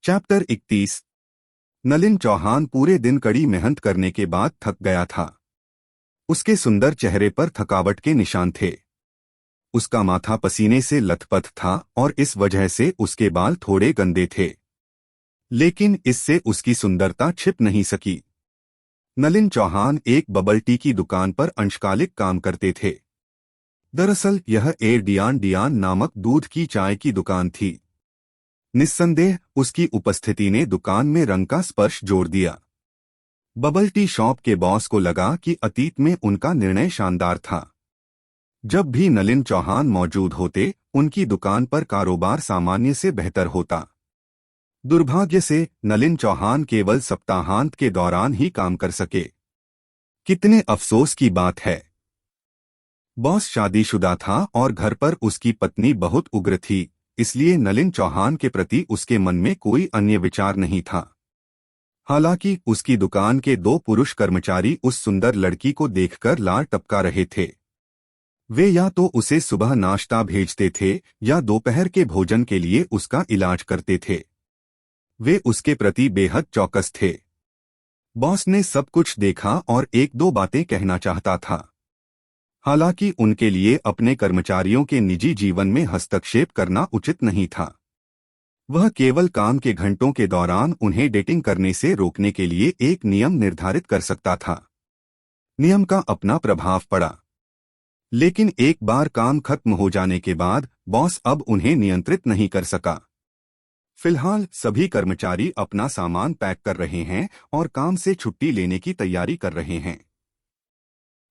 Chapter 31। Nalin Chauhan पूरे दिन कड़ी मेहनत करने के बाद थक गया था। उसके सुंदर चेहरे पर थकावट के निशान थे। उसका माथा पसीने से लथपथ था और इस वजह से उसके बाल थोड़े गंदे थे, लेकिन इससे उसकी सुंदरता छिप नहीं सकी। नलिन चौहान एक बबल टी की दुकान पर अंशकालिक काम करते थे। दरअसल यह ए डियान डियान नामक दूध की चाय की दुकान थी। निस्संदेह उसकी उपस्थिति ने दुकान में रंग का स्पर्श जोड़ दिया। बबल टी शॉप के बॉस को लगा कि अतीत में उनका निर्णय शानदार था। जब भी नलिन चौहान मौजूद होते, उनकी दुकान पर कारोबार सामान्य से बेहतर होता। दुर्भाग्य से नलिन चौहान केवल सप्ताहांत के दौरान ही काम कर सके। कितने अफसोस की बात है। बॉस शादीशुदा था और घर पर उसकी पत्नी बहुत उग्र थी, इसलिए नलिन चौहान के प्रति उसके मन में कोई अन्य विचार नहीं था। हालांकि उसकी दुकान के दो पुरुष कर्मचारी उस सुंदर लड़की को देखकर लार टपका रहे थे। वे या तो उसे सुबह नाश्ता भेजते थे या दोपहर के भोजन के लिए उसका इलाज करते थे। वे उसके प्रति बेहद चौकस थे। बॉस ने सब कुछ देखा और एक दो बातें कहना चाहता था। हालांकि उनके लिए अपने कर्मचारियों के निजी जीवन में हस्तक्षेप करना उचित नहीं था। वह केवल काम के घंटों के दौरान उन्हें डेटिंग करने से रोकने के लिए एक नियम निर्धारित कर सकता था। नियम का अपना प्रभाव पड़ा, लेकिन एक बार काम खत्म हो जाने के बाद बॉस अब उन्हें नियंत्रित नहीं कर सका। फिलहाल सभी कर्मचारी अपना सामान पैक कर रहे हैं और काम से छुट्टी लेने की तैयारी कर रहे हैं।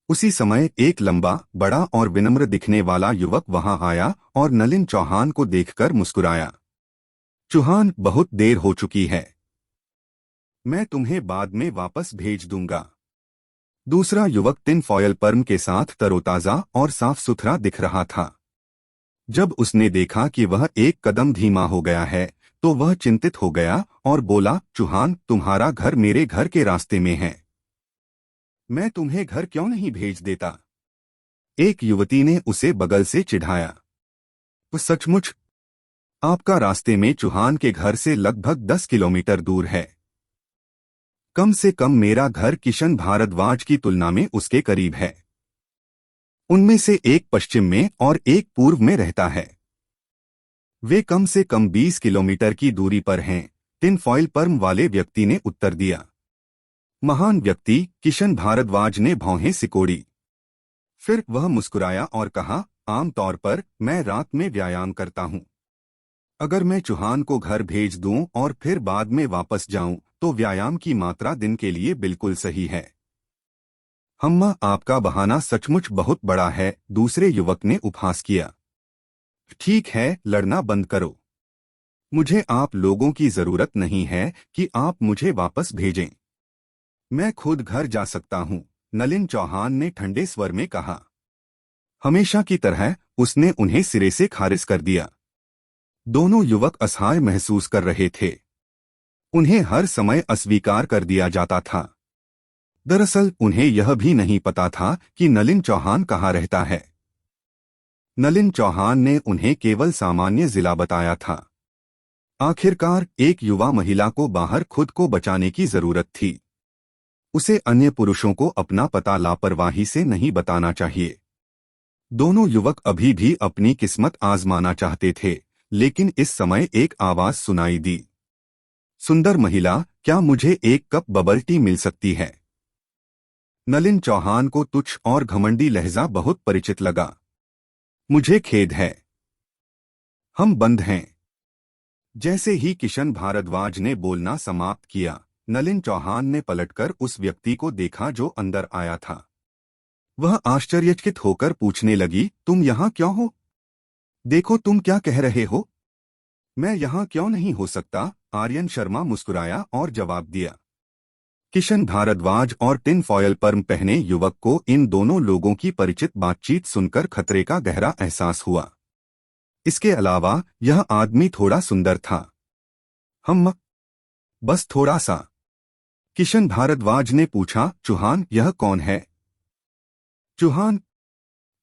उसी समय एक लंबा, बड़ा और विनम्र दिखने वाला युवक वहां आया और नलिन चौहान को देखकर मुस्कुराया। चौहान, बहुत देर हो चुकी है, मैं तुम्हें बाद में वापस भेज दूंगा। दूसरा युवक टिन फॉयल पर्म के साथ तरोताजा और साफ सुथरा दिख रहा था। जब उसने देखा कि वह एक कदम धीमा हो गया है, तो वह चिंतित हो गया और बोला, चौहान, तुम्हारा घर मेरे घर के रास्ते में है, मैं तुम्हें घर क्यों नहीं भेज देता? एक युवती ने उसे बगल से चिढ़ाया। सचमुच, आपका रास्ते में चौहान के घर से लगभग 10 किलोमीटर दूर है। कम से कम मेरा घर किशन भारद्वाज की तुलना में उसके करीब है। उनमें से एक पश्चिम में और एक पूर्व में रहता है। वे कम से कम 20 किलोमीटर की दूरी पर हैं, टिन फॉयल पर्म वाले व्यक्ति ने उत्तर दिया। महान व्यक्ति, किशन भारद्वाज ने भौहें सिकोड़ी। फिर वह मुस्कुराया और कहा, आमतौर पर मैं रात में व्यायाम करता हूं। अगर मैं चौहान को घर भेज दूं और फिर बाद में वापस जाऊं, तो व्यायाम की मात्रा दिन के लिए बिल्कुल सही है। हम्मा, आपका बहाना सचमुच बहुत बड़ा है, दूसरे युवक ने उपहास किया। ठीक है, लड़ना बंद करो। मुझे आप लोगों की जरूरत नहीं है कि आप मुझे वापस भेजें। मैं खुद घर जा सकता हूं, नलिन चौहान ने ठंडे स्वर में कहा। हमेशा की तरह उसने उन्हें सिरे से खारिज कर दिया। दोनों युवक असहाय महसूस कर रहे थे। उन्हें हर समय अस्वीकार कर दिया जाता था। दरअसल उन्हें यह भी नहीं पता था कि नलिन चौहान कहाँ रहता है। नलिन चौहान ने उन्हें केवल सामान्य जिला बताया था। आखिरकार एक युवा महिला को बाहर खुद को बचाने की जरूरत थी। उसे अन्य पुरुषों को अपना पता लापरवाही से नहीं बताना चाहिए। दोनों युवक अभी भी अपनी किस्मत आजमाना चाहते थे, लेकिन इस समय एक आवाज सुनाई दी। सुंदर महिला, क्या मुझे एक कप बबल टी मिल सकती है? नलिन चौहान को तुच्छ और घमंडी लहजा बहुत परिचित लगा। मुझे खेद है, हम बंद हैं। जैसे ही किशन भारद्वाज ने बोलना समाप्त किया, नलिन चौहान ने पलटकर उस व्यक्ति को देखा जो अंदर आया था। वह आश्चर्यचकित होकर पूछने लगी, तुम यहाँ क्यों हो? देखो तुम क्या कह रहे हो। मैं यहाँ क्यों नहीं हो सकता? आर्यन शर्मा मुस्कुराया और जवाब दिया। किशन भारद्वाज और टिन फॉयल पर्म पहने युवक को इन दोनों लोगों की परिचित बातचीत सुनकर खतरे का गहरा एहसास हुआ। इसके अलावा यह आदमी थोड़ा सुंदर था। हम बस थोड़ा सा। किशन भारद्वाज ने पूछा, चौहान, यह कौन है? चौहान,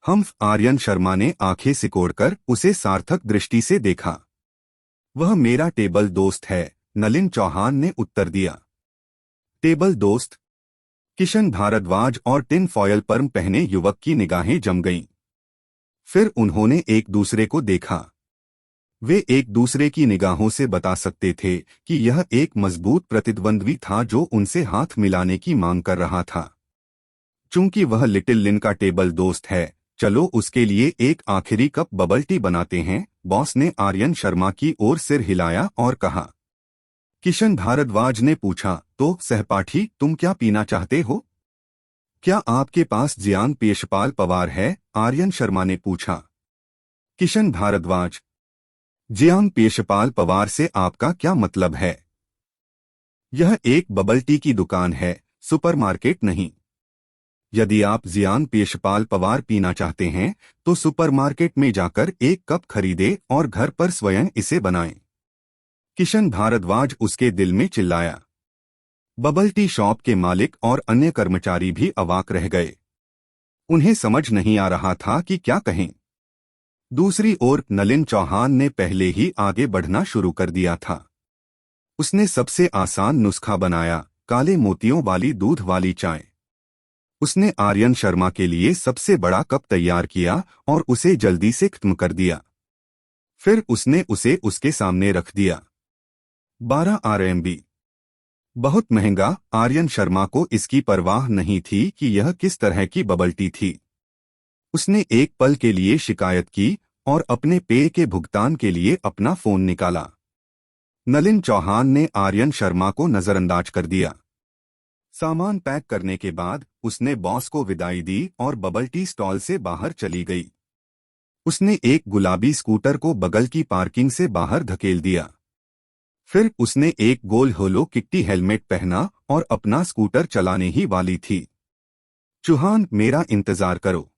हम। आर्यन शर्मा ने आंखें सिकोड़कर उसे सार्थक दृष्टि से देखा। वह मेरा टेबल दोस्त है, नलिन चौहान ने उत्तर दिया। टेबल दोस्त। किशन भारद्वाज और टिन फॉयल पर्म पहने युवक की निगाहें जम गईं। फिर उन्होंने एक दूसरे को देखा। वे एक दूसरे की निगाहों से बता सकते थे कि यह एक मजबूत प्रतिद्वंद्वी था जो उनसे हाथ मिलाने की मांग कर रहा था। चूंकि वह लिटिल लिन का टेबल दोस्त है, चलो उसके लिए एक आखिरी कप बबल टी बनाते हैं, बॉस ने आर्यन शर्मा की ओर सिर हिलाया और कहा। किशन भारद्वाज ने पूछा, तो सहपाठी तुम क्या पीना चाहते हो? क्या आपके पास जियांग पेशपाल पवार है? आर्यन शर्मा ने पूछा। किशन भारद्वाज। जियांग पेशपाल पवार से आपका क्या मतलब है? यह एक बबल टी की दुकान है, सुपरमार्केट नहीं। यदि आप जियांग पेशपाल पवार पीना चाहते हैं तो सुपरमार्केट में जाकर एक कप खरीदें और घर पर स्वयं इसे बनाएं। किशन भारद्वाज उसके दिल में चिल्लाया। बबल टी शॉप के मालिक और अन्य कर्मचारी भी अवाक रह गए। उन्हें समझ नहीं आ रहा था कि क्या कहें। दूसरी ओर नलिन चौहान ने पहले ही आगे बढ़ना शुरू कर दिया था। उसने सबसे आसान नुस्खा बनाया, काले मोतियों वाली दूध वाली चाय। उसने आर्यन शर्मा के लिए सबसे बड़ा कप तैयार किया और उसे जल्दी से खत्म कर दिया। फिर उसने उसे उसके सामने रख दिया। 12 RMB। बहुत महंगा। आर्यन शर्मा को इसकी परवाह नहीं थी कि यह किस तरह की बबल टी थी। उसने एक पल के लिए शिकायत की और अपने पेय के भुगतान के लिए अपना फोन निकाला। नलिन चौहान ने आर्यन शर्मा को नजरअंदाज कर दिया। सामान पैक करने के बाद उसने बॉस को विदाई दी और बबल टी स्टॉल से बाहर चली गई। उसने एक गुलाबी स्कूटर को बगल की पार्किंग से बाहर धकेल दिया। फिर उसने एक गोल होलो किट्टी हेलमेट पहना और अपना स्कूटर चलाने ही वाली थी। चौहान, मेरा इंतजार करो।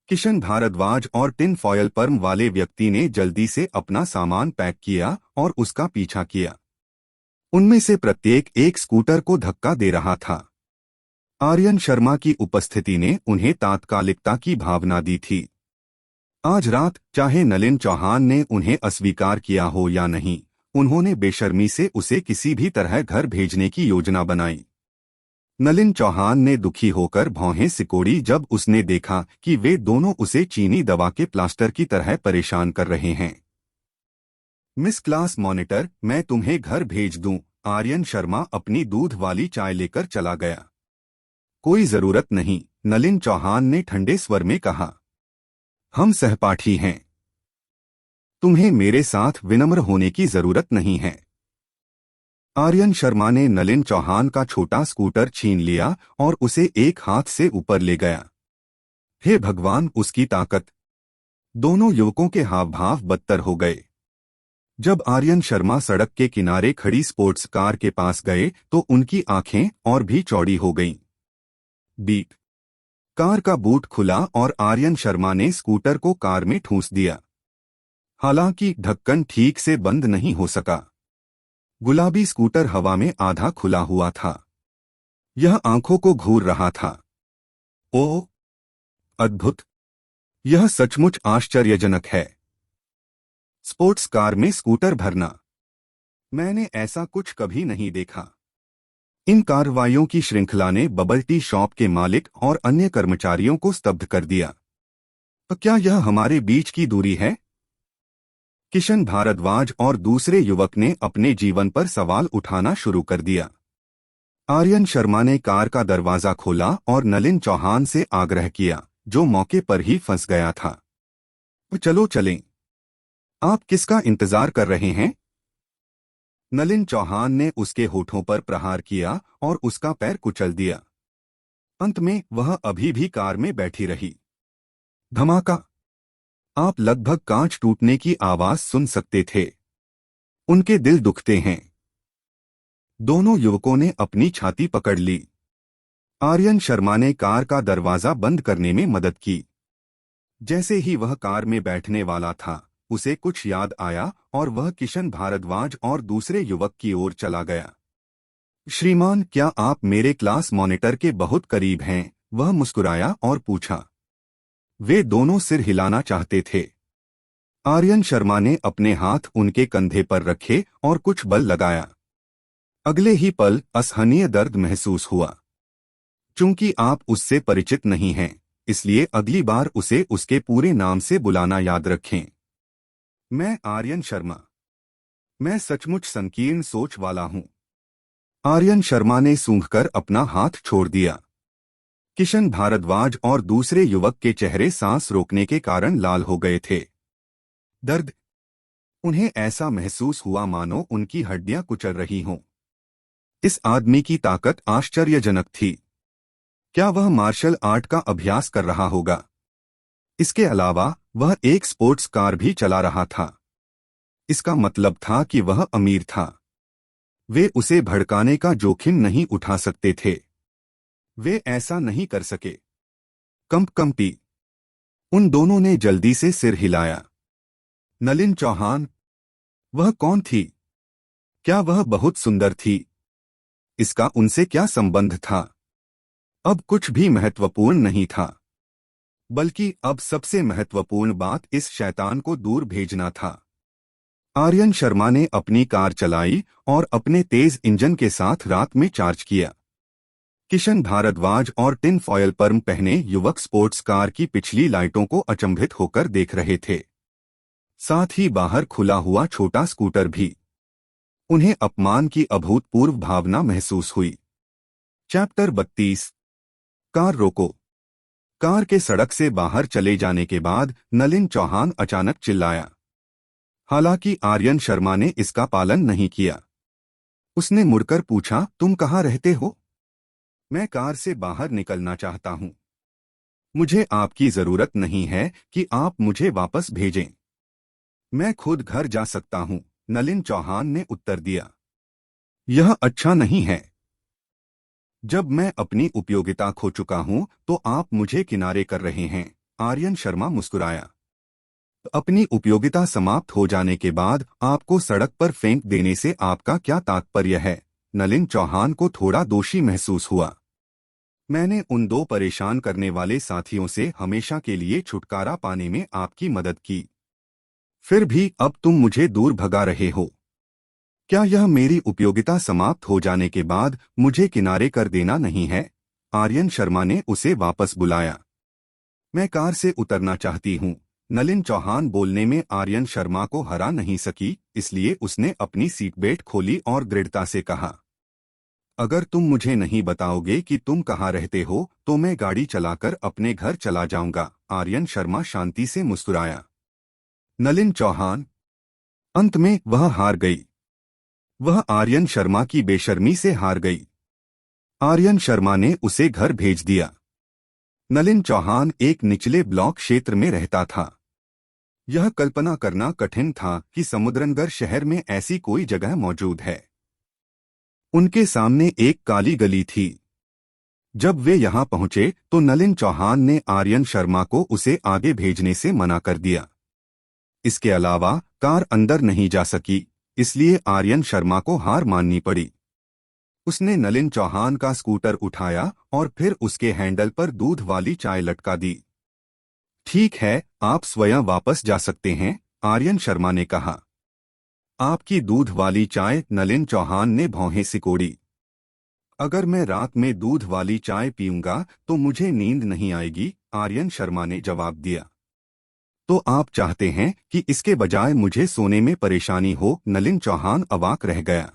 किशन भारद्वाज और टिन फॉयल पर्म वाले व्यक्ति ने जल्दी से अपना सामान पैक किया और उसका पीछा किया। उनमें से प्रत्येक एक स्कूटर को धक्का दे रहा था। आर्यन शर्मा की उपस्थिति ने उन्हें तात्कालिकता की भावना दी थी। आज रात चाहे नलिन चौहान ने उन्हें अस्वीकार किया हो या नहीं, उन्होंने बेशर्मी से उसे किसी भी तरह घर भेजने की योजना बनाई। नलिन चौहान ने दुखी होकर भौहें सिकोड़ी जब उसने देखा कि वे दोनों उसे चीनी दवा के प्लास्टर की तरह परेशान कर रहे हैं। मिस क्लास मॉनिटर, मैं तुम्हें घर भेज दूं। आर्यन शर्मा अपनी दूध वाली चाय लेकर चला गया। कोई जरूरत नहीं, नलिन चौहान ने ठंडे स्वर में कहा। हम सहपाठी हैं। तुम्हें मेरे साथ विनम्र होने की जरूरत नहीं है। आर्यन शर्मा ने नलिन चौहान का छोटा स्कूटर छीन लिया और उसे एक हाथ से ऊपर ले गया। हे भगवान, उसकी ताकत! दोनों युवकों के हाव भाव बदतर हो गए। जब आर्यन शर्मा सड़क के किनारे खड़ी स्पोर्ट्स कार के पास गए तो उनकी आंखें और भी चौड़ी हो गईं। बीप। कार का बूट खुला और आर्यन शर्मा ने स्कूटर को कार में ठूंस दिया। हालांकि ढक्कन ठीक से बंद नहीं हो सका। गुलाबी स्कूटर हवा में आधा खुला हुआ था। यह आंखों को घूर रहा था। ओह! अद्भुत! यह सचमुच आश्चर्यजनक है। स्पोर्ट्स कार में स्कूटर भरना, मैंने ऐसा कुछ कभी नहीं देखा। इन कार्रवाइयों की श्रृंखला ने बबल टी शॉप के मालिक और अन्य कर्मचारियों को स्तब्ध कर दिया। तो क्या यह हमारे बीच की दूरी है? किशन भारद्वाज और दूसरे युवक ने अपने जीवन पर सवाल उठाना शुरू कर दिया। आर्यन शर्मा ने कार का दरवाजा खोला और नलिन चौहान से आग्रह किया, जो मौके पर ही फंस गया था। चलो चलें। आप किसका इंतजार कर रहे हैं? नलिन चौहान ने उसके होठों पर प्रहार किया और उसका पैर कुचल दिया। अंत में वह अभी भी कार में बैठी रही। धमाका! आप लगभग कांच टूटने की आवाज सुन सकते थे। उनके दिल दुखते हैं। दोनों युवकों ने अपनी छाती पकड़ ली। आर्यन शर्मा ने कार का दरवाजा बंद करने में मदद की। जैसे ही वह कार में बैठने वाला था, उसे कुछ याद आया और वह किशन भारद्वाज और दूसरे युवक की ओर चला गया। श्रीमान, क्या आप मेरे क्लास मॉनिटर के बहुत करीब हैं? वह मुस्कुराया और पूछा। वे दोनों सिर हिलाना चाहते थे। आर्यन शर्मा ने अपने हाथ उनके कंधे पर रखे और कुछ बल लगाया। अगले ही पल असहनीय दर्द महसूस हुआ। चूंकि आप उससे परिचित नहीं हैं, इसलिए अगली बार उसे उसके पूरे नाम से बुलाना याद रखें। मैं आर्यन शर्मा। मैं सचमुच संकीर्ण सोच वाला हूं। आर्यन शर्मा ने सूंघकर अपना हाथ छोड़ दिया। किशन भारद्वाज और दूसरे युवक के चेहरे सांस रोकने के कारण लाल हो गए थे। दर्द। उन्हें ऐसा महसूस हुआ मानो उनकी हड्डियां कुचल रही हों। इस आदमी की ताकत आश्चर्यजनक थी। क्या वह मार्शल आर्ट का अभ्यास कर रहा होगा? इसके अलावा वह एक स्पोर्ट्स कार भी चला रहा था। इसका मतलब था कि वह अमीर था। वे उसे भड़काने का जोखिम नहीं उठा सकते थे। वे ऐसा नहीं कर सके। कंपी। उन दोनों ने जल्दी से सिर हिलाया। नलिन चौहान? वह कौन थी? क्या वह बहुत सुंदर थी? इसका उनसे क्या संबंध था? अब कुछ भी महत्वपूर्ण नहीं था, बल्कि अब सबसे महत्वपूर्ण बात इस शैतान को दूर भेजना था। आर्यन शर्मा ने अपनी कार चलाई और अपने तेज इंजन के साथ रात में चार्ज किया। किशन भारद्वाज और टिन फॉयल पर्म पहने युवक स्पोर्ट्स कार की पिछली लाइटों को अचंभित होकर देख रहे थे। साथ ही बाहर खुला हुआ छोटा स्कूटर भी। उन्हें अपमान की अभूतपूर्व भावना महसूस हुई। चैप्टर 32। कार रोको। कार के सड़क से बाहर चले जाने के बाद नलिन चौहान अचानक चिल्लाया। हालांकि आर्यन शर्मा ने इसका पालन नहीं किया। उसने मुड़कर पूछा, तुम कहाँ रहते हो? मैं कार से बाहर निकलना चाहता हूं। मुझे आपकी जरूरत नहीं है कि आप मुझे वापस भेजें। मैं खुद घर जा सकता हूं, नलिन चौहान ने उत्तर दिया। यह अच्छा नहीं है। जब मैं अपनी उपयोगिता खो चुका हूं तो आप मुझे किनारे कर रहे हैं। आर्यन शर्मा मुस्कुराया। अपनी उपयोगिता समाप्त हो जाने के बाद आपको सड़क पर फेंक देने से आपका क्या तात्पर्य है? नलिन चौहान को थोड़ा दोषी महसूस हुआ। मैंने उन दो परेशान करने वाले साथियों से हमेशा के लिए छुटकारा पाने में आपकी मदद की। फिर भी अब तुम मुझे दूर भगा रहे हो। क्या यह मेरी उपयोगिता समाप्त हो जाने के बाद मुझे किनारे कर देना नहीं है? आर्यन शर्मा ने उसे वापस बुलाया। मैं कार से उतरना चाहती हूँ। नलिन चौहान बोलने में आर्यन शर्मा को हरा नहीं सकी, इसलिए उसने अपनी सीट बेल्ट खोली और दृढ़ता से कहा, अगर तुम मुझे नहीं बताओगे कि तुम कहाँ रहते हो तो मैं गाड़ी चलाकर अपने घर चला जाऊंगा। आर्यन शर्मा शांति से मुस्कुराया। नलिन चौहान। अंत में वह हार गई। वह आर्यन शर्मा की बेशर्मी से हार गई। आर्यन शर्मा ने उसे घर भेज दिया। नलिन चौहान एक निचले ब्लॉक क्षेत्र में रहता था। यह कल्पना करना कठिन था कि समुद्रनगर शहर में ऐसी कोई जगह मौजूद है। उनके सामने एक काली गली थी। जब वे यहां पहुंचे तो नलिन चौहान ने आर्यन शर्मा को उसे आगे भेजने से मना कर दिया। इसके अलावा कार अंदर नहीं जा सकी, इसलिए आर्यन शर्मा को हार माननी पड़ी। उसने नलिन चौहान का स्कूटर उठाया और फिर उसके हैंडल पर दूध वाली चाय लटका दी। ठीक है, आप स्वयं वापस जा सकते हैं, आर्यन शर्मा ने कहा। आपकी दूध वाली चाय? नलिन चौहान ने भौहें सिकोड़ी। अगर मैं रात में दूध वाली चाय पीऊंगा तो मुझे नींद नहीं आएगी, आर्यन शर्मा ने जवाब दिया। तो आप चाहते हैं कि इसके बजाय मुझे सोने में परेशानी हो? नलिन चौहान अवाक रह गया।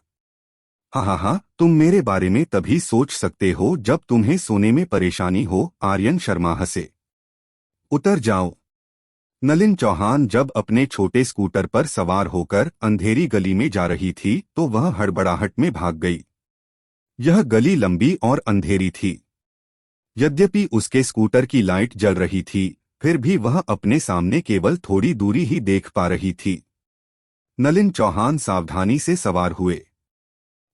हा, तुम मेरे बारे में तभी सोच सकते हो जब तुम्हें सोने में परेशानी हो, आर्यन शर्मा हंसे। उतर जाओ। नलिन चौहान जब अपने छोटे स्कूटर पर सवार होकर अंधेरी गली में जा रही थी तो वह हड़बड़ाहट में भाग गई। यह गली लंबी और अंधेरी थी। यद्यपि उसके स्कूटर की लाइट जल रही थी, फिर भी वह अपने सामने केवल थोड़ी दूरी ही देख पा रही थी। नलिन चौहान सावधानी से सवार हुए।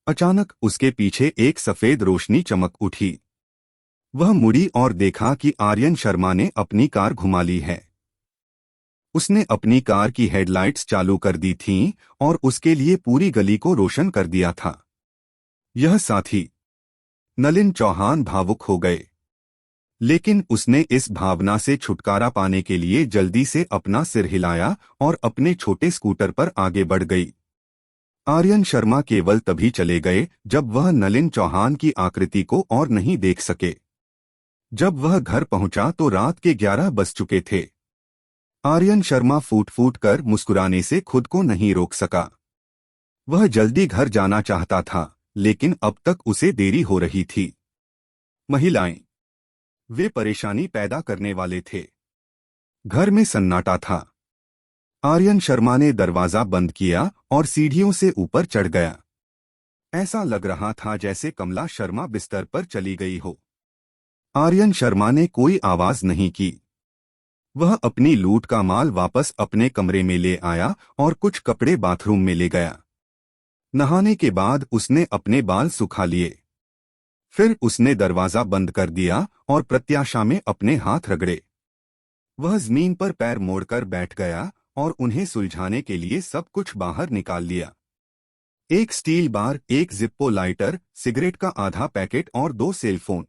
अचानक उसके पीछे एक सफेद रोशनी चमक उठी। वह मुड़ी और देखा कि आर्यन शर्मा ने अपनी कार घुमा ली है। उसने अपनी कार की हेडलाइट्स चालू कर दी थीं और उसके लिए पूरी गली को रोशन कर दिया था। यह साथी। नलिन चौहान भावुक हो गए। लेकिन उसने इस भावना से छुटकारा पाने के लिए जल्दी से अपना सिर हिलाया और अपने छोटे स्कूटर पर आगे बढ़ गई। आर्यन शर्मा केवल तभी चले गए जब वह नलिन चौहान की आकृति को और नहीं देख सके। जब वह घर पहुंचा तो रात के 11 बज चुके थे। आर्यन शर्मा फूट फूट कर मुस्कुराने से खुद को नहीं रोक सका। वह जल्दी घर जाना चाहता था, लेकिन अब तक उसे देरी हो रही थी। महिलाएं, वे परेशानी पैदा करने वाले थे। घर में सन्नाटा था। आर्यन शर्मा ने दरवाजा बंद किया और सीढ़ियों से ऊपर चढ़ गया। ऐसा लग रहा था जैसे कमला शर्मा बिस्तर पर चली गई हो। आर्यन शर्मा ने कोई आवाज नहीं की। वह अपनी लूट का माल वापस अपने कमरे में ले आया और कुछ कपड़े बाथरूम में ले गया। नहाने के बाद उसने अपने बाल सुखा लिए। फिर उसने दरवाजा बंद कर दिया और प्रत्याशा में अपने हाथ रगड़े। वह जमीन पर पैर मोड़कर बैठ गया और उन्हें सुलझाने के लिए सब कुछ बाहर निकाल लिया। एक स्टील बार, एक जिप्पो लाइटर, सिगरेट का आधा पैकेट और 2 सेलफोन।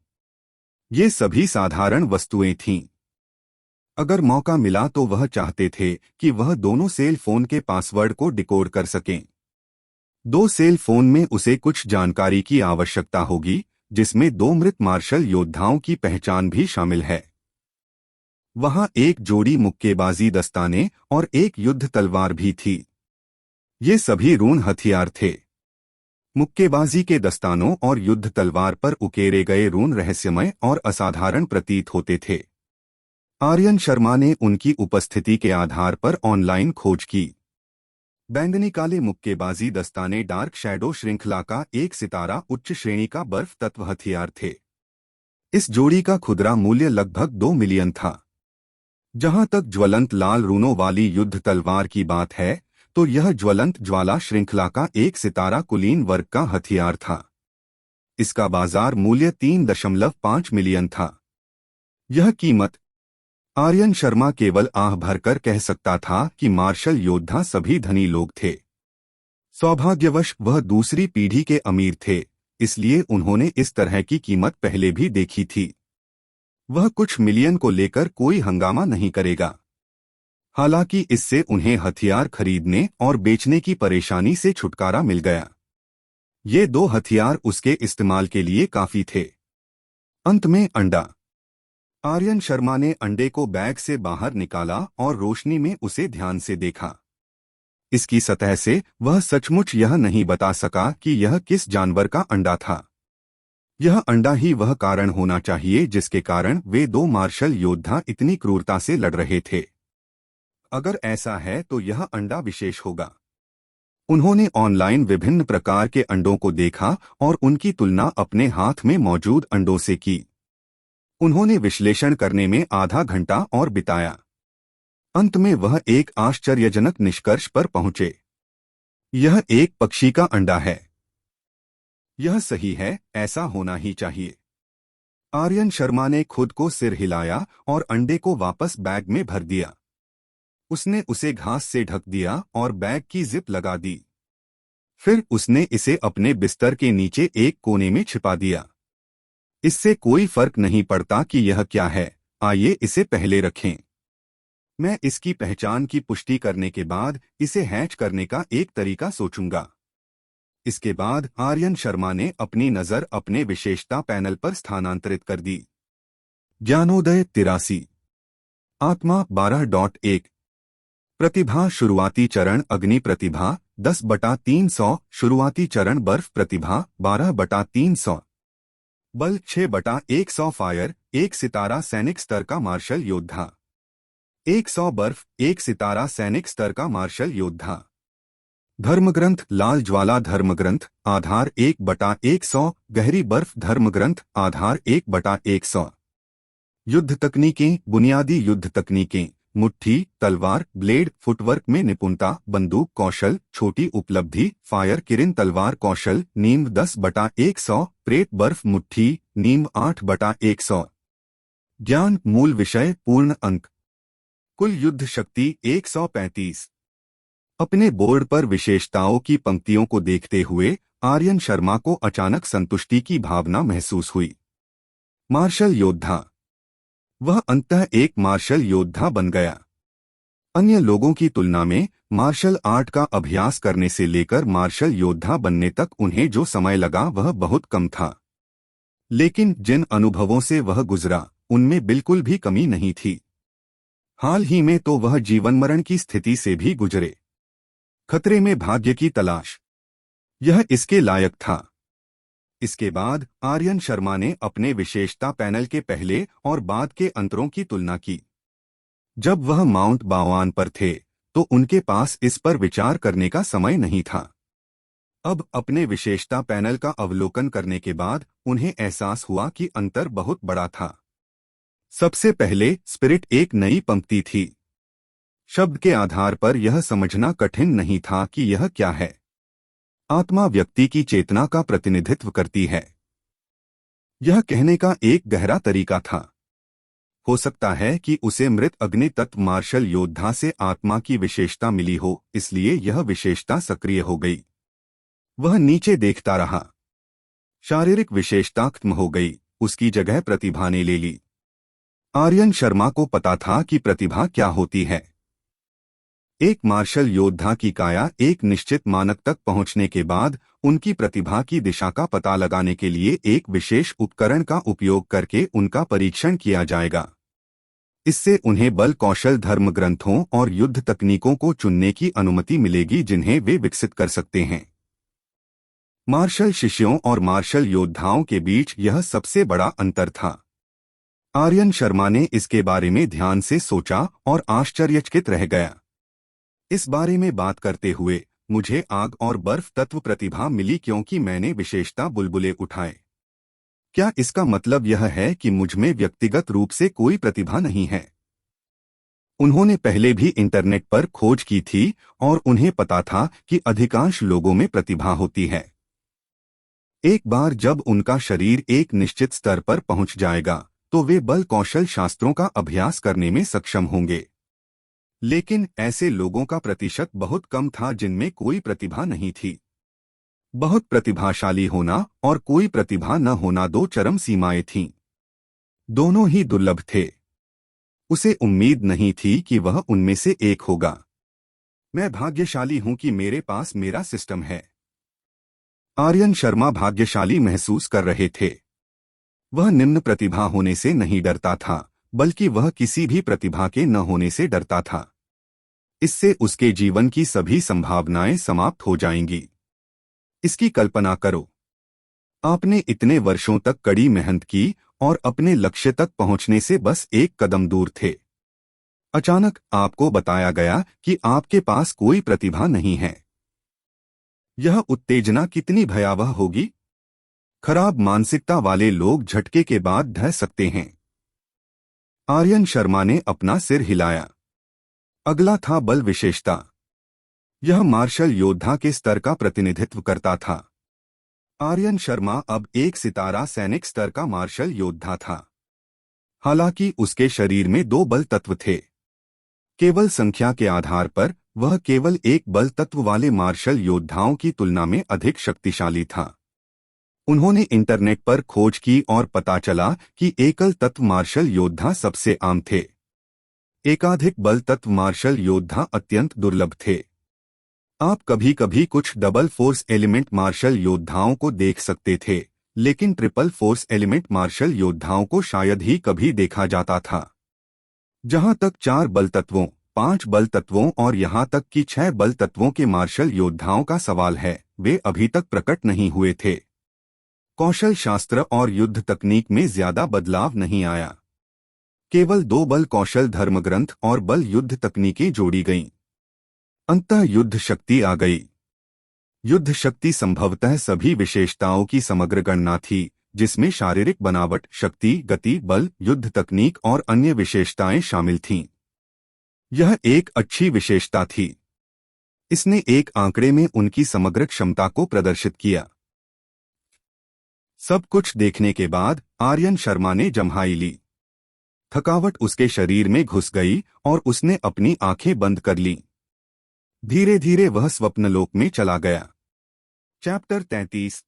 ये सभी साधारण वस्तुएं थीं। अगर मौका मिला तो वह चाहते थे कि वह दोनों सेल फोन के पासवर्ड को डिकोड कर सकें। 2 सेल फोन में उसे कुछ जानकारी की आवश्यकता होगी, जिसमें 2 मृत मार्शल योद्धाओं की पहचान भी शामिल है। वहां एक जोड़ी मुक्केबाजी दस्ताने और एक युद्ध तलवार भी थी। ये सभी रून हथियार थे। मुक्केबाजी के दस्तानों और युद्ध तलवार पर उकेरे गए रून रहस्यमय और असाधारण प्रतीत होते थे। आर्यन शर्मा ने उनकी उपस्थिति के आधार पर ऑनलाइन खोज की। बैंगनी काले मुक्केबाजी दस्ताने डार्क शैडो श्रृंखला का 1 सितारा उच्च श्रेणी का बर्फ तत्व हथियार थे। इस जोड़ी का खुदरा मूल्य लगभग 2 मिलियन था। जहां तक ज्वलंत लाल रूनों वाली युद्ध तलवार की बात है, तो यह ज्वलंत ज्वाला श्रृंखला का 1 सितारा कुलीन वर्ग का हथियार था। इसका बाजार मूल्य 3.5 मिलियन था। यह कीमत, आर्यन शर्मा केवल आह भरकर कह सकता था कि मार्शल योद्धा सभी धनी लोग थे। सौभाग्यवश वह दूसरी पीढ़ी के अमीर थे, इसलिए उन्होंने इस तरह की कीमत पहले भी देखी थी। वह कुछ मिलियन को लेकर कोई हंगामा नहीं करेगा। हालांकि इससे उन्हें हथियार खरीदने और बेचने की परेशानी से छुटकारा मिल गया। ये 2 हथियार उसके इस्तेमाल के लिए काफी थे। अंत में अंडा। आर्यन शर्मा ने अंडे को बैग से बाहर निकाला और रोशनी में उसे ध्यान से देखा। इसकी सतह से वह सचमुच यह नहीं बता सका कि यह किस जानवर का अंडा था। यह अंडा ही वह कारण होना चाहिए जिसके कारण वे 2 मार्शल योद्धा इतनी क्रूरता से लड़ रहे थे। अगर ऐसा है तो यह अंडा विशेष होगा। उन्होंने ऑनलाइन विभिन्न प्रकार के अंडों को देखा और उनकी तुलना अपने हाथ में मौजूद अंडों से की। उन्होंने विश्लेषण करने में आधा घंटा और बिताया। अंत में वह एक आश्चर्यजनक निष्कर्ष पर पहुंचे। यह एक पक्षी का अंडा है। यह सही है, ऐसा होना ही चाहिए। आर्यन शर्मा ने खुद को सिर हिलाया और अंडे को वापस बैग में भर दिया। उसने उसे घास से ढक दिया और बैग की जिप लगा दी। फिर उसने इसे अपने बिस्तर के नीचे एक कोने में छिपा दिया। इससे कोई फर्क नहीं पड़ता कि यह क्या है, आइए इसे पहले रखें। मैं इसकी पहचान की पुष्टि करने के बाद इसे हैच करने का एक तरीका सोचूंगा। इसके बाद आर्यन शर्मा ने अपनी नजर अपने विशेषता पैनल पर स्थानांतरित कर दी। ज्ञानोदय 83, आत्मा 12.1, प्रतिभा शुरुआती चरण अग्नि प्रतिभा 10/300, शुरुआती चरण बर्फ प्रतिभा 12/300, बल 6/100, फायर 1 सितारा सैनिक स्तर का मार्शल योद्धा, 100 बर्फ 1 सितारा सैनिक स्तर का मार्शल योद्धा। धर्मग्रंथ लाल ज्वाला धर्मग्रंथ आधार 1/100, गहरी बर्फ धर्मग्रंथ आधार 1/100। युद्ध तकनीकें बुनियादी युद्ध तकनीकें मुट्ठी तलवार ब्लेड फुटवर्क में निपुणता बंदूक कौशल छोटी उपलब्धि फायर किरिन तलवार कौशल नीम 10/100 प्रेत बर्फ मुट्ठी नीम 8/100। ज्ञान मूल विषय पूर्ण अंक कुल युद्ध शक्ति 135। अपने बोर्ड पर विशेषताओं की पंक्तियों को देखते हुए आर्यन शर्मा को अचानक संतुष्टि की भावना महसूस हुई। मार्शल योद्धा वह अंततः एक मार्शल योद्धा बन गया। अन्य लोगों की तुलना में मार्शल आर्ट का अभ्यास करने से लेकर मार्शल योद्धा बनने तक उन्हें जो समय लगा वह बहुत कम था। लेकिन जिन अनुभवों से वह गुजरा उनमें बिल्कुल भी कमी नहीं थी। हाल ही में तो वह जीवन मरण की स्थिति से भी गुजरे। खतरे में भाग्य की तलाश, यह इसके लायक था। इसके बाद आर्यन शर्मा ने अपने विशेषता पैनल के पहले और बाद के अंतरों की तुलना की। जब वह माउंट बावान पर थे तो उनके पास इस पर विचार करने का समय नहीं था। अब अपने विशेषता पैनल का अवलोकन करने के बाद उन्हें एहसास हुआ कि अंतर बहुत बड़ा था। सबसे पहले स्पिरिट एक नई पंक्ति थी। शब्द के आधार पर यह समझना कठिन नहीं था कि यह क्या है। आत्मा व्यक्ति की चेतना का प्रतिनिधित्व करती है। यह कहने का एक गहरा तरीका था। हो सकता है कि उसे मृत अग्नि तत्व मार्शल योद्धा से आत्मा की विशेषता मिली हो, इसलिए यह विशेषता सक्रिय हो गई। वह नीचे देखता रहा। शारीरिक विशेषता खत्म हो गई, उसकी जगह प्रतिभा ने ले ली। आर्यन शर्मा को पता था कि प्रतिभा क्या होती है। एक मार्शल योद्धा की काया एक निश्चित मानक तक पहुंचने के बाद उनकी प्रतिभा की दिशा का पता लगाने के लिए एक विशेष उपकरण का उपयोग करके उनका परीक्षण किया जाएगा। इससे उन्हें बल कौशल धर्म ग्रंथों और युद्ध तकनीकों को चुनने की अनुमति मिलेगी जिन्हें वे विकसित कर सकते हैं। मार्शल शिष्यों और मार्शल योद्धाओं के बीच यह सबसे बड़ा अंतर था। आर्यन शर्मा ने इसके बारे में ध्यान से सोचा और आश्चर्यचकित रह गया। इस बारे में बात करते हुए मुझे आग और बर्फ तत्व प्रतिभा मिली क्योंकि मैंने विशेषता बुलबुले उठाए। क्या इसका मतलब यह है कि मुझमें व्यक्तिगत रूप से कोई प्रतिभा नहीं है? उन्होंने पहले भी इंटरनेट पर खोज की थी और उन्हें पता था कि अधिकांश लोगों में प्रतिभा होती है। एक बार जब उनका शरीर एक निश्चित स्तर पर पहुंच जाएगा तो वे बल कौशल शास्त्रों का अभ्यास करने में सक्षम होंगे। लेकिन ऐसे लोगों का प्रतिशत बहुत कम था जिनमें कोई प्रतिभा नहीं थी। बहुत प्रतिभाशाली होना और कोई प्रतिभा न होना दो चरम सीमाएं थीं। दोनों ही दुर्लभ थे। उसे उम्मीद नहीं थी कि वह उनमें से एक होगा। मैं भाग्यशाली हूं कि मेरे पास मेरा सिस्टम है। आर्यन शर्मा भाग्यशाली महसूस कर रहे थे। वह निम्न प्रतिभा होने से नहीं डरता था, बल्कि वह किसी भी प्रतिभा के न होने से डरता था। इससे उसके जीवन की सभी संभावनाएं समाप्त हो जाएंगी। इसकी कल्पना करो, आपने इतने वर्षों तक कड़ी मेहनत की और अपने लक्ष्य तक पहुंचने से बस एक कदम दूर थे। अचानक आपको बताया गया कि आपके पास कोई प्रतिभा नहीं है। यह उत्तेजना कितनी भयावह होगी। खराब मानसिकता वाले लोग झटके के बाद ढह सकते हैं। आर्यन शर्मा ने अपना सिर हिलाया। अगला था बल विशेषता। यह मार्शल योद्धा के स्तर का प्रतिनिधित्व करता था। आर्यन शर्मा अब एक सितारा सैनिक स्तर का मार्शल योद्धा था। हालांकि उसके शरीर में दो बल तत्व थे। केवल संख्या के आधार पर वह केवल एक बल तत्व वाले मार्शल योद्धाओं की तुलना में अधिक शक्तिशाली था। उन्होंने इंटरनेट पर खोज की और पता चला कि एकल तत्व मार्शल योद्धा सबसे आम थे। एकाधिक बल तत्व मार्शल योद्धा अत्यंत दुर्लभ थे। आप कभी कभी कुछ डबल फोर्स एलिमेंट मार्शल योद्धाओं को देख सकते थे, लेकिन ट्रिपल फोर्स एलिमेंट मार्शल योद्धाओं को शायद ही कभी देखा जाता था। जहां तक 4 बल तत्वों, 5 बल तत्वों और यहां तक कि 6 बल तत्वों के मार्शल योद्धाओं का सवाल है, वे अभी तक प्रकट नहीं हुए थे। कौशल शास्त्र और युद्ध तकनीक में ज्यादा बदलाव नहीं आया। केवल 2 बल कौशल धर्म ग्रंथ और बल युद्ध तकनीकें जोड़ी गईं। अंततः युद्ध शक्ति आ गई। युद्ध शक्ति संभवतः सभी विशेषताओं की समग्र गणना थी, जिसमें शारीरिक बनावट, शक्ति, गति, बल, युद्ध तकनीक और अन्य विशेषताएं शामिल थीं। यह एक अच्छी विशेषता थी। इसने एक आंकड़े में उनकी समग्र क्षमता को प्रदर्शित किया। सब कुछ देखने के बाद आर्यन शर्मा ने जम्हाई ली। थकावट उसके शरीर में घुस गई और उसने अपनी आंखें बंद कर लीं। धीरे धीरे वह स्वप्नलोक में चला गया। चैप्टर 33।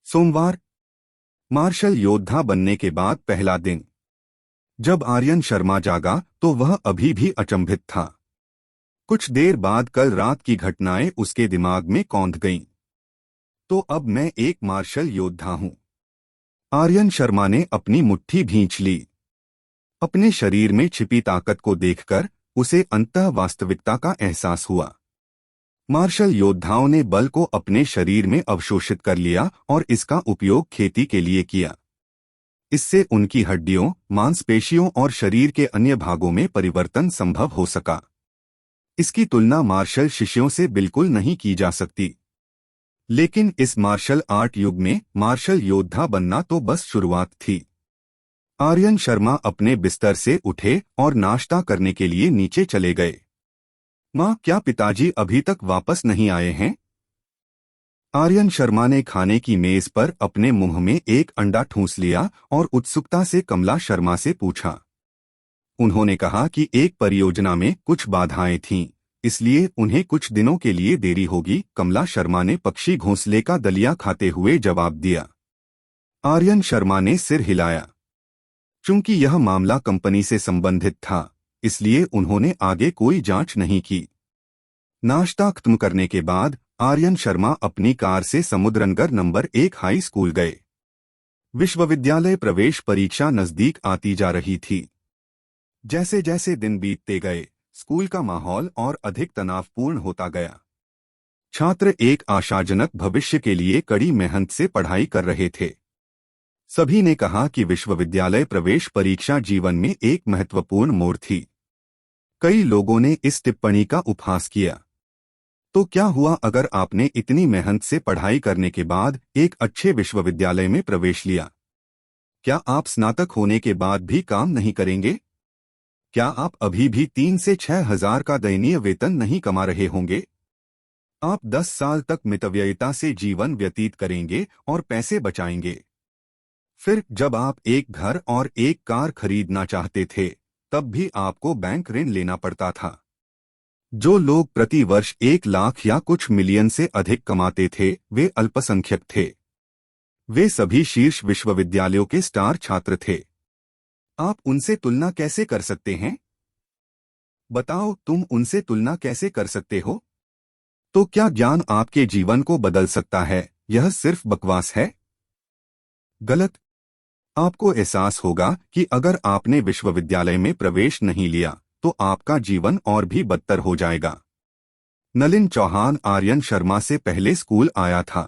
सोमवार। मार्शल योद्धा बनने के बाद पहला दिन। जब आर्यन शर्मा जागा तो वह अभी भी अचंभित था। कुछ देर बाद कल रात की घटनाएं उसके दिमाग में कौंध गईं। तो अब मैं एक मार्शल योद्धा हूं। आर्यन शर्मा ने अपनी मुट्ठी भींच ली। अपने शरीर में छिपी ताकत को देखकर उसे अंतः वास्तविकता का एहसास हुआ। मार्शल योद्धाओं ने बल को अपने शरीर में अवशोषित कर लिया और इसका उपयोग खेती के लिए किया। इससे उनकी हड्डियों, मांसपेशियों और शरीर के अन्य भागों में परिवर्तन संभव हो सका। इसकी तुलना मार्शल शिष्यों से बिल्कुल नहीं की जा सकती। लेकिन इस मार्शल आर्ट युग में मार्शल योद्धा बनना तो बस शुरुआत थी। आर्यन शर्मा अपने बिस्तर से उठे और नाश्ता करने के लिए नीचे चले गए। माँ, क्या पिताजी अभी तक वापस नहीं आए हैं? आर्यन शर्मा ने खाने की मेज पर अपने मुंह में एक अंडा ठूंस लिया और उत्सुकता से कमला शर्मा से पूछा। उन्होंने कहा कि एक परियोजना में कुछ बाधाएं थीं, इसलिए उन्हें कुछ दिनों के लिए देरी होगी। कमला शर्मा ने पक्षी घोंसले का दलिया खाते हुए जवाब दिया। आर्यन शर्मा ने सिर हिलाया। चूंकि यह मामला कंपनी से संबंधित था, इसलिए उन्होंने आगे कोई जांच नहीं की। नाश्ता खत्म करने के बाद आर्यन शर्मा अपनी कार से समुद्रनगर नंबर 1 हाई स्कूल गए। विश्वविद्यालय प्रवेश परीक्षा नजदीक आती जा रही थी। जैसे जैसे दिन बीतते गए, स्कूल का माहौल और अधिक तनावपूर्ण होता गया। छात्र एक आशाजनक भविष्य के लिए कड़ी मेहनत से पढ़ाई कर रहे थे। सभी ने कहा कि विश्वविद्यालय प्रवेश परीक्षा जीवन में एक महत्वपूर्ण मोड़ थी। कई लोगों ने इस टिप्पणी का उपहास किया। तो क्या हुआ अगर आपने इतनी मेहनत से पढ़ाई करने के बाद एक अच्छे विश्वविद्यालय में प्रवेश लिया? क्या आप स्नातक होने के बाद भी काम नहीं करेंगे? क्या आप अभी भी 3 से 6 हजार का दयनीय वेतन नहीं कमा रहे होंगे? आप 10 साल तक मितव्ययिता से जीवन व्यतीत करेंगे और पैसे बचाएंगे। फिर जब आप एक घर और एक कार खरीदना चाहते थे, तब भी आपको बैंक ऋण लेना पड़ता था। जो लोग प्रति वर्ष 1 लाख या कुछ मिलियन से अधिक कमाते थे, वे अल्पसंख्यक थे। वे सभी शीर्ष विश्वविद्यालयों के स्टार छात्र थे। आप उनसे तुलना कैसे कर सकते हैं? बताओ, तुम उनसे तुलना कैसे कर सकते हो? तो क्या ज्ञान आपके जीवन को बदल सकता है? यह सिर्फ बकवास है। गलत। आपको एहसास होगा कि अगर आपने विश्वविद्यालय में प्रवेश नहीं लिया तो आपका जीवन और भी बदतर हो जाएगा। नलिन चौहान आर्यन शर्मा से पहले स्कूल आया था।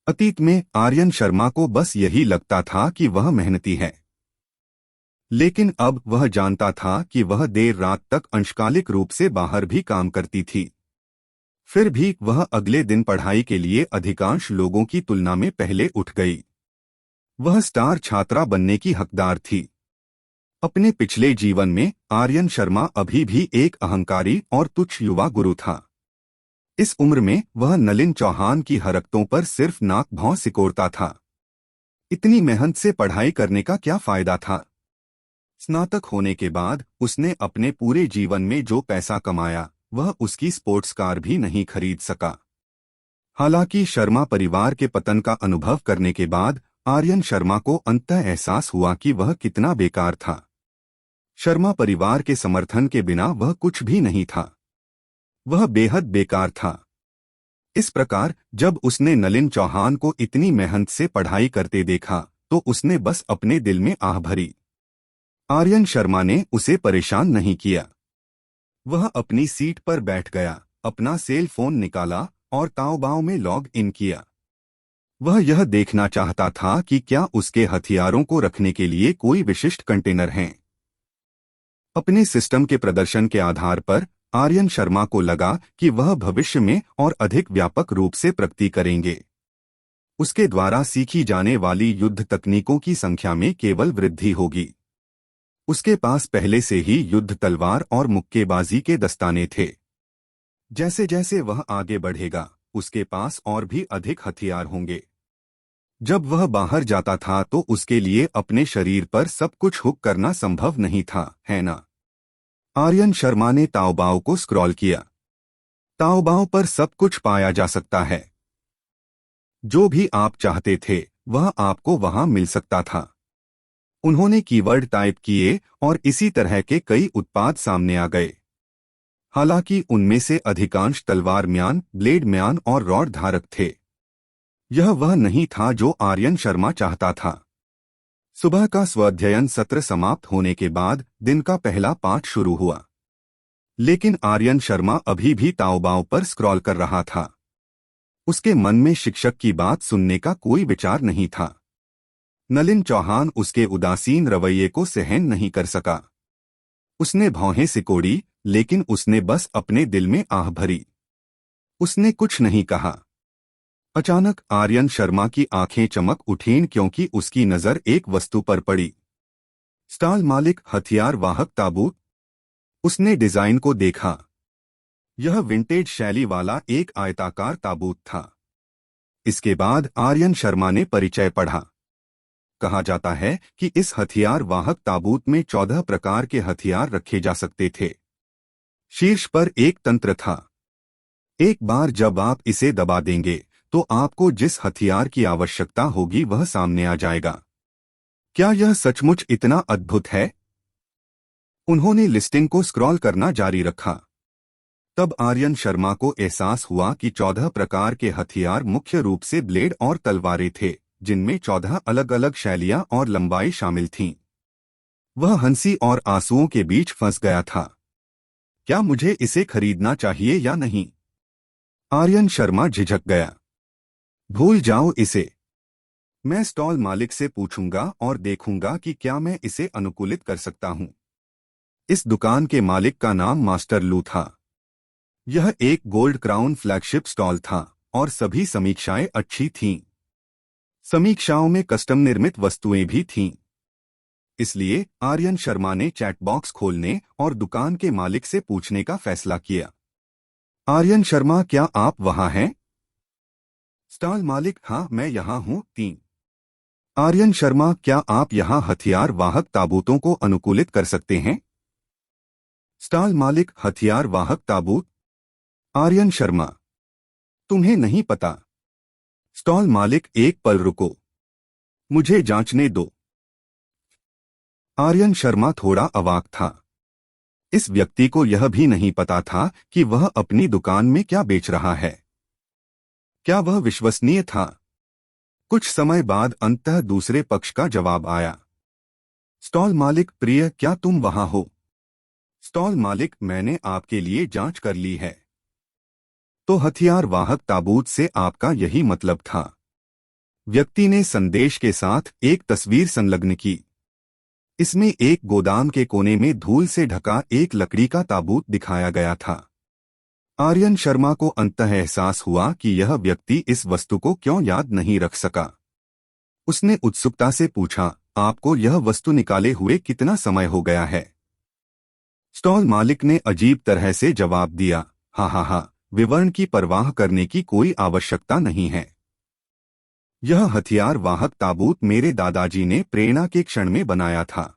अतीत में आर्यन शर्मा को बस यही लगता था कि वह मेहनती है। लेकिन अब वह जानता था कि वह देर रात तक अंशकालिक रूप से बाहर भी काम करती थी। फिर भी वह अगले दिन पढ़ाई के लिए अधिकांश लोगों की तुलना में पहले उठ गई। वह स्टार छात्रा बनने की हकदार थी। अपने पिछले जीवन में आर्यन शर्मा अभी भी एक अहंकारी और तुच्छ युवा गुरु था। इस उम्र में वह नलिन चौहान की हरकतों पर सिर्फ नाक भौं सिकोड़ता था। इतनी मेहनत से पढ़ाई करने का क्या फायदा था? स्नातक होने के बाद उसने अपने पूरे जीवन में जो पैसा कमाया, वह उसकी स्पोर्ट्स कार भी नहीं खरीद सका। हालांकि शर्मा परिवार के पतन का अनुभव करने के बाद आर्यन शर्मा को अंततः एहसास हुआ कि वह कितना बेकार था। शर्मा परिवार के समर्थन के बिना वह कुछ भी नहीं था। वह बेहद बेकार था। इस प्रकार जब उसने नलिन चौहान को इतनी मेहनत से पढ़ाई करते देखा तो उसने बस अपने दिल में आह भरी। आर्यन शर्मा ने उसे परेशान नहीं किया। वह अपनी सीट पर बैठ गया, अपना सेल फोन निकाला और ताओबाओ में लॉग इन किया। वह यह देखना चाहता था कि क्या उसके हथियारों को रखने के लिए कोई विशिष्ट कंटेनर हैं। अपने सिस्टम के प्रदर्शन के आधार पर आर्यन शर्मा को लगा कि वह भविष्य में और अधिक व्यापक रूप से प्रगति करेंगे। उसके द्वारा सीखी जाने वाली युद्ध तकनीकों की संख्या में केवल वृद्धि होगी। उसके पास पहले से ही युद्ध तलवार और मुक्केबाजी के दस्ताने थे। जैसे जैसे वह आगे बढ़ेगा, उसके पास और भी अधिक हथियार होंगे। जब वह बाहर जाता था तो उसके लिए अपने शरीर पर सब कुछ हुक करना संभव नहीं था, है ना? आर्यन शर्मा ने ताओबाओ को स्क्रॉल किया। ताओबाओ पर सब कुछ पाया जा सकता है। जो भी आप चाहते थे, वह आपको वहां मिल सकता था। उन्होंने कीवर्ड टाइप किए और इसी तरह के कई उत्पाद सामने आ गए। हालांकि उनमें से अधिकांश तलवार म्यान, ब्लेड म्यान और रॉड धारक थे। यह वह नहीं था जो आर्यन शर्मा चाहता था। सुबह का स्वाध्ययन सत्र समाप्त होने के बाद दिन का पहला पाठ शुरू हुआ, लेकिन आर्यन शर्मा अभी भी ताओबाओ पर स्क्रॉल कर रहा था। उसके मन में शिक्षक की बात सुनने का कोई विचार नहीं था। नलिन चौहान उसके उदासीन रवैये को सहन नहीं कर सका। उसने भौहें सिकोड़ी, लेकिन उसने बस अपने दिल में आह भरी। उसने कुछ नहीं कहा। अचानक आर्यन शर्मा की आंखें चमक उठीं क्योंकि उसकी नजर एक वस्तु पर पड़ी। स्टॉल मालिक हथियार वाहक ताबूत। उसने डिजाइन को देखा। यह विंटेज शैली वाला एक आयताकार ताबूत था। इसके बाद आर्यन शर्मा ने परिचय पढ़ा। कहा जाता है कि इस हथियार वाहक ताबूत में 14 प्रकार के हथियार रखे जा सकते थे। शीर्ष पर एक तंत्र था। एक बार जब आप इसे दबा देंगे तो आपको जिस हथियार की आवश्यकता होगी वह सामने आ जाएगा। क्या यह सचमुच इतना अद्भुत है? उन्होंने लिस्टिंग को स्क्रॉल करना जारी रखा। तब आर्यन शर्मा को एहसास हुआ कि 14 प्रकार के हथियार मुख्य रूप से ब्लेड और तलवारें थे, जिनमें 14 अलग अलग शैलियां और लंबाई शामिल थीं। वह हंसी और आंसुओं के बीच फंस गया था। क्या मुझे इसे खरीदना चाहिए या नहीं? आर्यन शर्मा झिझक गया। भूल जाओ इसे। मैं स्टॉल मालिक से पूछूंगा और देखूंगा कि क्या मैं इसे अनुकूलित कर सकता हूं। इस दुकान के मालिक का नाम मास्टर लू था। यह एक गोल्ड क्राउन फ्लैगशिप स्टॉल था और सभी समीक्षाएं अच्छी थीं। समीक्षाओं में कस्टम निर्मित वस्तुएं भी थीं। इसलिए आर्यन शर्मा ने चैट बॉक्स खोलने और दुकान के मालिक से पूछने का फैसला किया। आर्यन शर्मा, क्या आप वहां हैं? स्टॉल मालिक, हाँ मैं यहाँ हूँ। 3 आर्यन शर्मा, क्या आप यहाँ हथियार वाहक ताबूतों को अनुकूलित कर सकते हैं? स्टॉल मालिक, हथियार वाहक ताबूत? आर्यन शर्मा, तुम्हें नहीं पता। स्टॉल मालिक, एक पल रुको, मुझे जांचने दो। आर्यन शर्मा थोड़ा अवाक था। इस व्यक्ति को यह भी नहीं पता था कि वह अपनी दुकान में क्या बेच रहा है। क्या वह विश्वसनीय था? कुछ समय बाद अंततः दूसरे पक्ष का जवाब आया। स्टॉल मालिक, प्रिय, क्या तुम वहां हो? स्टॉल मालिक, मैंने आपके लिए जांच कर ली है। तो हथियार वाहक ताबूत से आपका यही मतलब था? व्यक्ति ने संदेश के साथ एक तस्वीर संलग्न की। इसमें एक गोदाम के कोने में धूल से ढका एक लकड़ी का ताबूत दिखाया गया था। आर्यन शर्मा को अंततः एहसास हुआ कि यह व्यक्ति इस वस्तु को क्यों याद नहीं रख सका। उसने उत्सुकता से पूछा, आपको यह वस्तु निकाले हुए कितना समय हो गया है? स्टॉल मालिक ने अजीब तरह से जवाब दिया, हा हा हा, विवरण की परवाह करने की कोई आवश्यकता नहीं है। यह हथियार वाहक ताबूत मेरे दादाजी ने प्रेरणा के क्षण में बनाया था।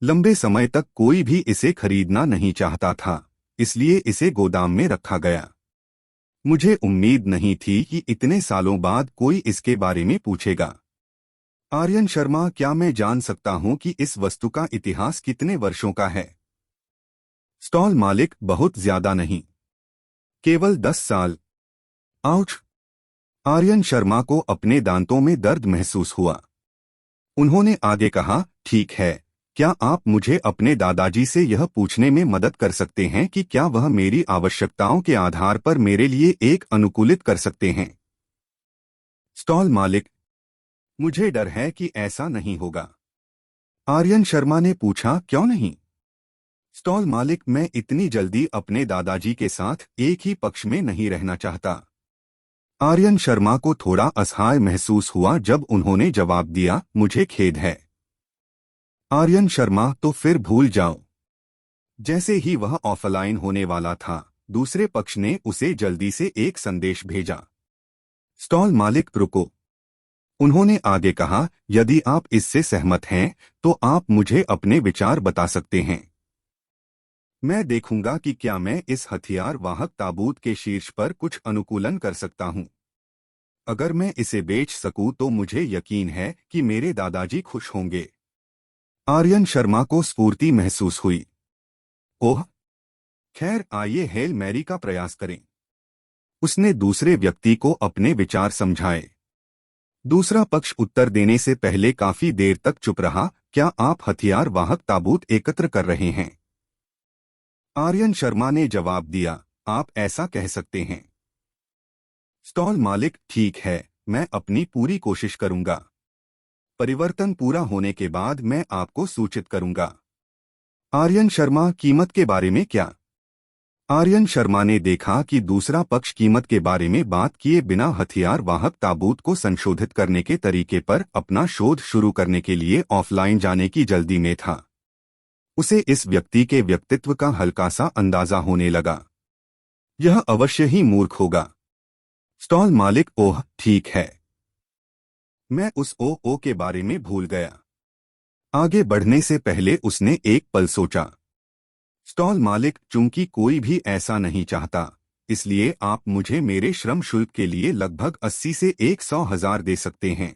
लंबे समय तक कोई भी इसे खरीदना नहीं चाहता था, इसलिए इसे गोदाम में रखा गया। मुझे उम्मीद नहीं थी कि इतने सालों बाद कोई इसके बारे में पूछेगा। आर्यन शर्मा, क्या मैं जान सकता हूं कि इस वस्तु का इतिहास कितने वर्षों का है? स्टॉल मालिक, बहुत ज्यादा नहीं, केवल 10 साल। आउच! आर्यन शर्मा को अपने दांतों में दर्द महसूस हुआ। उन्होंने आगे कहा, ठीक है, क्या आप मुझे अपने दादाजी से यह पूछने में मदद कर सकते हैं कि क्या वह मेरी आवश्यकताओं के आधार पर मेरे लिए एक अनुकूलित कर सकते हैं? स्टॉल मालिक, मुझे डर है कि ऐसा नहीं होगा। आर्यन शर्मा ने पूछा, क्यों नहीं? स्टॉल मालिक, मैं इतनी जल्दी अपने दादाजी के साथ एक ही पक्ष में नहीं रहना चाहता। आर्यन शर्मा को थोड़ा असहाय महसूस हुआ जब उन्होंने जवाब दिया, मुझे खेद है। आर्यन शर्मा, तो फिर भूल जाओ। जैसे ही वह ऑफलाइन होने वाला था, दूसरे पक्ष ने उसे जल्दी से एक संदेश भेजा। स्टॉल मालिक, रुको। उन्होंने आगे कहा, यदि आप इससे सहमत हैं तो आप मुझे अपने विचार बता सकते हैं। मैं देखूंगा कि क्या मैं इस हथियार वाहक ताबूत के शीर्ष पर कुछ अनुकूलन कर सकता हूं। अगर मैं इसे बेच सकूं तो मुझे यकीन है कि मेरे दादाजी खुश होंगे। आर्यन शर्मा को स्फूर्ति महसूस हुई। ओह, खैर आइए हेल मैरी का प्रयास करें। उसने दूसरे व्यक्ति को अपने विचार समझाए। दूसरा पक्ष उत्तर देने से पहले काफी देर तक चुप रहा। क्या आप हथियार वाहक ताबूत एकत्र कर रहे हैं? आर्यन शर्मा ने जवाब दिया, आप ऐसा कह सकते हैं। स्टॉल मालिक, ठीक है, मैं अपनी पूरी कोशिश करूंगा। परिवर्तन पूरा होने के बाद मैं आपको सूचित करूंगा। आर्यन शर्मा, कीमत के बारे में क्या? आर्यन शर्मा ने देखा कि दूसरा पक्ष कीमत के बारे में बात किए बिना हथियार वाहक ताबूत को संशोधित करने के तरीके पर अपना शोध शुरू करने के लिए ऑफलाइन जाने की जल्दी में था। उसे इस व्यक्ति के व्यक्तित्व का हल्का सा अंदाजा होने लगा। यह अवश्य ही मूर्ख होगा। स्टॉल मालिक, ओह ठीक है, मैं उस ओ के बारे में भूल गया। आगे बढ़ने से पहले उसने एक पल सोचा। स्टॉल मालिक, चूंकि कोई भी ऐसा नहीं चाहता, इसलिए आप मुझे मेरे श्रम शुल्क के लिए लगभग 80 से 100,000 दे सकते हैं।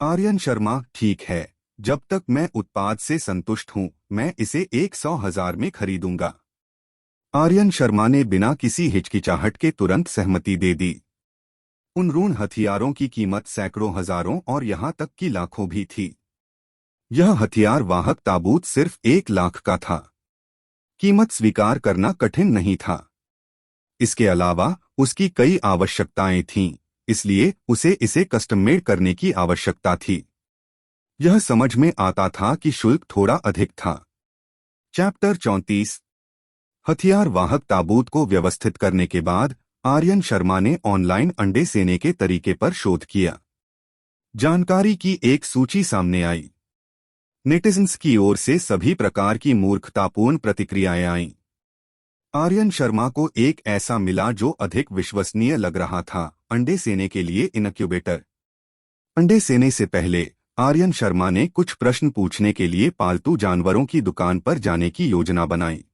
आर्यन शर्मा, ठीक है, जब तक मैं उत्पाद से संतुष्ट हूं, मैं इसे 100,000 में खरीदूंगा। आर्यन शर्मा ने बिना किसी हिचकिचाहट के तुरंत सहमति दे दी। उन रून हथियारों की कीमत सैकड़ों हजारों और यहां तक कि लाखों भी थी। यह हथियार वाहक ताबूत सिर्फ 1 लाख का था। कीमत स्वीकार करना कठिन नहीं था। इसके अलावा उसकी कई आवश्यकताएं थीं, इसलिए उसे इसे कस्टम मेड करने की आवश्यकता थी। यह समझ में आता था कि शुल्क थोड़ा अधिक था। चैप्टर 34। हथियार वाहक ताबूत को व्यवस्थित करने के बाद आर्यन शर्मा ने ऑनलाइन अंडे सेने के तरीके पर शोध किया। जानकारी की एक सूची सामने आई। नेटिजन्स की ओर से सभी प्रकार की मूर्खतापूर्ण प्रतिक्रियाएं आईं। आर्यन शर्मा को एक ऐसा मिला जो अधिक विश्वसनीय लग रहा था, अंडे सेने के लिए इनक्यूबेटर। अंडे सेने से पहले आर्यन शर्मा ने कुछ प्रश्न पूछने के लिए पालतू जानवरों की दुकान पर जाने की योजना बनाई।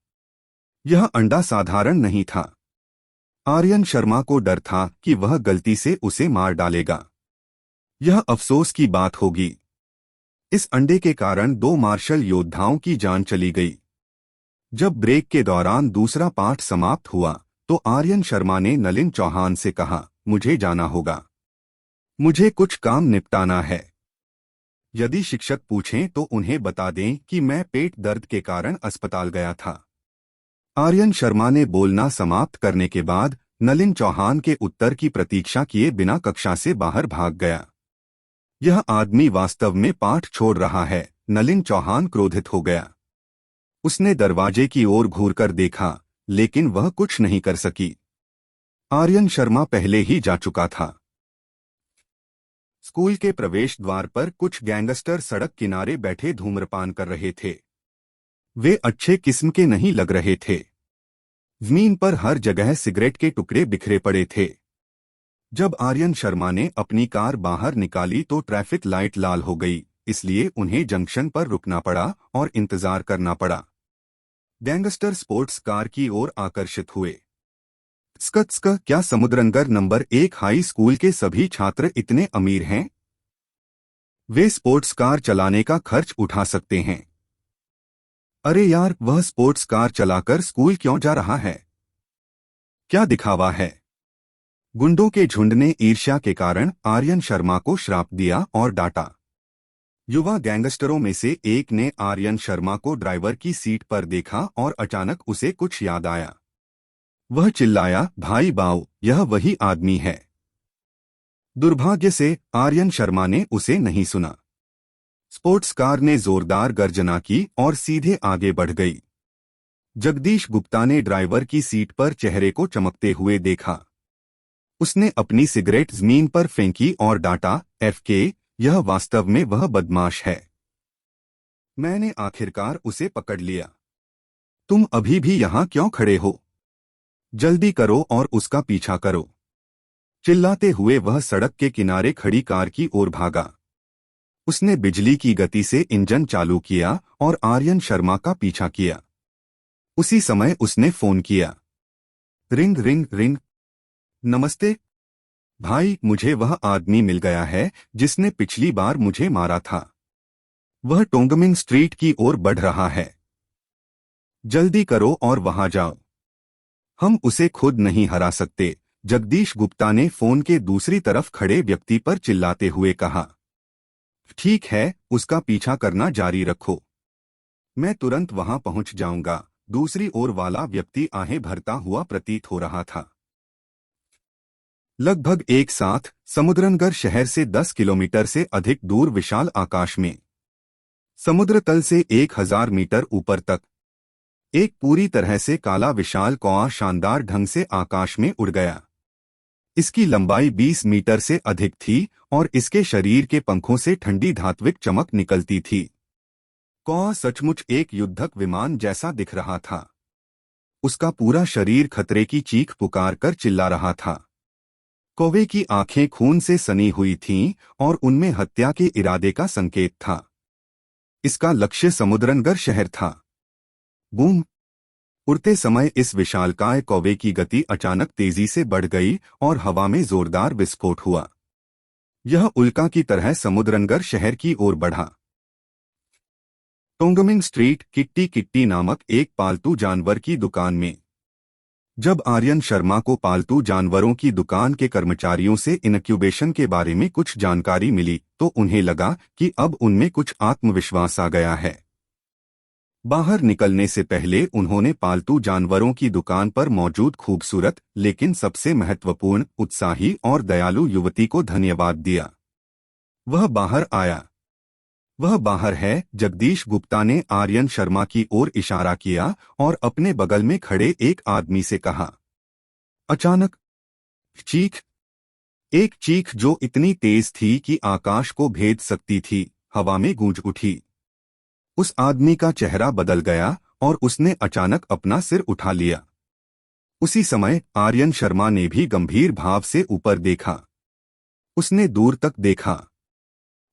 यह अंडा साधारण नहीं था। आर्यन शर्मा को डर था कि वह गलती से उसे मार डालेगा। यह अफसोस की बात होगी। इस अंडे के कारण 2 मार्शल योद्धाओं की जान चली गई। जब ब्रेक के दौरान दूसरा पाठ समाप्त हुआ तो आर्यन शर्मा ने नलिन चौहान से कहा, मुझे जाना होगा, मुझे कुछ काम निपटाना है। यदि शिक्षक पूछें तो उन्हें बता दें कि मैं पेट दर्द के कारण अस्पताल गया था। आर्यन शर्मा ने बोलना समाप्त करने के बाद नलिन चौहान के उत्तर की प्रतीक्षा किए बिना कक्षा से बाहर भाग गया। यह आदमी वास्तव में पाठ छोड़ रहा है, नलिन चौहान क्रोधित हो गया। उसने दरवाजे की ओर घूरकर देखा, लेकिन वह कुछ नहीं कर सकी। आर्यन शर्मा पहले ही जा चुका था। स्कूल के प्रवेश द्वार पर कुछ गैंगस्टर सड़क किनारे बैठे धूम्रपान कर रहे थे। वे अच्छे किस्म के नहीं लग रहे थे। जमीन पर हर जगह सिगरेट के टुकड़े बिखरे पड़े थे। जब आर्यन शर्मा ने अपनी कार बाहर निकाली तो ट्रैफिक लाइट लाल हो गई, इसलिए उन्हें जंक्शन पर रुकना पड़ा और इंतजार करना पड़ा। गैंगस्टर स्पोर्ट्स कार की ओर आकर्षित हुए। स्कत्स्क, क्या समुद्रनगर नंबर 1 हाई स्कूल के सभी छात्र इतने अमीर हैं? वे स्पोर्ट्स कार चलाने का खर्च उठा सकते हैं। अरे यार, वह स्पोर्ट्स कार चलाकर स्कूल क्यों जा रहा है? क्या दिखावा है? गुंडों के झुंड ने ईर्ष्या के कारण आर्यन शर्मा को श्राप दिया और डांटा। युवा गैंगस्टरों में से एक ने आर्यन शर्मा को ड्राइवर की सीट पर देखा और अचानक उसे कुछ याद आया। वह चिल्लाया, भाई बाऊ, यह वही आदमी है। दुर्भाग्य से आर्यन शर्मा ने उसे नहीं सुना। स्पोर्ट्स कार ने जोरदार गर्जना की और सीधे आगे बढ़ गई। जगदीश गुप्ता ने ड्राइवर की सीट पर चेहरे को चमकते हुए देखा। उसने अपनी सिगरेट जमीन पर फेंकी और डांटा, एफके, यह वास्तव में वह बदमाश है। मैंने आखिरकार उसे पकड़ लिया। तुम अभी भी यहां क्यों खड़े हो? जल्दी करो और उसका पीछा करो। चिल्लाते हुए वह सड़क के किनारे खड़ी कार की ओर भागा। उसने बिजली की गति से इंजन चालू किया और आर्यन शर्मा का पीछा किया। उसी समय उसने फोन किया। Ring ring ring. नमस्ते भाई, मुझे वह आदमी मिल गया है जिसने पिछली बार मुझे मारा था। वह टोंगमिंग स्ट्रीट की ओर बढ़ रहा है। जल्दी करो और वहां जाओ। हम उसे खुद नहीं हरा सकते, जगदीश गुप्ता ने फोन के दूसरी तरफ खड़े व्यक्ति पर चिल्लाते हुए कहा। ठीक है, उसका पीछा करना जारी रखो। मैं तुरंत वहां पहुंच जाऊंगा। दूसरी ओर वाला व्यक्ति आहें भरता हुआ प्रतीत हो रहा था। लगभग एक साथ समुद्रनगर शहर से 10 किलोमीटर से अधिक दूर विशाल आकाश में, समुद्र तल से 1000 मीटर ऊपर तक, एक पूरी तरह से काला विशाल कौआ शानदार ढंग से आकाश में उड़ गया। इसकी लंबाई 20 मीटर से अधिक थी और इसके शरीर के पंखों से ठंडी धात्विक चमक निकलती थी। कौआ सचमुच एक युद्धक विमान जैसा दिख रहा था। उसका पूरा शरीर खतरे की चीख पुकार कर चिल्ला रहा था। कौवे की आंखें खून से सनी हुई थीं और उनमें हत्या के इरादे का संकेत था। इसका लक्ष्य समुद्रनगर शहर था। बूम! उड़ते समय इस विशालकाय कौवे की गति अचानक तेजी से बढ़ गई और हवा में जोरदार विस्फोट हुआ। यह उल्का की तरह समुद्रनगर शहर की ओर बढ़ा। टोंगमिंग स्ट्रीट किट्टी किट्टी नामक एक पालतू जानवर की दुकान में। जब आर्यन शर्मा को पालतू जानवरों की दुकान के कर्मचारियों से इनक्यूबेशन के बारे में कुछ जानकारी मिली तो उन्हें लगा कि अब उनमें कुछ आत्मविश्वास आ गया है। बाहर निकलने से पहले उन्होंने पालतू जानवरों की दुकान पर मौजूद खूबसूरत लेकिन सबसे महत्वपूर्ण, उत्साही और दयालु युवती को धन्यवाद दिया। वह बाहर आया। वह बाहर है। जगदीश गुप्ता ने आर्यन शर्मा की ओर इशारा किया और अपने बगल में खड़े एक आदमी से कहा। अचानक चीख, एक चीख जो इतनी तेज थी कि आकाश को भेद सकती थी, हवा में गूंज उठी। उस आदमी का चेहरा बदल गया और उसने अचानक अपना सिर उठा लिया। उसी समय आर्यन शर्मा ने भी गंभीर भाव से ऊपर देखा। उसने दूर तक देखा।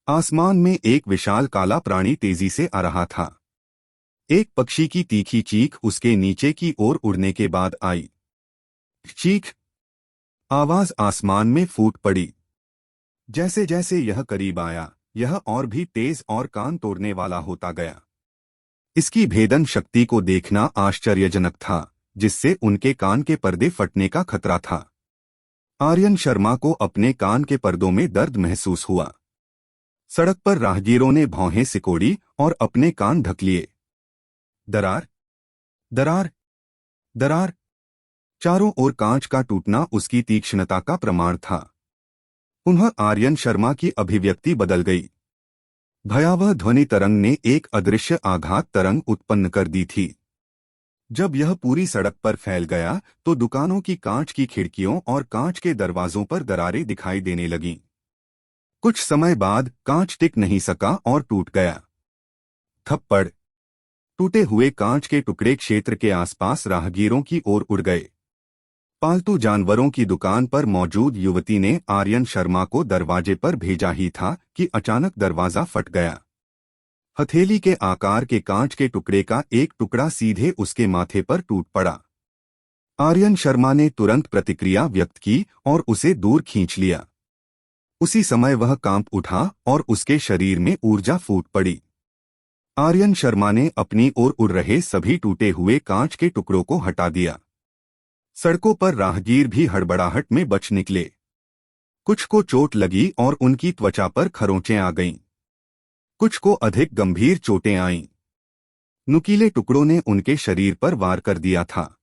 आसमान में एक विशाल काला प्राणी तेजी से आ रहा था। एक पक्षी की तीखी चीख उसके नीचे की ओर उड़ने के बाद आई। चीख! आवाज आसमान में फूट पड़ी। जैसे जैसे यह करीब आया, यह और भी तेज और कान तोड़ने वाला होता गया। इसकी भेदन शक्ति को देखना आश्चर्यजनक था, जिससे उनके कान के पर्दे फटने का खतरा था। आर्यन शर्मा को अपने कान के पर्दों में दर्द महसूस हुआ। सड़क पर राहगीरों ने भौहें सिकोड़ी और अपने कान ढक लिए। दरार, दरार, दरार! चारों ओर कांच का टूटना उसकी तीक्ष्णता का प्रमाण था। पुनः आर्यन शर्मा की अभिव्यक्ति बदल गई। भयावह ध्वनि तरंग ने एक अदृश्य आघात तरंग उत्पन्न कर दी थी। जब यह पूरी सड़क पर फैल गया तो दुकानों की कांच की खिड़कियों और कांच के दरवाजों पर दरारें दिखाई देने लगीं। कुछ समय बाद कांच टिक नहीं सका और टूट गया। थप्पड़! टूटे हुए कांच के टुकड़े क्षेत्र के आसपास राहगीरों की ओर उड़ गए। पालतू जानवरों की दुकान पर मौजूद युवती ने आर्यन शर्मा को दरवाजे पर भेजा ही था कि अचानक दरवाजा फट गया। हथेली के आकार के कांच के टुकड़े का एक टुकड़ा सीधे उसके माथे पर टूट पड़ा। आर्यन शर्मा ने तुरंत प्रतिक्रिया व्यक्त की और उसे दूर खींच लिया। उसी समय वह कांप उठा और उसके शरीर में ऊर्जा फूट पड़ी। आर्यन शर्मा ने अपनी ओर उड़ रहे सभी टूटे हुए कांच के टुकड़ों को हटा दिया। सड़कों पर राहगीर भी हड़बड़ाहट में बच निकले। कुछ को चोट लगी और उनकी त्वचा पर खरोंचें आ गईं। कुछ को अधिक गंभीर चोटें आईं। नुकीले टुकड़ों ने उनके शरीर पर वार कर दिया था।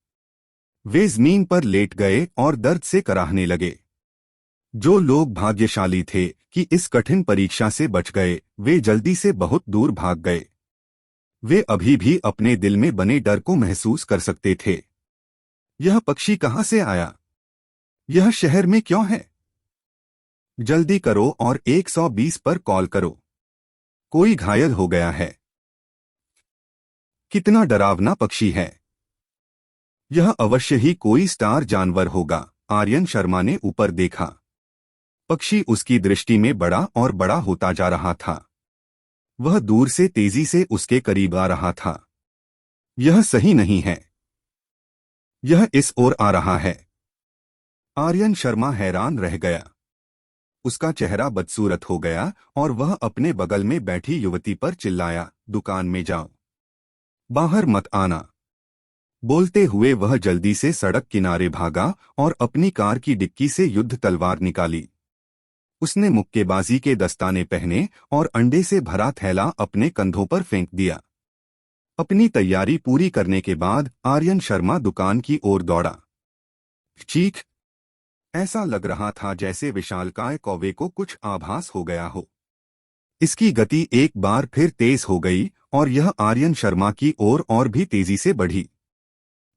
वे जमीन पर लेट गए और दर्द से कराहने लगे। जो लोग भाग्यशाली थे कि इस कठिन परीक्षा से बच गए, वे जल्दी से बहुत दूर भाग गए। वे अभी भी अपने दिल में बने डर को महसूस कर सकते थे। यह पक्षी कहां से आया? यह शहर में क्यों है? जल्दी करो और 120 पर कॉल करो। कोई घायल हो गया है। कितना डरावना पक्षी है। यह अवश्य ही कोई स्टार जानवर होगा। आर्यन शर्मा ने ऊपर देखा। पक्षी उसकी दृष्टि में बड़ा और बड़ा होता जा रहा था। वह दूर से तेजी से उसके करीब आ रहा था। यह सही नहीं है। यह इस ओर आ रहा है। आर्यन शर्मा हैरान रह गया। उसका चेहरा बदसूरत हो गया और वह अपने बगल में बैठी युवती पर चिल्लाया, दुकान में जाओ, बाहर मत आना। बोलते हुए वह जल्दी से सड़क किनारे भागा और अपनी कार की डिक्की से युद्ध तलवार निकाली। उसने मुक्केबाजी के दस्ताने पहने और अंडे से भरा थैला अपने कंधों पर फेंक दिया। अपनी तैयारी पूरी करने के बाद आर्यन शर्मा दुकान की ओर दौड़ा। चीख! ऐसा लग रहा था जैसे विशालकाय कौवे को कुछ आभास हो गया हो। इसकी गति एक बार फिर तेज हो गई और यह आर्यन शर्मा की ओर और भी तेजी से बढ़ी।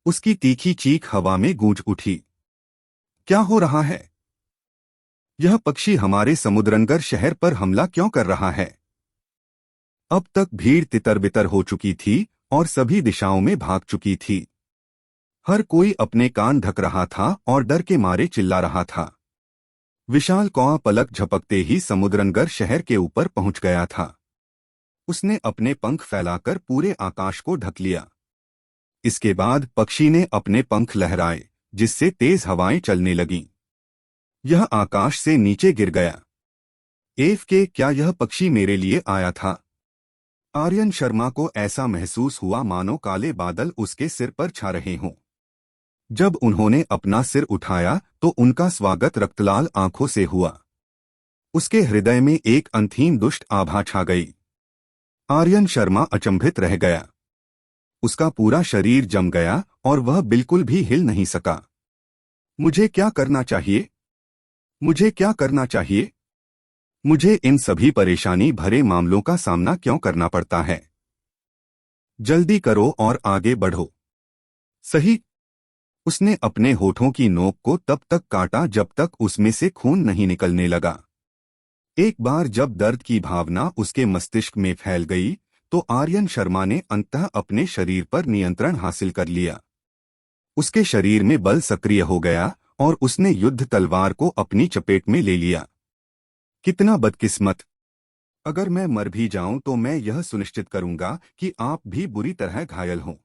उसकी तीखी चीख हवा में गूंज उठी। क्या हो रहा है? यह पक्षी हमारे समुद्रनगर शहर पर हमला क्यों कर रहा है? अब तक भीड़ तितर-बितर हो चुकी थी और सभी दिशाओं में भाग चुकी थी। हर कोई अपने कान ढक रहा था और डर के मारे चिल्ला रहा था। विशाल कौवा पलक झपकते ही समुद्रनगर शहर के ऊपर पहुंच गया था। उसने अपने पंख फैलाकर पूरे आकाश को ढक लिया। इसके बाद पक्षी ने अपने पंख लहराए, जिससे तेज हवाएं चलने लगीं। यह आकाश से नीचे गिर गया। क्या यह पक्षी मेरे लिए आया था? आर्यन शर्मा को ऐसा महसूस हुआ मानो काले बादल उसके सिर पर छा रहे हों। जब उन्होंने अपना सिर उठाया तो उनका स्वागत रक्तलाल आंखों से हुआ। उसके हृदय में एक अंतहीन दुष्ट आभा छा गई। आर्यन शर्मा अचंभित रह गया। उसका पूरा शरीर जम गया और वह बिल्कुल भी हिल नहीं सका। मुझे क्या करना चाहिए? मुझे क्या करना चाहिए? मुझे इन सभी परेशानी भरे मामलों का सामना क्यों करना पड़ता है? जल्दी करो और आगे बढ़ो। सही। उसने अपने होठों की नोक को तब तक काटा जब तक उसमें से खून नहीं निकलने लगा। एक बार जब दर्द की भावना उसके मस्तिष्क में फैल गई तो आर्यन शर्मा ने अंततः अपने शरीर पर नियंत्रण हासिल कर लिया। उसके शरीर में बल सक्रिय हो गया और उसने युद्ध तलवार को अपनी चपेट में ले लिया। कितना बदकिस्मत! अगर मैं मर भी जाऊं तो मैं यह सुनिश्चित करूंगा कि आप भी बुरी तरह घायल हों।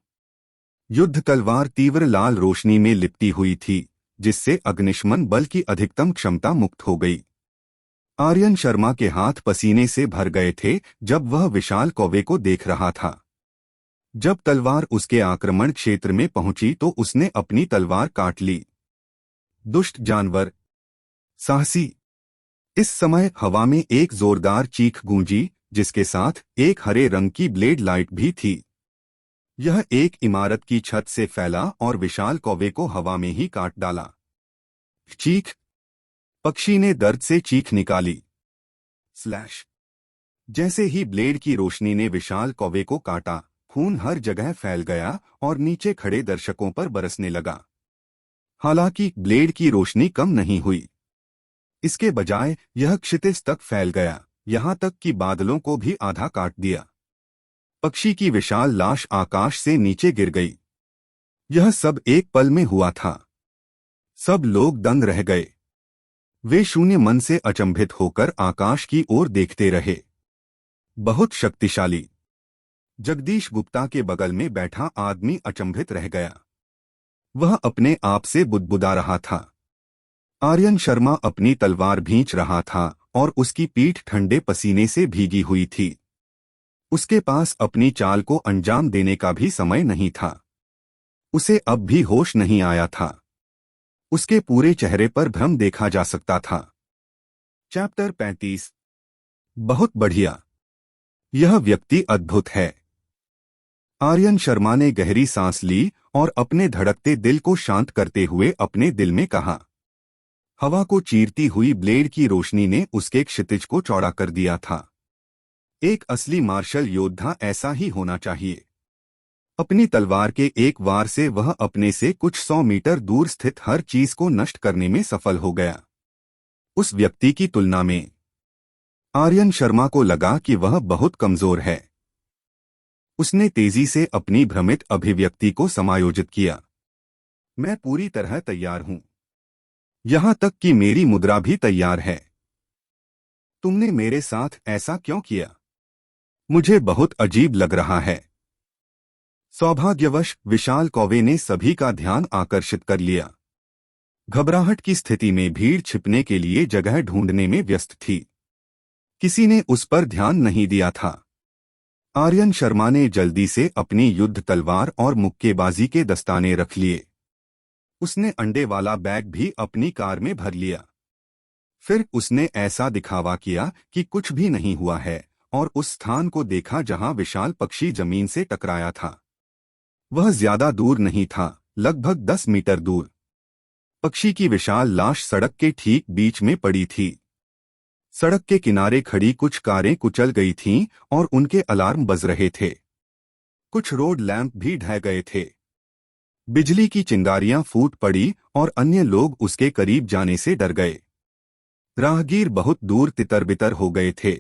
युद्ध तलवार तीव्र लाल रोशनी में लिपटी हुई थी, जिससे अग्निशमन बल की अधिकतम क्षमता मुक्त हो गई। आर्यन शर्मा के हाथ पसीने से भर गए थे जब वह विशाल कौवे को देख रहा था। जब तलवार उसके आक्रमण क्षेत्र में पहुंची तो उसने अपनी तलवार काट ली। दुष्ट जानवर! साहसी! इस समय हवा में एक जोरदार चीख गूंजी, जिसके साथ एक हरे रंग की ब्लेड लाइट भी थी। यह एक इमारत की छत से फैला और विशाल कौवे को हवा में ही काट डाला। चीख! पक्षी ने दर्द से चीख निकाली। स्लैश! जैसे ही ब्लेड की रोशनी ने विशाल कौवे को काटा, खून हर जगह फैल गया और नीचे खड़े दर्शकों पर बरसने लगा। हालांकि ब्लेड की रोशनी कम नहीं हुई। इसके बजाय यह क्षितिज तक फैल गया, यहां तक कि बादलों को भी आधा काट दिया। पक्षी की विशाल लाश आकाश से नीचे गिर गई। यह सब एक पल में हुआ था। सब लोग दंग रह गए। वे शून्य मन से अचंभित होकर आकाश की ओर देखते रहे। बहुत शक्तिशाली! जगदीश गुप्ता के बगल में बैठा आदमी अचंभित रह गया। वह अपने आप से बुदबुदा रहा था। आर्यन शर्मा अपनी तलवार भींच रहा था और उसकी पीठ ठंडे पसीने से भीगी हुई थी। उसके पास अपनी चाल को अंजाम देने का भी समय नहीं था। उसे अब भी होश नहीं आया था। उसके पूरे चेहरे पर भ्रम देखा जा सकता था। चैप्टर 35। बहुत बढ़िया! यह व्यक्ति अद्भुत है। आर्यन शर्मा ने गहरी सांस ली और अपने धड़कते दिल को शांत करते हुए अपने दिल में कहा। हवा को चीरती हुई ब्लेड की रोशनी ने उसके क्षितिज को चौड़ा कर दिया था। एक असली मार्शल योद्धा ऐसा ही होना चाहिए। अपनी तलवार के एक वार से वह अपने से कुछ 100 मीटर दूर स्थित हर चीज को नष्ट करने में सफल हो गया। उस व्यक्ति की तुलना में आर्यन शर्मा को लगा कि वह बहुत कमजोर है। उसने तेजी से अपनी भ्रमित अभिव्यक्ति को समायोजित किया। मैं पूरी तरह तैयार हूं। यहां तक कि मेरी मुद्रा भी तैयार है। तुमने मेरे साथ ऐसा क्यों किया? मुझे बहुत अजीब लग रहा है। सौभाग्यवश विशाल कौवे ने सभी का ध्यान आकर्षित कर लिया। घबराहट की स्थिति में भीड़ छिपने के लिए जगह ढूंढने में व्यस्त थी। किसी ने उस पर ध्यान नहीं दिया था। आर्यन शर्मा ने जल्दी से अपनी युद्ध तलवार और मुक्केबाजी के दस्ताने रख लिए। उसने अंडे वाला बैग भी अपनी कार में भर लिया। फिर उसने ऐसा दिखावा किया कि कुछ भी नहीं हुआ है और उस स्थान को देखा जहां विशाल पक्षी जमीन से टकराया था। वह ज्यादा दूर नहीं था, लगभग 10 मीटर दूर। पक्षी की विशाल लाश सड़क के ठीक बीच में पड़ी थी। सड़क के किनारे खड़ी कुछ कारें कुचल गई थीं और उनके अलार्म बज रहे थे। कुछ रोड लैंप भी ढह गए थे। बिजली की चिंगारियां फूट पड़ी और अन्य लोग उसके करीब जाने से डर गए। राहगीर बहुत दूर तितर-बितर हो गए थे,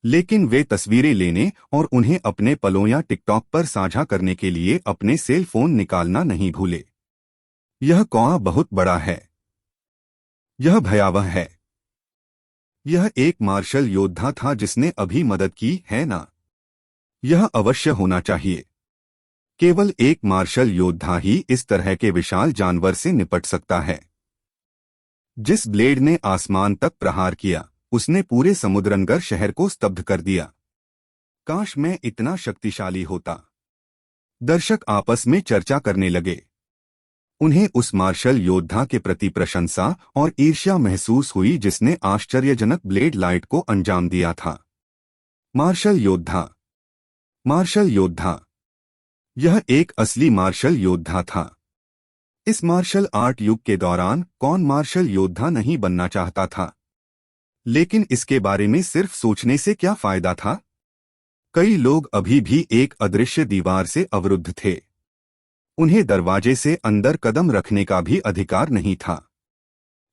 लेकिन वे तस्वीरें लेने और उन्हें अपने पलों या टिकटॉक पर साझा करने के लिए अपने सेल फोन निकालना नहीं भूले। यह कौआ बहुत बड़ा है। यह भयावह है। यह एक मार्शल योद्धा था जिसने अभी मदद की है ना? यह अवश्य होना चाहिए। केवल एक मार्शल योद्धा ही इस तरह के विशाल जानवर से निपट सकता है। जिस ब्लेड ने आसमान तक प्रहार किया, उसने पूरे समुद्रनगर शहर को स्तब्ध कर दिया। काश मैं इतना शक्तिशाली होता। दर्शक आपस में चर्चा करने लगे। उन्हें उस मार्शल योद्धा के प्रति प्रशंसा और ईर्ष्या महसूस हुई जिसने आश्चर्यजनक ब्लेड लाइट को अंजाम दिया था। मार्शल योद्धा, मार्शल योद्धा। यह एक असली मार्शल योद्धा था। इस मार्शल आर्ट युग के दौरान कौन मार्शल योद्धा नहीं बनना चाहता था? लेकिन इसके बारे में सिर्फ सोचने से क्या फायदा था? कई लोग अभी भी एक अदृश्य दीवार से अवरुद्ध थे। उन्हें दरवाजे से अंदर कदम रखने का भी अधिकार नहीं था।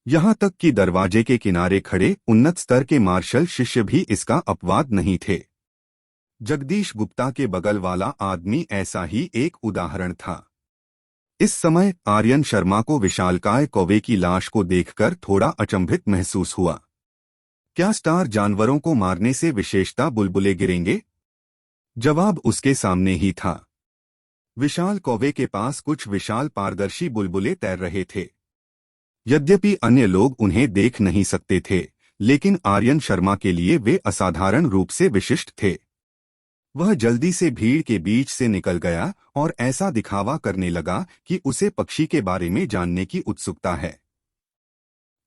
यहां तक कि दरवाजे के किनारे खड़े उन्नत स्तर के मार्शल शिष्य भी इसका अपवाद नहीं थे। जगदीश गुप्ता के बगल वाला आदमी ऐसा ही एक उदाहरण था। इस समय आर्यन शर्मा को विशालकाय कौवे की लाश को देखकर थोड़ा अचंभित महसूस हुआ। क्या स्टार जानवरों को मारने से विशेषता बुलबुले गिरेंगे? जवाब उसके सामने ही था। विशाल कौवे के पास कुछ विशाल पारदर्शी बुलबुले तैर रहे थे। यद्यपि अन्य लोग उन्हें देख नहीं सकते थे, लेकिन आर्यन शर्मा के लिए वे असाधारण रूप से विशिष्ट थे। वह जल्दी से भीड़ के बीच से निकल गया और ऐसा दिखावा करने लगा कि उसे पक्षी के बारे में जानने की उत्सुकता है।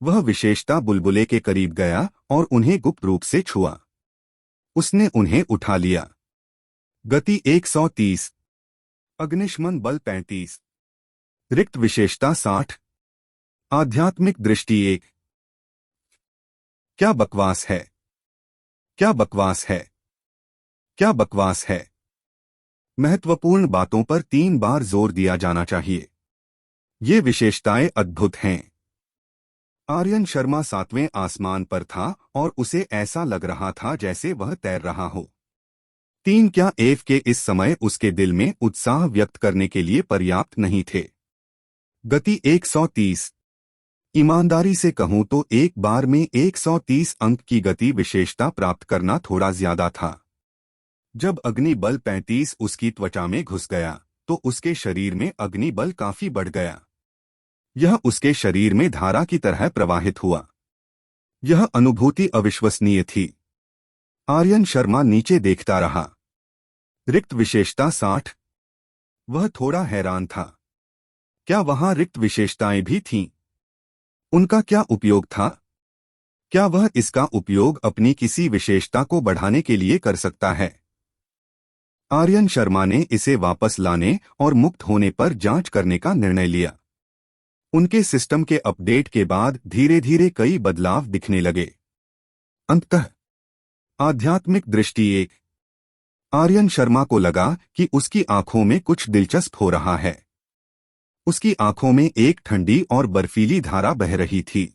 वह विशेषता बुलबुले के करीब गया और उन्हें गुप्त रूप से छुआ। उसने उन्हें उठा लिया। गति 130, अग्निशमन बल 35, रिक्त विशेषता 60, आध्यात्मिक दृष्टि 1। क्या बकवास है! क्या बकवास है! क्या बकवास है! महत्वपूर्ण बातों पर 3 बार जोर दिया जाना चाहिए। ये विशेषताएं अद्भुत हैं। आर्यन शर्मा 7वें आसमान पर था और उसे ऐसा लग रहा था जैसे वह तैर रहा हो। 3 क्या एफ के इस समय उसके दिल में उत्साह व्यक्त करने के लिए पर्याप्त नहीं थे। गति 130। ईमानदारी से कहूं तो एक बार में 130 अंक की गति विशेषता प्राप्त करना थोड़ा ज्यादा था। जब अग्नि बल 35 उसकी त्वचा में घुस गया तो उसके शरीर में अग्नि बल काफी बढ़ गया। यह उसके शरीर में धारा की तरह प्रवाहित हुआ। यह अनुभूति अविश्वसनीय थी। आर्यन शर्मा नीचे देखता रहा। रिक्त विशेषता 60। वह थोड़ा हैरान था। क्या वहां रिक्त विशेषताएं भी थीं? उनका क्या उपयोग था? क्या वह इसका उपयोग अपनी किसी विशेषता को बढ़ाने के लिए कर सकता है? आर्यन शर्मा ने इसे वापस लाने और मुक्त होने पर जांच करने का निर्णय लिया। उनके सिस्टम के अपडेट के बाद धीरे धीरे कई बदलाव दिखने लगे। अंततः आध्यात्मिक दृष्टि 1। आर्यन शर्मा को लगा कि उसकी आंखों में कुछ दिलचस्प हो रहा है। उसकी आंखों में एक ठंडी और बर्फीली धारा बह रही थी।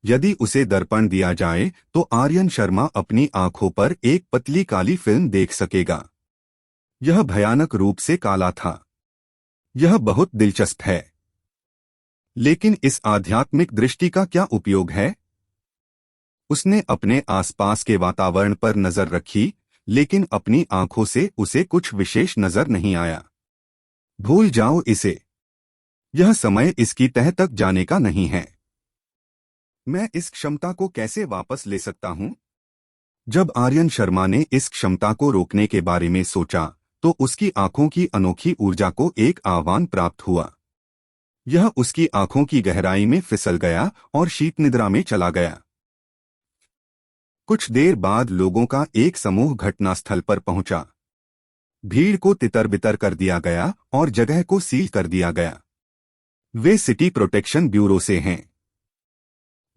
यदि उसे दर्पण दिया जाए तो आर्यन शर्मा अपनी आंखों पर एक पतली काली फिल्म देख सकेगा। यह भयानक रूप से काला था। यह बहुत दिलचस्प है। लेकिन इस आध्यात्मिक दृष्टि का क्या उपयोग है? उसने अपने आसपास के वातावरण पर नजर रखी, लेकिन अपनी आंखों से उसे कुछ विशेष नजर नहीं आया। भूल जाओ इसे। यह समय इसकी तह तक जाने का नहीं है। मैं इस क्षमता को कैसे वापस ले सकता हूं? जब आर्यन शर्मा ने इस क्षमता को रोकने के बारे में सोचा, तो उसकी आंखों की अनोखी ऊर्जा को एक आह्वान प्राप्त हुआ। यह उसकी आंखों की गहराई में फिसल गया और शीत निद्रा में चला गया। कुछ देर बाद लोगों का एक समूह घटनास्थल पर पहुंचा। भीड़ को तितर-बितर कर दिया गया और जगह को सील कर दिया गया। वे सिटी प्रोटेक्शन ब्यूरो से हैं।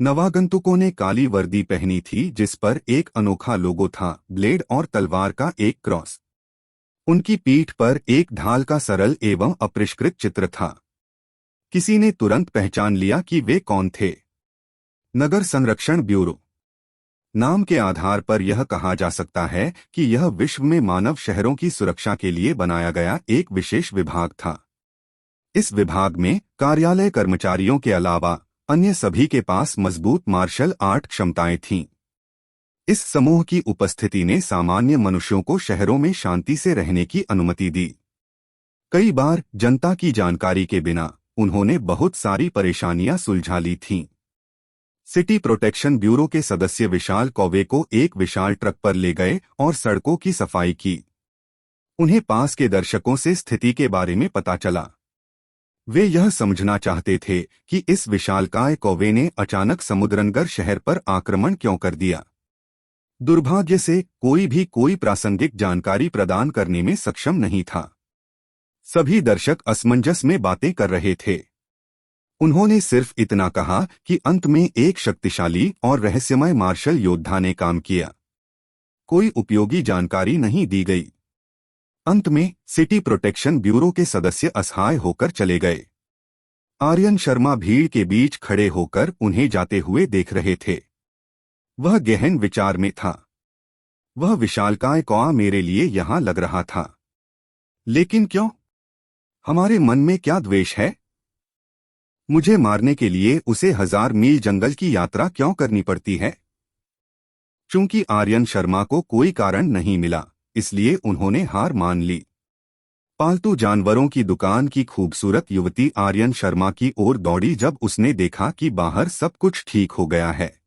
नवागंतुकों ने काली वर्दी पहनी थी जिस पर एक अनोखा लोगो था, ब्लेड और तलवार का एक क्रॉस। उनकी पीठ पर एक ढाल का सरल एवं अपरिष्कृत चित्र था। किसी ने तुरंत पहचान लिया कि वे कौन थे। नगर संरक्षण ब्यूरो। नाम के आधार पर यह कहा जा सकता है कि यह विश्व में मानव शहरों की सुरक्षा के लिए बनाया गया एक विशेष विभाग था। इस विभाग में कार्यालय कर्मचारियों के अलावा अन्य सभी के पास मजबूत मार्शल आर्ट क्षमताएं थीं। इस समूह की उपस्थिति ने सामान्य मनुष्यों को शहरों में शांति से रहने की अनुमति दी। कई बार जनता की जानकारी के बिना उन्होंने बहुत सारी परेशानियां सुलझा ली थीं। सिटी प्रोटेक्शन ब्यूरो के सदस्य विशाल कौवे को एक विशाल ट्रक पर ले गए और सड़कों की सफाई की। उन्हें पास के दर्शकों से स्थिति के बारे में पता चला। वे यह समझना चाहते थे कि इस विशालकाय कौवे ने अचानक समुद्रनगर शहर पर आक्रमण क्यों कर दिया। दुर्भाग्य से कोई प्रासंगिक जानकारी प्रदान करने में सक्षम नहीं था। सभी दर्शक असमंजस में बातें कर रहे थे। उन्होंने सिर्फ इतना कहा कि अंत में एक शक्तिशाली और रहस्यमय मार्शल योद्धा ने काम किया। कोई उपयोगी जानकारी नहीं दी गई। अंत में सिटी प्रोटेक्शन ब्यूरो के सदस्य असहाय होकर चले गए। आर्यन शर्मा भीड़ के बीच खड़े होकर उन्हें जाते हुए देख रहे थे। वह गहन विचार में था। वह विशालकाय कौवा मेरे लिए यहां लग रहा था, लेकिन क्यों? हमारे मन में क्या द्वेष है? मुझे मारने के लिए उसे 1000 मील जंगल की यात्रा क्यों करनी पड़ती है? चूंकि आर्यन शर्मा को कोई कारण नहीं मिला, इसलिए उन्होंने हार मान ली। पालतू जानवरों की दुकान की खूबसूरत युवती आर्यन शर्मा की ओर दौड़ी जब उसने देखा कि बाहर सब कुछ ठीक हो गया है।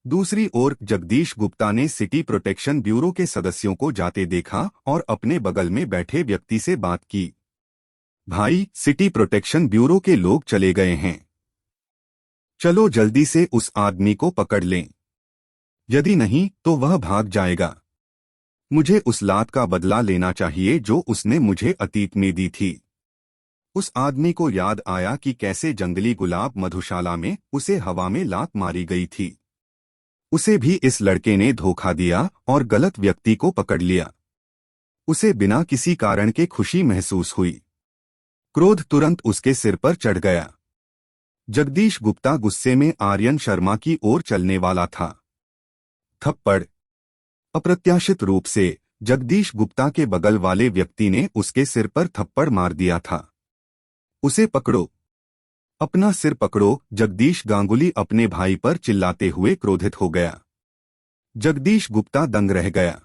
दूसरी ओर जगदीश गुप्ता ने सिटी प्रोटेक्शन ब्यूरो के सदस्यों को जाते देखा और अपने बगल में बैठे व्यक्ति से बात की। भाई, सिटी प्रोटेक्शन ब्यूरो के लोग चले गए हैं। चलो जल्दी से उस आदमी को पकड़ लें। यदि नहीं तो वह भाग जाएगा। मुझे उस लात का बदला लेना चाहिए जो उसने मुझे अतीत में दी थी। उस आदमी को याद आया कि कैसे जंगली गुलाब मधुशाला में उसे हवा में लात मारी गई थी। उसे भी इस लड़के ने धोखा दिया और गलत व्यक्ति को पकड़ लिया। उसे बिना किसी कारण के खुशी महसूस हुई। क्रोध तुरंत उसके सिर पर चढ़ गया। जगदीश गुप्ता गुस्से में आर्यन शर्मा की ओर चलने वाला था। थप्पड़। अप्रत्याशित रूप से जगदीश गुप्ता के बगल वाले व्यक्ति ने उसके सिर पर थप्पड़ मार दिया था। उसे पकड़ो, अपना सिर पकड़ो। जगदीश गांगुली अपने भाई पर चिल्लाते हुए क्रोधित हो गया। जगदीश गुप्ता दंग रह गया।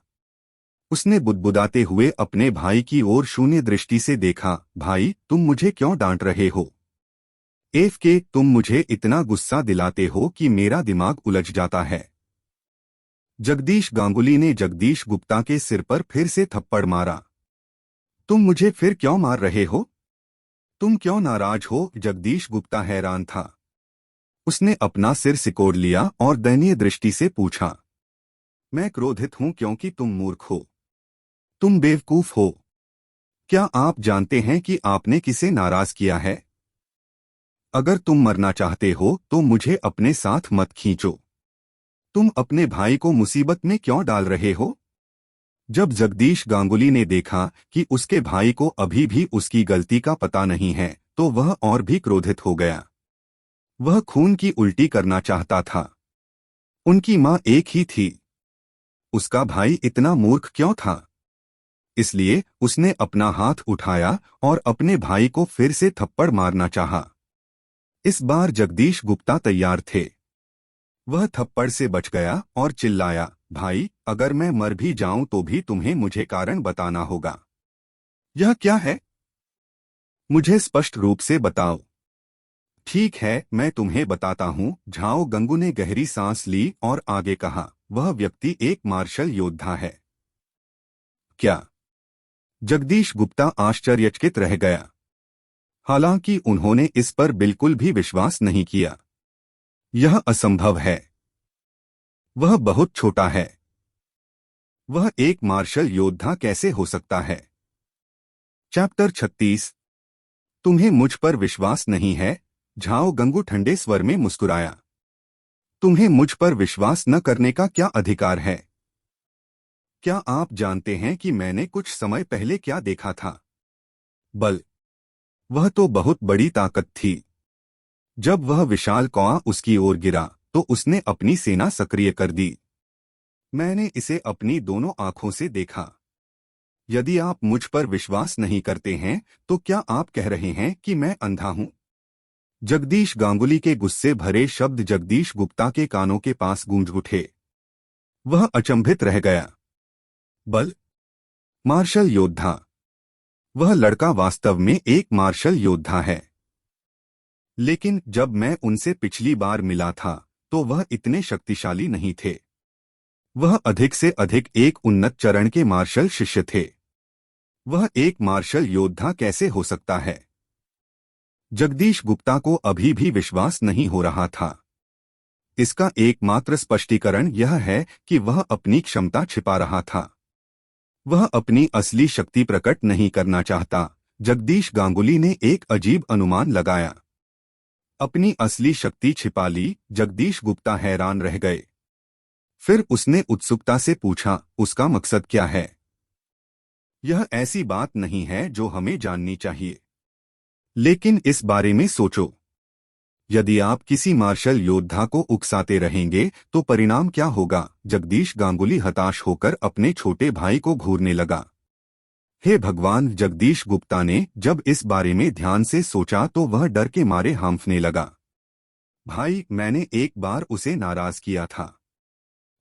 उसने बुदबुदाते हुए अपने भाई की ओर शून्य दृष्टि से देखा। भाई, तुम मुझे क्यों डांट रहे हो? तुम मुझे इतना गुस्सा दिलाते हो कि मेरा दिमाग उलझ जाता है। जगदीश गांगुली ने जगदीश गुप्ता के सिर पर फिर से थप्पड़ मारा। तुम मुझे फिर क्यों मार रहे हो? तुम क्यों नाराज हो? जगदीश गुप्ता हैरान था। उसने अपना सिर सिकोड़ लिया और दयनीय दृष्टि से पूछा, मैं क्रोधित हूं क्योंकि तुम मूर्ख हो। तुम बेवकूफ हो। क्या आप जानते हैं कि आपने किसे नाराज किया है? अगर तुम मरना चाहते हो तो मुझे अपने साथ मत खींचो। तुम अपने भाई को मुसीबत में क्यों डाल रहे हो? जब जगदीश गांगुली ने देखा कि उसके भाई को अभी भी उसकी गलती का पता नहीं है, तो वह और भी क्रोधित हो गया। वह खून की उल्टी करना चाहता था। उनकी मां एक ही थी। उसका भाई इतना मूर्ख क्यों था? इसलिए उसने अपना हाथ उठाया और अपने भाई को फिर से थप्पड़ मारना चाहा। इस बार जगदीश गुप्ता तैयार थे। वह थप्पड़ से बच गया और चिल्लाया, भाई, अगर मैं मर भी जाऊं तो भी तुम्हें मुझे कारण बताना होगा। यह क्या है? मुझे स्पष्ट रूप से बताओ। ठीक है, मैं तुम्हें बताता हूँ। झाओ गंगू ने गहरी सांस ली और आगे कहा, वह व्यक्ति एक मार्शल योद्धा है। क्या? जगदीश गुप्ता आश्चर्यचकित रह गया। हालांकि उन्होंने इस पर बिल्कुल भी विश्वास नहीं किया। यह असंभव है। वह बहुत छोटा है। वह एक मार्शल योद्धा कैसे हो सकता है? चैप्टर 36। तुम्हें मुझ पर विश्वास नहीं है? झाओ गंगू ठंडे स्वर में मुस्कुराया। तुम्हें मुझ पर विश्वास न करने का क्या अधिकार है? क्या आप जानते हैं कि मैंने कुछ समय पहले क्या देखा था? बल। वह तो बहुत बड़ी ताकत थी। जब वह विशाल कौआ उसकी ओर गिरा तो उसने अपनी सेना सक्रिय कर दी। मैंने इसे अपनी दोनों आंखों से देखा। यदि आप मुझ पर विश्वास नहीं करते हैं तो क्या आप कह रहे हैं कि मैं अंधा हूं? जगदीश गांगुली के गुस्से भरे शब्द जगदीश गुप्ता के कानों के पास गूंज उठे। वह अचंभित रह गया। बल? मार्शल योद्धा? वह लड़का वास्तव में एक मार्शल योद्धा है। लेकिन जब मैं उनसे पिछली बार मिला था तो वह इतने शक्तिशाली नहीं थे। वह अधिक से अधिक एक उन्नत चरण के मार्शल शिष्य थे। वह एक मार्शल योद्धा कैसे हो सकता है? जगदीश गुप्ता को अभी भी विश्वास नहीं हो रहा था। इसका एकमात्र स्पष्टीकरण यह है कि वह अपनी क्षमता छिपा रहा था। वह अपनी असली शक्ति प्रकट नहीं करना चाहता। जगदीश गांगुली ने एक अजीब अनुमान लगाया। अपनी असली शक्ति छिपा ली। जगदीश गुप्ता हैरान रह गए। फिर उसने उत्सुकता से पूछा, उसका मकसद क्या है? यह ऐसी बात नहीं है जो हमें जाननी चाहिए। लेकिन इस बारे में सोचो। यदि आप किसी मार्शल योद्धा को उकसाते रहेंगे तो परिणाम क्या होगा? जगदीश गांगुली हताश होकर अपने छोटे भाई को घूरने लगा। हे भगवान! जगदीश गुप्ता ने जब इस बारे में ध्यान से सोचा तो वह डर के मारे हांफने लगा। भाई, मैंने एक बार उसे नाराज किया था।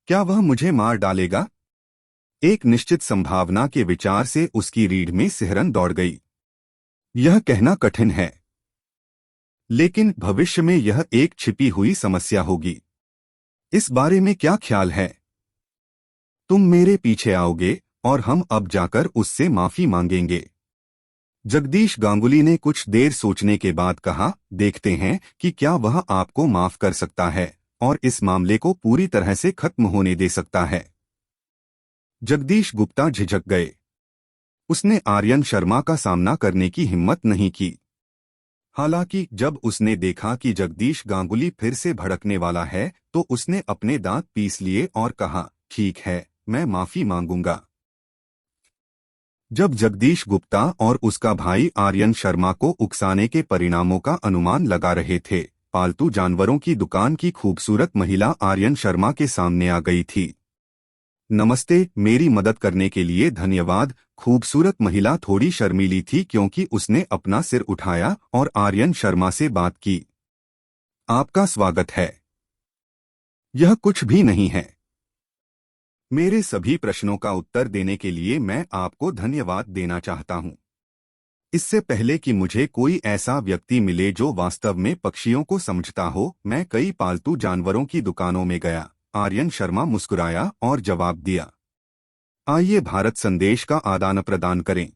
क्या वह मुझे मार डालेगा? एक निश्चित संभावना के विचार से उसकी रीढ़ में सिहरन दौड़ गई। यह कहना कठिन है, लेकिन भविष्य में यह एक छिपी हुई समस्या होगी। इस बारे में क्या ख्याल है? तुम मेरे पीछे आओगे और हम अब जाकर उससे माफी मांगेंगे। जगदीश गांगुली ने कुछ देर सोचने के बाद कहा, देखते हैं कि क्या वह आपको माफ कर सकता है और इस मामले को पूरी तरह से खत्म होने दे सकता है। जगदीश गुप्ता झिझक गए। उसने आर्यन शर्मा का सामना करने की हिम्मत नहीं की। हालांकि जब उसने देखा कि जगदीश गांगुली फिर से भड़कने वाला है तो उसने अपने दांत पीस लिए और कहा, ठीक है, मैं माफी मांगूंगा। जब जगदीश गुप्ता और उसका भाई आर्यन शर्मा को उकसाने के परिणामों का अनुमान लगा रहे थे, पालतू जानवरों की दुकान की खूबसूरत महिला आर्यन शर्मा के सामने आ गई थी। नमस्ते, मेरी मदद करने के लिए धन्यवाद। खूबसूरत महिला थोड़ी शर्मीली थी क्योंकि उसने अपना सिर उठाया और आर्यन शर्मा से बात की। आपका स्वागत है। यह कुछ भी नहीं है। मेरे सभी प्रश्नों का उत्तर देने के लिए मैं आपको धन्यवाद देना चाहता हूं। इससे पहले कि मुझे कोई ऐसा व्यक्ति मिले जो वास्तव में पक्षियों को समझता हो, मैं कई पालतू जानवरों की दुकानों में गया। आर्यन शर्मा मुस्कुराया और जवाब दिया, आइए भारत संदेश का आदान प्रदान करें।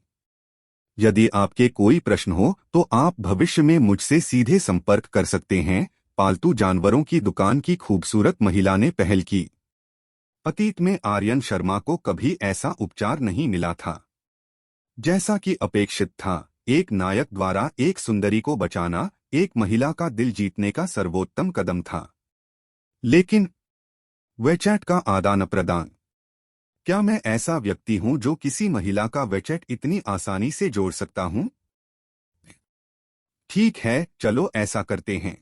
यदि आपके कोई प्रश्न हो तो आप भविष्य में मुझसे सीधे संपर्क कर सकते हैं। पालतू जानवरों की दुकान की खूबसूरत महिला ने पहल की। अतीत में आर्यन शर्मा को कभी ऐसा उपचार नहीं मिला था। जैसा कि अपेक्षित था, एक नायक द्वारा एक सुंदरी को बचाना एक महिला का दिल जीतने का सर्वोत्तम कदम था। लेकिन वेचैट का आदान प्रदान, क्या मैं ऐसा व्यक्ति हूं जो किसी महिला का वेचैट इतनी आसानी से जोड़ सकता हूं? ठीक है, चलो ऐसा करते हैं।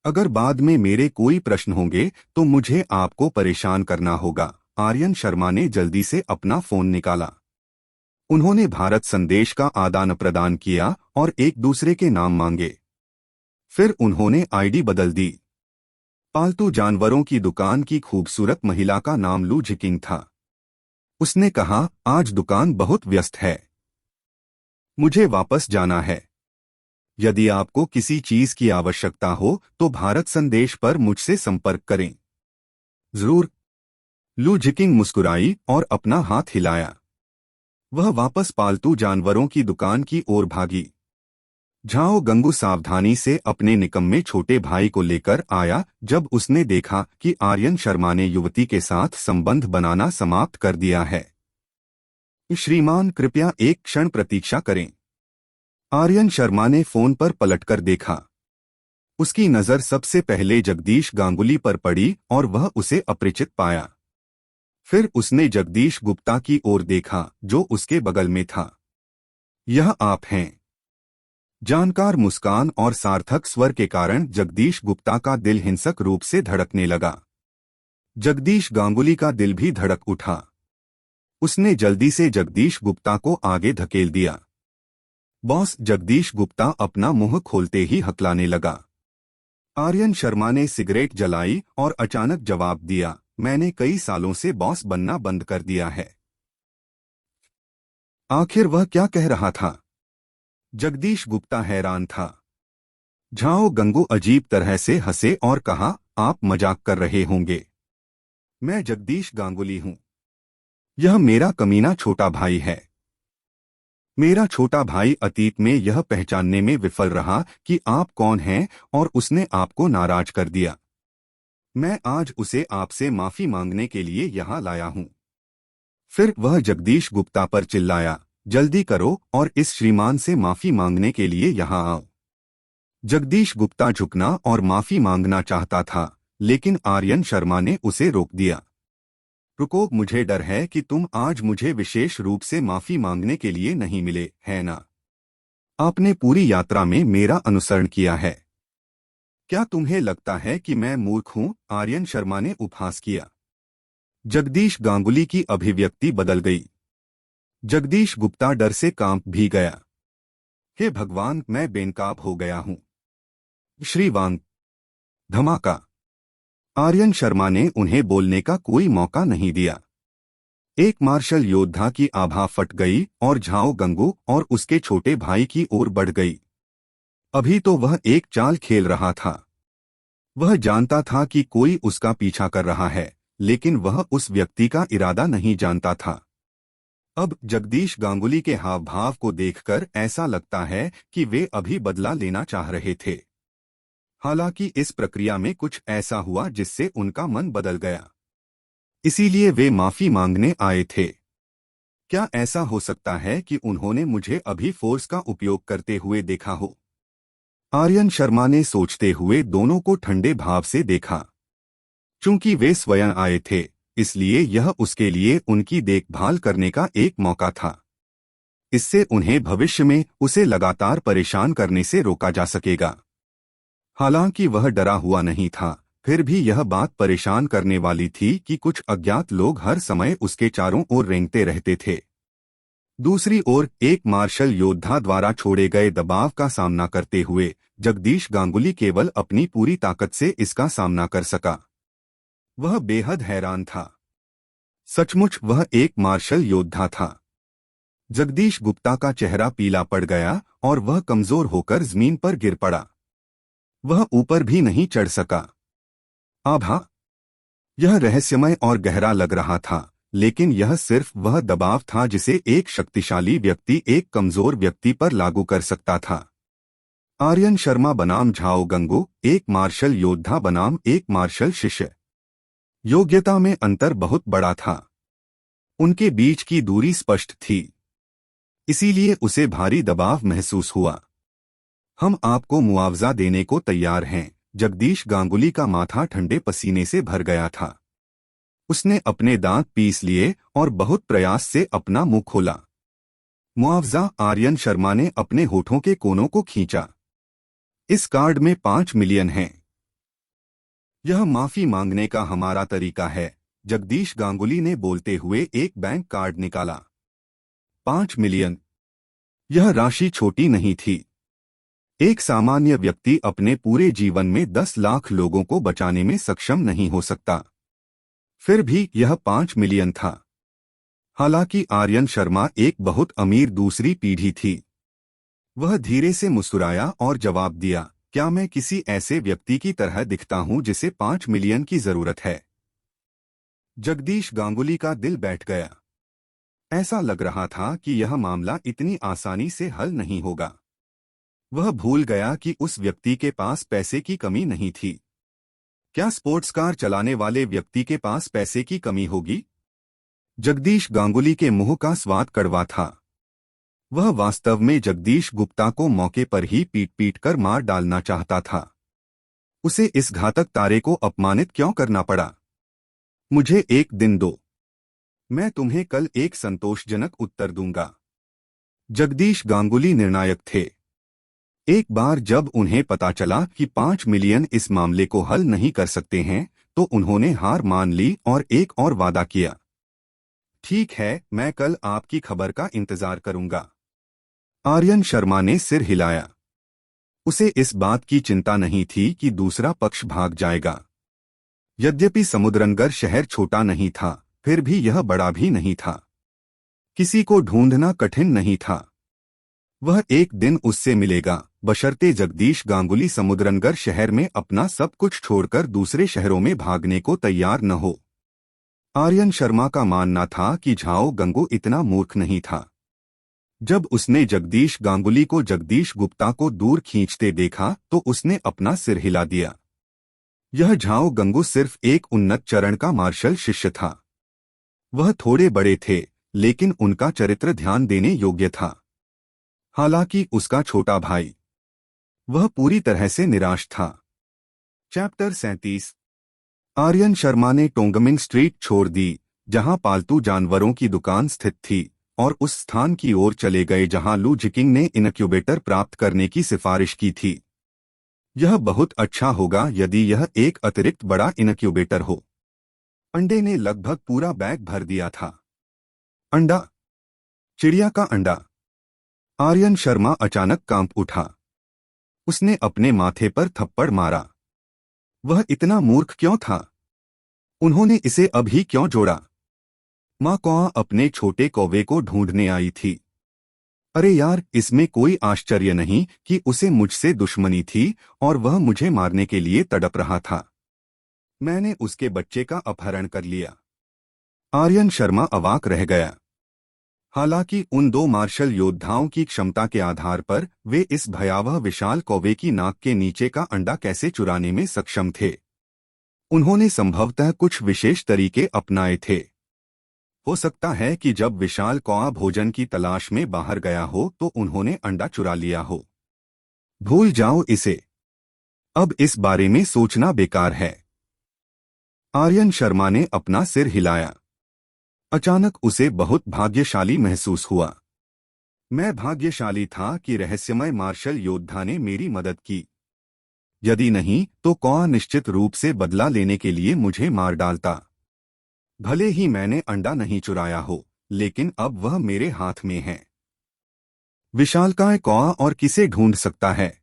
अगर बाद में मेरे कोई प्रश्न होंगे तो मुझे आपको परेशान करना होगा। आर्यन शर्मा ने जल्दी से अपना फोन निकाला। उन्होंने भारत संदेश का आदान प्रदान किया और एक दूसरे के नाम मांगे। फिर उन्होंने आईडी बदल दी। पालतू जानवरों की दुकान की खूबसूरत महिला का नाम लू जिकिंग था। उसने कहा, आज दुकान बहुत व्यस्त है। मुझे वापस जाना है। यदि आपको किसी चीज की आवश्यकता हो तो भारत संदेश पर मुझसे संपर्क करें। जरूर। लू जिकिंग मुस्कुराई और अपना हाथ हिलाया। वह वापस पालतू जानवरों की दुकान की ओर भागी। झाओ गंगू सावधानी से अपने निकम्मे छोटे भाई को लेकर आया जब उसने देखा कि आर्यन शर्मा ने युवती के साथ संबंध बनाना समाप्त कर दिया है। श्रीमान कृपया एक क्षण प्रतीक्षा करें। आर्यन शर्मा ने फोन पर पलटकर देखा। उसकी नजर सबसे पहले जगदीश गांगुली पर पड़ी और वह उसे अपरिचित पाया। फिर उसने जगदीश गुप्ता की ओर देखा जो उसके बगल में था। यह आप हैं? जानकार मुस्कान और सार्थक स्वर के कारण जगदीश गुप्ता का दिल हिंसक रूप से धड़कने लगा। जगदीश गांगुली का दिल भी धड़क उठा। उसने जल्दी से जगदीश गुप्ता को आगे धकेल दिया। बॉस। जगदीश गुप्ता अपना मुंह खोलते ही हकलाने लगा। आर्यन शर्मा ने सिगरेट जलाई और अचानक जवाब दिया, मैंने कई सालों से बॉस बनना बंद कर दिया है। आखिर वह क्या कह रहा था? जगदीश गुप्ता हैरान था। झाओ गंगू अजीब तरह से हंसे और कहा, आप मजाक कर रहे होंगे। मैं जगदीश गांगुली हूं। यह मेरा कमीना छोटा भाई है। मेरा छोटा भाई अतीत में यह पहचानने में विफल रहा कि आप कौन हैं और उसने आपको नाराज कर दिया। मैं आज उसे आपसे माफी मांगने के लिए यहां लाया हूं। फिर वह जगदीश गुप्ता पर चिल्लाया, जल्दी करो और इस श्रीमान से माफी मांगने के लिए यहां आओ। जगदीश गुप्ता झुकना और माफी मांगना चाहता था, लेकिन आर्यन शर्मा ने उसे रोक दिया। रुको, मुझे डर है कि तुम आज मुझे विशेष रूप से माफी मांगने के लिए नहीं मिले, है ना? आपने पूरी यात्रा में मेरा अनुसरण किया है। क्या तुम्हें लगता है कि मैं मूर्ख हूं? आर्यन शर्मा ने उपहास किया। जगदीश गांगुली की अभिव्यक्ति बदल गई। जगदीश गुप्ता डर से कांप भी गया। हे भगवान, मैं बेनकाब हो गया हूं। श्री वांग। धमाका। आर्यन शर्मा ने उन्हें बोलने का कोई मौका नहीं दिया। एक मार्शल योद्धा की आभा फट गई और झाओ गंगू और उसके छोटे भाई की ओर बढ़ गई। अभी तो वह एक चाल खेल रहा था। वह जानता था कि कोई उसका पीछा कर रहा है, लेकिन वह उस व्यक्ति का इरादा नहीं जानता था। अब जगदीश गांगुली के हाव भाव को देखकर ऐसा लगता है कि वे अभी बदला लेना चाह रहे थे। हालांकि इस प्रक्रिया में कुछ ऐसा हुआ जिससे उनका मन बदल गया। इसीलिए वे माफी मांगने आए थे। क्या ऐसा हो सकता है कि उन्होंने मुझे अभी फोर्स का उपयोग करते हुए देखा हो? आर्यन शर्मा ने सोचते हुए दोनों को ठंडे भाव से देखा। चूंकि वे स्वयं आए थे, इसलिए यह उसके लिए उनकी देखभाल करने का एक मौका था। इससे उन्हें भविष्य में उसे लगातार परेशान करने से रोका जा सकेगा। हालांकि वह डरा हुआ नहीं था, फिर भी यह बात परेशान करने वाली थी कि कुछ अज्ञात लोग हर समय उसके चारों ओर रेंगते रहते थे। दूसरी ओर एक मार्शल योद्धा द्वारा छोड़े गए दबाव का सामना करते हुए जगदीश गांगुली केवल अपनी पूरी ताकत से इसका सामना कर सका। वह बेहद हैरान था। सचमुच वह एक मार्शल योद्धा था। जगदीश गुप्ता का चेहरा पीला पड़ गया और वह कमजोर होकर जमीन पर गिर पड़ा। वह ऊपर भी नहीं चढ़ सका। आभा। यह रहस्यमय और गहरा लग रहा था, लेकिन यह सिर्फ वह दबाव था जिसे एक शक्तिशाली व्यक्ति एक कमजोर व्यक्ति पर लागू कर सकता था। आर्यन शर्मा बनाम झाओ गंगू एक मार्शल योद्धा बनाम एक मार्शल शिष्य। योग्यता में अंतर बहुत बड़ा था। उनके बीच की दूरी स्पष्ट थी। इसीलिए उसे भारी दबाव महसूस हुआ। हम आपको मुआवजा देने को तैयार हैं। जगदीश गांगुली का माथा ठंडे पसीने से भर गया था। उसने अपने दांत पीस लिए और बहुत प्रयास से अपना मुंह खोला। मुआवजा। आर्यन शर्मा ने अपने होठों के कोनों को खींचा। इस कार्ड में 5 मिलियन हैं। यह माफी मांगने का हमारा तरीका है। जगदीश गांगुली ने बोलते हुए एक बैंक कार्ड निकाला। 5 मिलियन। यह राशि छोटी नहीं थी। एक सामान्य व्यक्ति अपने पूरे जीवन में 10 लाख लोगों को बचाने में सक्षम नहीं हो सकता। फिर भी यह 5 मिलियन था। हालांकि आर्यन शर्मा एक बहुत अमीर दूसरी पीढ़ी थी। वह धीरे से मुस्कुराया और जवाब दिया, क्या मैं किसी ऐसे व्यक्ति की तरह दिखता हूं जिसे 5 मिलियन की जरूरत है? जगदीश गांगुली का दिल बैठ गया। ऐसा लग रहा था कि यह मामला इतनी आसानी से हल नहीं होगा। वह भूल गया कि उस व्यक्ति के पास पैसे की कमी नहीं थी। क्या स्पोर्ट्स कार चलाने वाले व्यक्ति के पास पैसे की कमी होगी? जगदीश गांगुली के मुंह का स्वाद कड़वा था। वह वास्तव में जगदीश गुप्ता को मौके पर ही पीट पीट कर मार डालना चाहता था। उसे इस घातक तारे को अपमानित क्यों करना पड़ा? मुझे एक दिन दो, मैं तुम्हें कल एक संतोषजनक उत्तर दूंगा। जगदीश गांगुली निर्णायक थे। एक बार जब उन्हें पता चला कि 5 मिलियन इस मामले को हल नहीं कर सकते हैं, तो उन्होंने हार मान ली और एक और वादा किया। ठीक है, मैं कल आपकी खबर का इंतजार करूंगा। आर्यन शर्मा ने सिर हिलाया। उसे इस बात की चिंता नहीं थी कि दूसरा पक्ष भाग जाएगा। यद्यपि समुद्रनगर शहर छोटा नहीं था, फिर भी यह बड़ा भी नहीं था। किसी को ढूंढना कठिन नहीं था। वह एक दिन उससे मिलेगा, बशर्ते जगदीश गांगुली समुद्रनगर शहर में अपना सब कुछ छोड़कर दूसरे शहरों में भागने को तैयार न हो। आर्यन शर्मा का मानना था कि झाओ गंगू इतना मूर्ख नहीं था। जब उसने जगदीश गांगुली को जगदीश गुप्ता को दूर खींचते देखा तो उसने अपना सिर हिला दिया। यह झाओ गंगू सिर्फ एक उन्नत चरण का मार्शल शिष्य था। वह थोड़े बड़े थे, लेकिन उनका चरित्र ध्यान देने योग्य था। हालांकि उसका छोटा भाई, वह पूरी तरह से निराश था। चैप्टर 37। आर्यन शर्मा ने टोंगमिंग स्ट्रीट छोड़ दी, जहां पालतू जानवरों की दुकान स्थित थी, और उस स्थान की ओर चले गए जहां लू जिकिंग ने इनक्यूबेटर प्राप्त करने की सिफारिश की थी। यह बहुत अच्छा होगा यदि यह एक अतिरिक्त बड़ा इनक्यूबेटर हो। अंडे ने लगभग पूरा बैग भर दिया था। अंडा, चिड़िया का अंडा। आर्यन शर्मा अचानक कांप उठा। उसने अपने माथे पर थप्पड़ मारा। वह इतना मूर्ख क्यों था? उन्होंने इसे अभी क्यों जोड़ा? माँ कौआ अपने छोटे कौवे को ढूंढने आई थी। अरे यार, इसमें कोई आश्चर्य नहीं कि उसे मुझसे दुश्मनी थी और वह मुझे मारने के लिए तड़प रहा था। मैंने उसके बच्चे का अपहरण कर लिया। आर्यन शर्मा अवाक रह गया। हालांकि उन दो मार्शल योद्धाओं की क्षमता के आधार पर वे इस भयावह विशाल कौवे की नाक के नीचे का अंडा कैसे चुराने में सक्षम थे। उन्होंने संभवतः कुछ विशेष तरीके अपनाए थे। हो सकता है कि जब विशाल कौआ भोजन की तलाश में बाहर गया हो तो उन्होंने अंडा चुरा लिया हो। भूल जाओ इसे। अब इस बारे में सोचना बेकार है। आर्यन शर्मा ने अपना सिर हिलाया। अचानक उसे बहुत भाग्यशाली महसूस हुआ। मैं भाग्यशाली था कि रहस्यमय मार्शल योद्धा ने मेरी मदद की। यदि नहीं तो कौआ निश्चित रूप से बदला लेने के लिए मुझे मार डालता। भले ही मैंने अंडा नहीं चुराया हो, लेकिन अब वह मेरे हाथ में है। विशालकाय कौआ और किसे ढूंढ सकता है?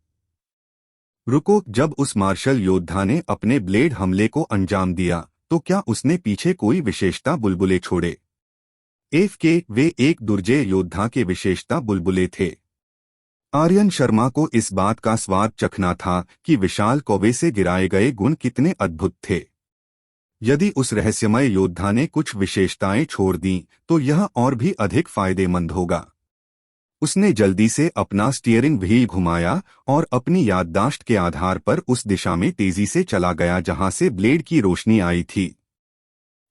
रुको, जब उस मार्शल योद्धा ने अपने ब्लेड हमले को अंजाम दिया तो क्या उसने पीछे कोई विशेषता बुलबुले छोड़े? वे एक दुर्जय योद्धा के विशेषता बुलबुले थे। आर्यन शर्मा को इस बात का स्वाद चखना था कि विशाल कौवे से गिराए गए गुण कितने अद्भुत थे। यदि उस रहस्यमय योद्धा ने कुछ विशेषताएं छोड़ दी तो यह और भी अधिक फायदेमंद होगा। उसने जल्दी से अपना स्टीयरिंग व्हील घुमाया और अपनी याददाश्त के आधार पर उस दिशा में तेजी से चला गया जहां से ब्लेड की रोशनी आई थी।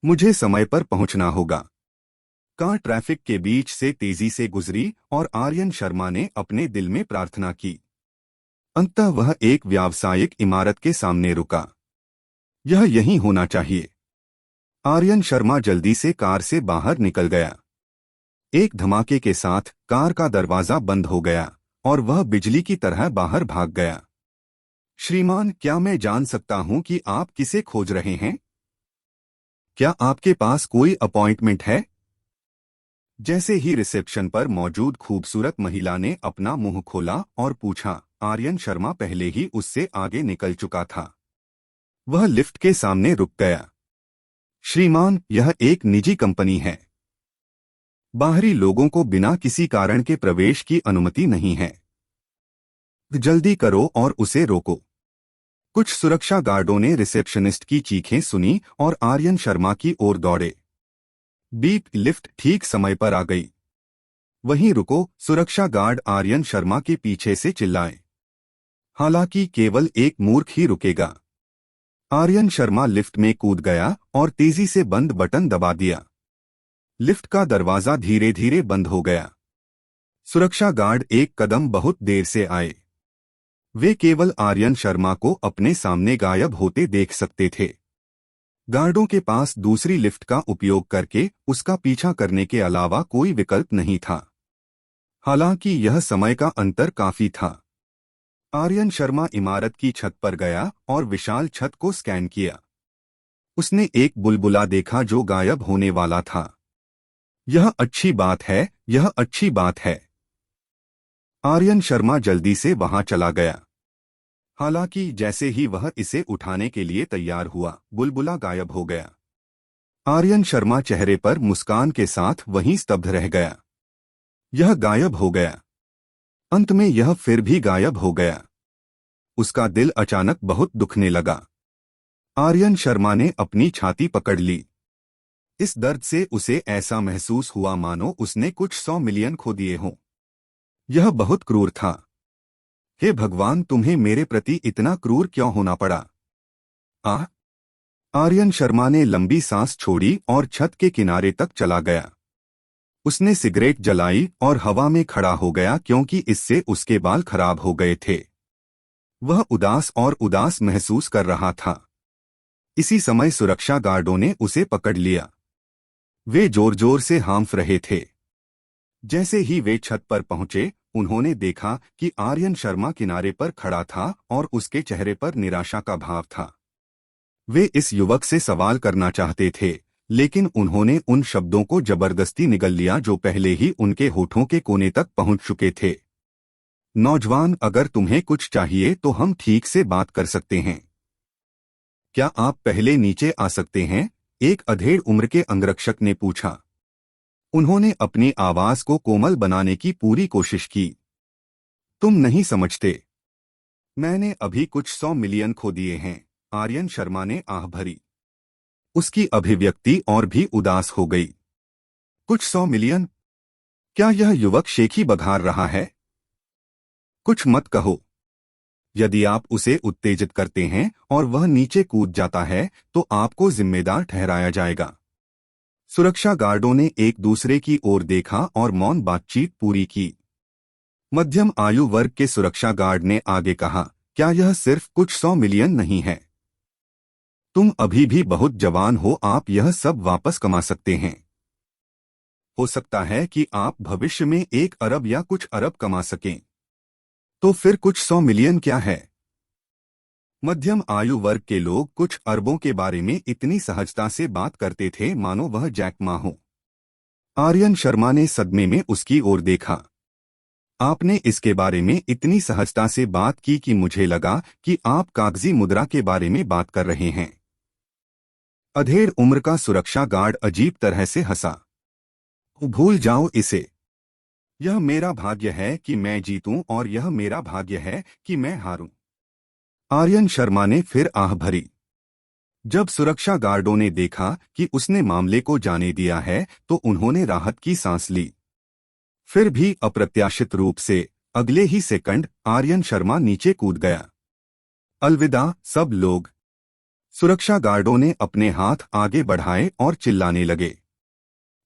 मुझे समय पर पहुंचना होगा। कार ट्रैफिक के बीच से तेजी से गुजरी और आर्यन शर्मा ने अपने दिल में प्रार्थना की। अंततः वह एक व्यावसायिक इमारत के सामने रुका। यह यहीं होना चाहिए। आर्यन शर्मा जल्दी से कार से बाहर निकल गया। एक धमाके के साथ कार का दरवाजा बंद हो गया और वह बिजली की तरह बाहर भाग गया। श्रीमान, क्या मैं जान सकता हूं कि आप किसे खोज रहे हैं? क्या आपके पास कोई अपॉइंटमेंट है? जैसे ही रिसेप्शन पर मौजूद खूबसूरत महिला ने अपना मुंह खोला और पूछा, आर्यन शर्मा पहले ही उससे आगे निकल चुका था। वह लिफ्ट के सामने रुक गया। श्रीमान, यह एक निजी कंपनी है। बाहरी लोगों को बिना किसी कारण के प्रवेश की अनुमति नहीं है। जल्दी करो और उसे रोको। कुछ सुरक्षा गार्डों ने रिसेप्शनिस्ट की चीखें सुनी और आर्यन शर्मा की ओर दौड़े। बीप, लिफ्ट ठीक समय पर आ गई। वहीं रुको, सुरक्षा गार्ड आर्यन शर्मा के पीछे से चिल्लाए। हालांकि केवल एक मूर्ख ही रुकेगा। आर्यन शर्मा लिफ्ट में कूद गया और तेजी से बंद बटन दबा दिया। लिफ्ट का दरवाजा धीरे धीरे बंद हो गया। सुरक्षा गार्ड एक कदम बहुत देर से आए। वे केवल आर्यन शर्मा को अपने सामने गायब होते देख सकते थे। गार्डों के पास दूसरी लिफ्ट का उपयोग करके उसका पीछा करने के अलावा कोई विकल्प नहीं था। हालांकि यह समय का अंतर काफी था। आर्यन शर्मा इमारत की छत पर गया और विशाल छत को स्कैन किया। उसने एक बुलबुला देखा जो गायब होने वाला था। यह अच्छी बात है, यह अच्छी बात है। आर्यन शर्मा जल्दी से वहां चला गया। हालांकि जैसे ही वह इसे उठाने के लिए तैयार हुआ, बुलबुला गायब हो गया। आर्यन शर्मा चेहरे पर मुस्कान के साथ वहीं स्तब्ध रह गया। यह गायब हो गया। अंत में यह फिर भी गायब हो गया। उसका दिल अचानक बहुत दुखने लगा। आर्यन शर्मा ने अपनी छाती पकड़ ली। इस दर्द से उसे ऐसा महसूस हुआ मानो उसने कुछ 100 मिलियन खो दिए हों। यह बहुत क्रूर था। हे भगवान, तुम्हें मेरे प्रति इतना क्रूर क्यों होना पड़ा? आर्यन शर्मा ने लंबी सांस छोड़ी और छत के किनारे तक चला गया। उसने सिगरेट जलाई और हवा में खड़ा हो गया क्योंकि इससे उसके बाल खराब हो गए थे। वह उदास और उदास महसूस कर रहा था। इसी समय सुरक्षा गार्डों ने उसे पकड़ लिया। वे जोर जोर से हाँफ रहे थे। जैसे ही वे छत पर पहुंचे, उन्होंने देखा कि आर्यन शर्मा किनारे पर खड़ा था और उसके चेहरे पर निराशा का भाव था। वे इस युवक से सवाल करना चाहते थे, लेकिन उन्होंने उन शब्दों को जबरदस्ती निगल लिया जो पहले ही उनके होठों के कोने तक पहुंच चुके थे। नौजवान, अगर तुम्हें कुछ चाहिए तो हम ठीक से बात कर सकते हैं। क्या आप पहले नीचे आ सकते हैं? एक अधेड़ उम्र के अंगरक्षक ने पूछा। उन्होंने अपनी आवाज को कोमल बनाने की पूरी कोशिश की। तुम नहीं समझते। मैंने अभी कुछ 100 मिलियन खो दिए हैं, आर्यन शर्मा ने आह भरी। उसकी अभिव्यक्ति और भी उदास हो गई। कुछ 100 मिलियन? क्या यह युवक शेखी बघार रहा है? कुछ मत कहो। यदि आप उसे उत्तेजित करते हैं और वह नीचे कूद जाता है तो आपको जिम्मेदार ठहराया जाएगा। सुरक्षा गार्डों ने एक दूसरे की ओर देखा और मौन बातचीत पूरी की। मध्यम आयु वर्ग के सुरक्षा गार्ड ने आगे कहा, क्या यह सिर्फ कुछ 100 मिलियन नहीं है? तुम अभी भी बहुत जवान हो, आप यह सब वापस कमा सकते हैं। हो सकता है कि आप भविष्य में 1 अरब या कुछ अरब कमा सकें। तो फिर कुछ 100 मिलियन क्या है? मध्यम आयु वर्ग के लोग कुछ अरबों के बारे में इतनी सहजता से बात करते थे मानो वह जैक मा हो। आर्यन शर्मा ने सदमे में उसकी ओर देखा। आपने इसके बारे में इतनी सहजता से बात की कि मुझे लगा कि आप कागजी मुद्रा के बारे में बात कर रहे हैं। अधेड़ उम्र का सुरक्षा गार्ड अजीब तरह से हंसा। भूल जाओ इसे। यह मेरा भाग्य है कि मैं जीतूं और यह मेरा भाग्य है कि मैं हारूं। आर्यन शर्मा ने फिर आह भरी। जब सुरक्षा गार्डों ने देखा कि उसने मामले को जाने दिया है तो उन्होंने राहत की सांस ली। फिर भी अप्रत्याशित रूप से अगले ही सेकंड आर्यन शर्मा नीचे कूद गया। अलविदा सब लोग। सुरक्षा गार्डों ने अपने हाथ आगे बढ़ाए और चिल्लाने लगे।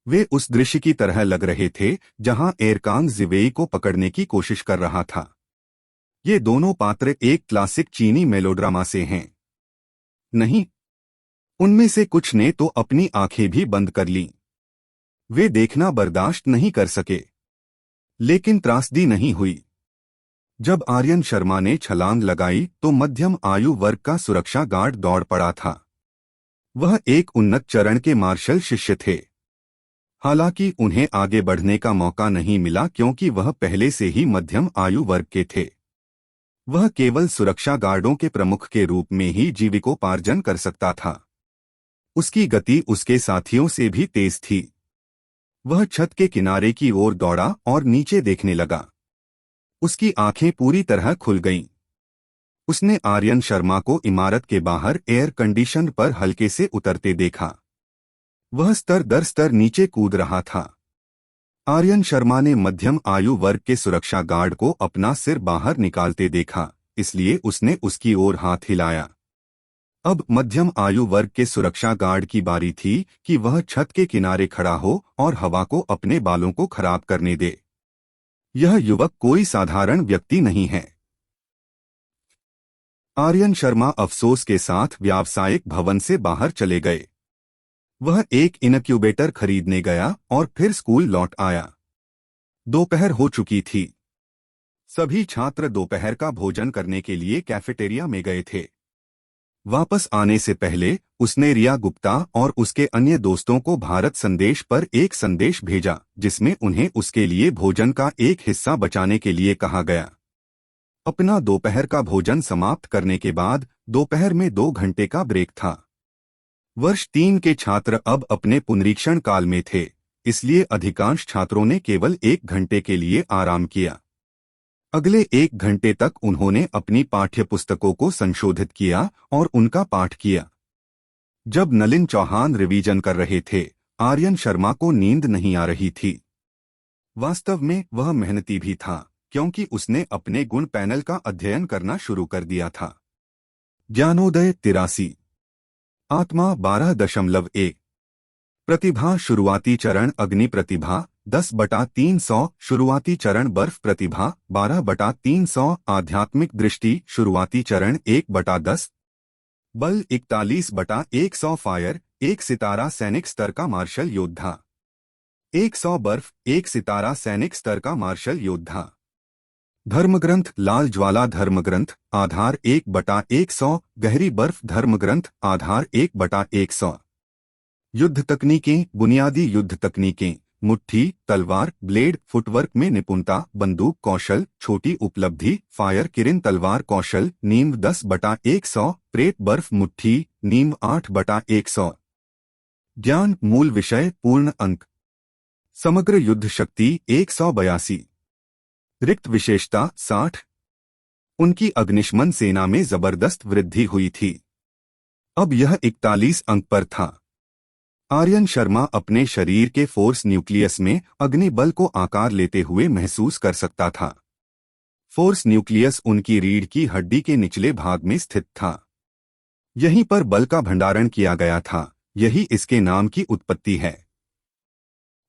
वे उस दृश्य की तरह लग रहे थे जहां एरकान जिवेई को पकड़ने की कोशिश कर रहा था। ये दोनों पात्र एक क्लासिक चीनी मेलोड्रामा से हैं। नहीं, उनमें से कुछ ने तो अपनी आंखें भी बंद कर लीं। वे देखना बर्दाश्त नहीं कर सके। लेकिन त्रासदी नहीं हुई। जब आर्यन शर्मा ने छलांग लगाई तो मध्यम आयु वर्ग का सुरक्षा गार्ड दौड़ पड़ा था। वह एक उन्नत चरण के मार्शल शिष्य थे। हालांकि उन्हें आगे बढ़ने का मौका नहीं मिला क्योंकि वह पहले से ही मध्यम आयु वर्ग के थे। वह केवल सुरक्षा गार्डों के प्रमुख के रूप में ही जीविकोपार्जन कर सकता था। उसकी गति उसके साथियों से भी तेज थी। वह छत के किनारे की ओर दौड़ा और नीचे देखने लगा। उसकी आंखें पूरी तरह खुल गईं। उसने आर्यन शर्मा को इमारत के बाहर एयर कंडीशन पर हल्के से उतरते देखा। वह स्तर दर स्तर नीचे कूद रहा था। आर्यन शर्मा ने मध्यम आयु वर्ग के सुरक्षा गार्ड को अपना सिर बाहर निकालते देखा, इसलिए उसने उसकी ओर हाथ हिलाया। अब मध्यम आयु वर्ग के सुरक्षा गार्ड की बारी थी कि वह छत के किनारे खड़ा हो और हवा को अपने बालों को खराब करने दे। यह युवक कोई साधारण व्यक्ति नहीं है। आर्यन शर्मा अफसोस के साथ व्यावसायिक भवन से बाहर चले गए। वह एक इनक्यूबेटर खरीदने गया और फिर स्कूल लौट आया। दोपहर हो चुकी थी। सभी छात्र दोपहर का भोजन करने के लिए कैफेटेरिया में गए थे। वापस आने से पहले उसने रिया गुप्ता और उसके अन्य दोस्तों को भारत संदेश पर एक संदेश भेजा, जिसमें उन्हें उसके लिए भोजन का एक हिस्सा बचाने के लिए कहा गया। अपना दोपहर का भोजन समाप्त करने के बाद दोपहर में 2 घंटे का ब्रेक था। वर्ष 3 के छात्र अब अपने पुनरीक्षण काल में थे, इसलिए अधिकांश छात्रों ने केवल 1 घंटे के लिए आराम किया। अगले 1 घंटे तक उन्होंने अपनी पाठ्यपुस्तकों को संशोधित किया और उनका पाठ किया। जब नलिन चौहान रिवीजन कर रहे थे, आर्यन शर्मा को नींद नहीं आ रही थी। वास्तव में वह मेहनती भी था, क्योंकि उसने अपने गुण पैनल का अध्ययन करना शुरू कर दिया था। ज्ञानोदय 83, आत्मा 12.1, प्रतिभा शुरुआती चरण अग्नि प्रतिभा 10/300, शुरुआती चरण बर्फ प्रतिभा 12/300, आध्यात्मिक दृष्टि शुरुआती चरण 1/10, बल 41/100, फायर 1 सितारा सैनिक स्तर का मार्शल योद्धा 100, बर्फ 1 सितारा सैनिक स्तर का मार्शल योद्धा। धर्मग्रंथ लाल ज्वाला धर्मग्रंथ आधार 1/100, गहरी बर्फ धर्मग्रंथ आधार 1/100। युद्ध तकनीकें बुनियादी युद्ध तकनीकें मुट्ठी तलवार ब्लेड फुटवर्क में निपुणता बंदूक कौशल छोटी उपलब्धि फायर किरिन तलवार कौशल नीम 10/100 प्रेत बर्फ मुट्ठी नीम 8/100। ज्ञान मूल विषय पूर्ण अंक समग्र युद्ध शक्ति 182 रिक्त विशेषता 60। उनकी अग्निशमन सेना में जबरदस्त वृद्धि हुई थी। अब यह 41 अंक पर था। आर्यन शर्मा अपने शरीर के फोर्स न्यूक्लियस में अग्नि बल को आकार लेते हुए महसूस कर सकता था। फोर्स न्यूक्लियस उनकी रीढ़ की हड्डी के निचले भाग में स्थित था। यहीं पर बल का भंडारण किया गया था, यही इसके नाम की उत्पत्ति है।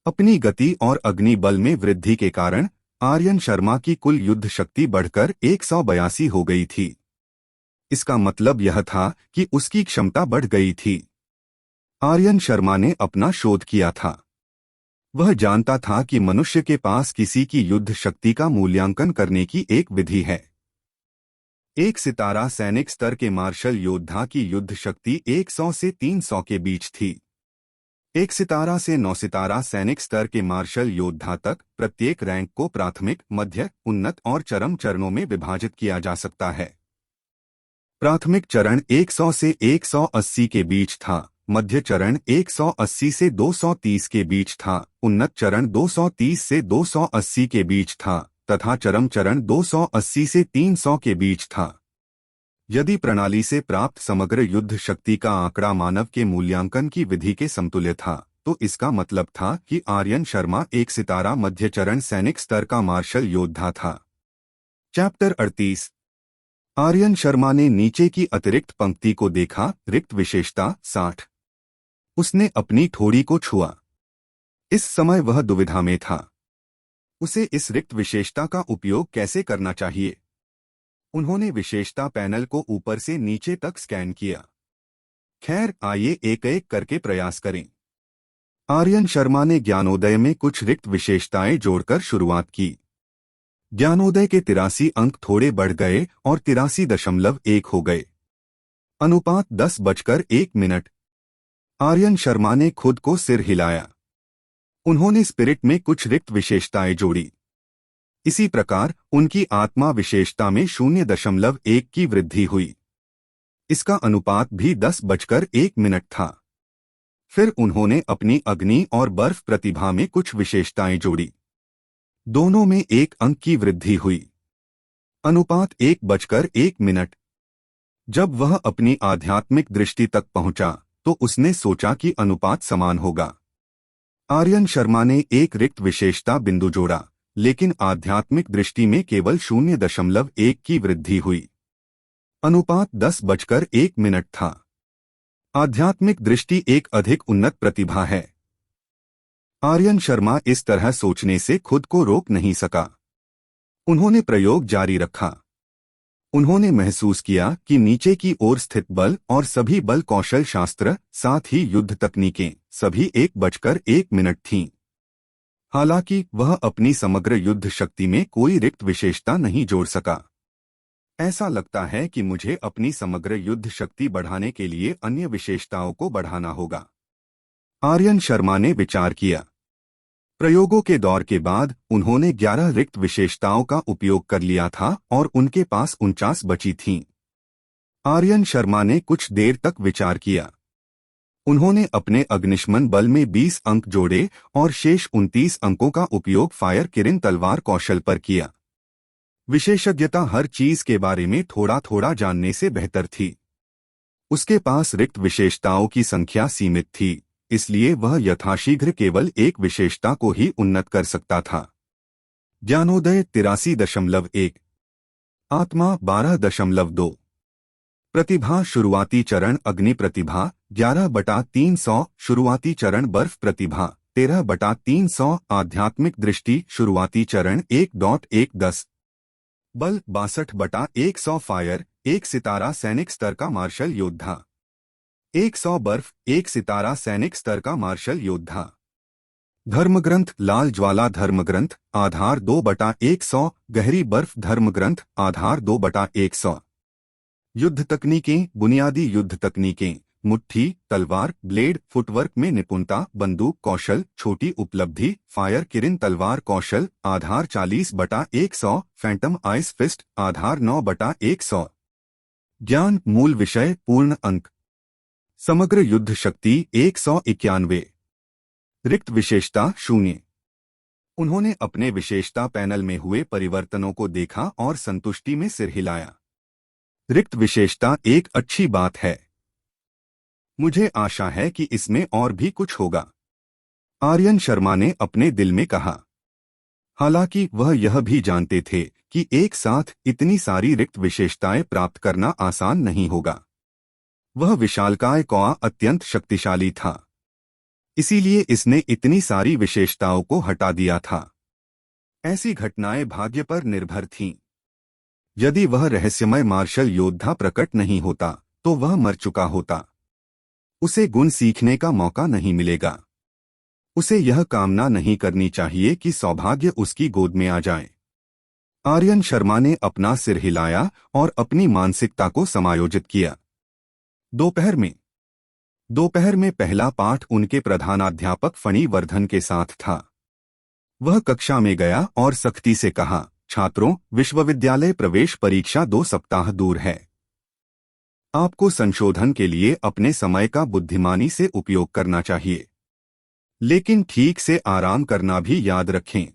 अपनी गति और अग्नि बल में वृद्धि के कारण आर्यन शर्मा की कुल युद्ध शक्ति बढ़कर 182 हो गई थी। इसका मतलब यह था कि उसकी क्षमता बढ़ गई थी। आर्यन शर्मा ने अपना शोध किया था। वह जानता था कि मनुष्य के पास किसी की युद्ध शक्ति का मूल्यांकन करने की एक विधि है। 1 सितारा सैनिक स्तर के मार्शल योद्धा की युद्ध शक्ति 100 से 300 के बीच थी। 1 सितारा से 9 सितारा सैनिक स्तर के मार्शल योद्धा तक प्रत्येक रैंक को प्राथमिक, मध्य, उन्नत और चरम चरणों में विभाजित किया जा सकता है। प्राथमिक चरण 100 से 180 के बीच था, मध्य चरण 180 से 230 के बीच था, उन्नत चरण 230 से 280 के बीच था तथा चरम चरण 280 से 300 के बीच था। यदि प्रणाली से प्राप्त समग्र युद्ध शक्ति का आंकड़ा मानव के मूल्यांकन की विधि के समतुल्य था, तो इसका मतलब था कि आर्यन शर्मा 1 सितारा मध्य चरण सैनिक स्तर का मार्शल योद्धा था। चैप्टर 38। आर्यन शर्मा ने नीचे की अतिरिक्त पंक्ति को देखा, रिक्त विशेषता 60। उसने अपनी ठोड़ी को छुआ। इस समय वह दुविधा में था। उसे इस रिक्त विशेषता का उपयोग कैसे करना चाहिए। उन्होंने विशेषता पैनल को ऊपर से नीचे तक स्कैन किया। खैर, आइए एक एक करके प्रयास करें। आर्यन शर्मा ने ज्ञानोदय में कुछ रिक्त विशेषताएं जोड़कर शुरुआत की। ज्ञानोदय के 83 अंक थोड़े बढ़ गए और 83.1 हो गए। अनुपात 10:01। आर्यन शर्मा ने खुद को सिर हिलाया। उन्होंने स्पिरिट में कुछ रिक्त विशेषताएं जोड़ी। इसी प्रकार उनकी आत्मा विशेषता में 0.1 की वृद्धि हुई। इसका अनुपात भी 10:01 था। फिर उन्होंने अपनी अग्नि और बर्फ प्रतिभा में कुछ विशेषताएं जोड़ी। दोनों में 1 अंक की वृद्धि हुई। अनुपात 1:1 जब वह अपनी आध्यात्मिक दृष्टि तक पहुंचा तो उसने सोचा कि अनुपात समान होगा। आर्यन शर्मा ने एक रिक्त विशेषता बिंदु जोड़ा, लेकिन आध्यात्मिक दृष्टि में केवल 0.1 की वृद्धि हुई। अनुपात 10:1 था। आध्यात्मिक दृष्टि एक अधिक उन्नत प्रतिभा है। आर्यन शर्मा इस तरह सोचने से खुद को रोक नहीं सका। उन्होंने प्रयोग जारी रखा। उन्होंने महसूस किया कि नीचे की ओर स्थित बल और सभी बल कौशल शास्त्र, साथ ही युद्ध तकनीकें, सभी 1:1 थीं। हालांकि वह अपनी समग्र युद्ध शक्ति में कोई रिक्त विशेषता नहीं जोड़ सका। ऐसा लगता है कि मुझे अपनी समग्र युद्ध शक्ति बढ़ाने के लिए अन्य विशेषताओं को बढ़ाना होगा। आर्यन शर्मा ने विचार किया। प्रयोगों के दौर के बाद उन्होंने 11 रिक्त विशेषताओं का उपयोग कर लिया था और उनके पास 49 बची थीं। आर्यन शर्मा ने कुछ देर तक विचार किया। उन्होंने अपने अग्निशमन बल में 20 अंक जोड़े और शेष 29 अंकों का उपयोग फायर किरण तलवार कौशल पर किया। विशेषज्ञता हर चीज के बारे में थोड़ा थोड़ा जानने से बेहतर थी। उसके पास रिक्त विशेषताओं की संख्या सीमित थी, इसलिए वह यथाशीघ्र केवल एक विशेषता को ही उन्नत कर सकता था। ज्ञानोदय 83.1, आत्मा 12.2, प्रतिभा शुरुआती चरण अग्नि प्रतिभा 11/300, शुरुआती चरण बर्फ प्रतिभा 13/300, आध्यात्मिक दृष्टि शुरुआती चरण 1.110, बल 62/100, फायर 1 सितारा सैनिक स्तर का मार्शल योद्धा 100, बर्फ 1 सितारा सैनिक स्तर का मार्शल योद्धा। धर्मग्रंथ लाल ज्वाला धर्मग्रंथ आधार 2/100, गहरी बर्फ धर्मग्रंथ आधार 2/100। युद्ध तकनीकें बुनियादी युद्ध तकनीकें मुट्ठी तलवार ब्लेड फुटवर्क में निपुणता बंदूक कौशल छोटी उपलब्धि फायर किरण तलवार कौशल आधार 40/100, फैंटम आइस फिस्ट आधार 9/100। ज्ञान मूल विषय पूर्ण अंक। समग्र युद्ध शक्ति 191। रिक्त विशेषता 0। उन्होंने अपने विशेषता पैनल में हुए परिवर्तनों को देखा और संतुष्टि में सिर हिलाया। रिक्त विशेषता एक अच्छी बात है। मुझे आशा है कि इसमें और भी कुछ होगा, आर्यन शर्मा ने अपने दिल में कहा। हालांकि वह यह भी जानते थे कि एक साथ इतनी सारी रिक्त विशेषताएं प्राप्त करना आसान नहीं होगा। वह विशालकाय कौआ अत्यंत शक्तिशाली था, इसीलिए इसने इतनी सारी विशेषताओं को हटा दिया था। ऐसी घटनाएं भाग्य पर निर्भर थीं। यदि वह रहस्यमय मार्शल योद्धा प्रकट नहीं होता तो वह मर चुका होता। उसे गुण सीखने का मौका नहीं मिलेगा। उसे यह कामना नहीं करनी चाहिए कि सौभाग्य उसकी गोद में आ जाए। आर्यन शर्मा ने अपना सिर हिलाया और अपनी मानसिकता को समायोजित किया। दोपहर में पहला पाठ उनके प्रधानाध्यापक फणी वर्धन के साथ था। वह कक्षा में गया और सख्ती से कहा, छात्रों, विश्वविद्यालय प्रवेश परीक्षा 2 सप्ताह दूर है। आपको संशोधन के लिए अपने समय का बुद्धिमानी से उपयोग करना चाहिए, लेकिन ठीक से आराम करना भी याद रखें।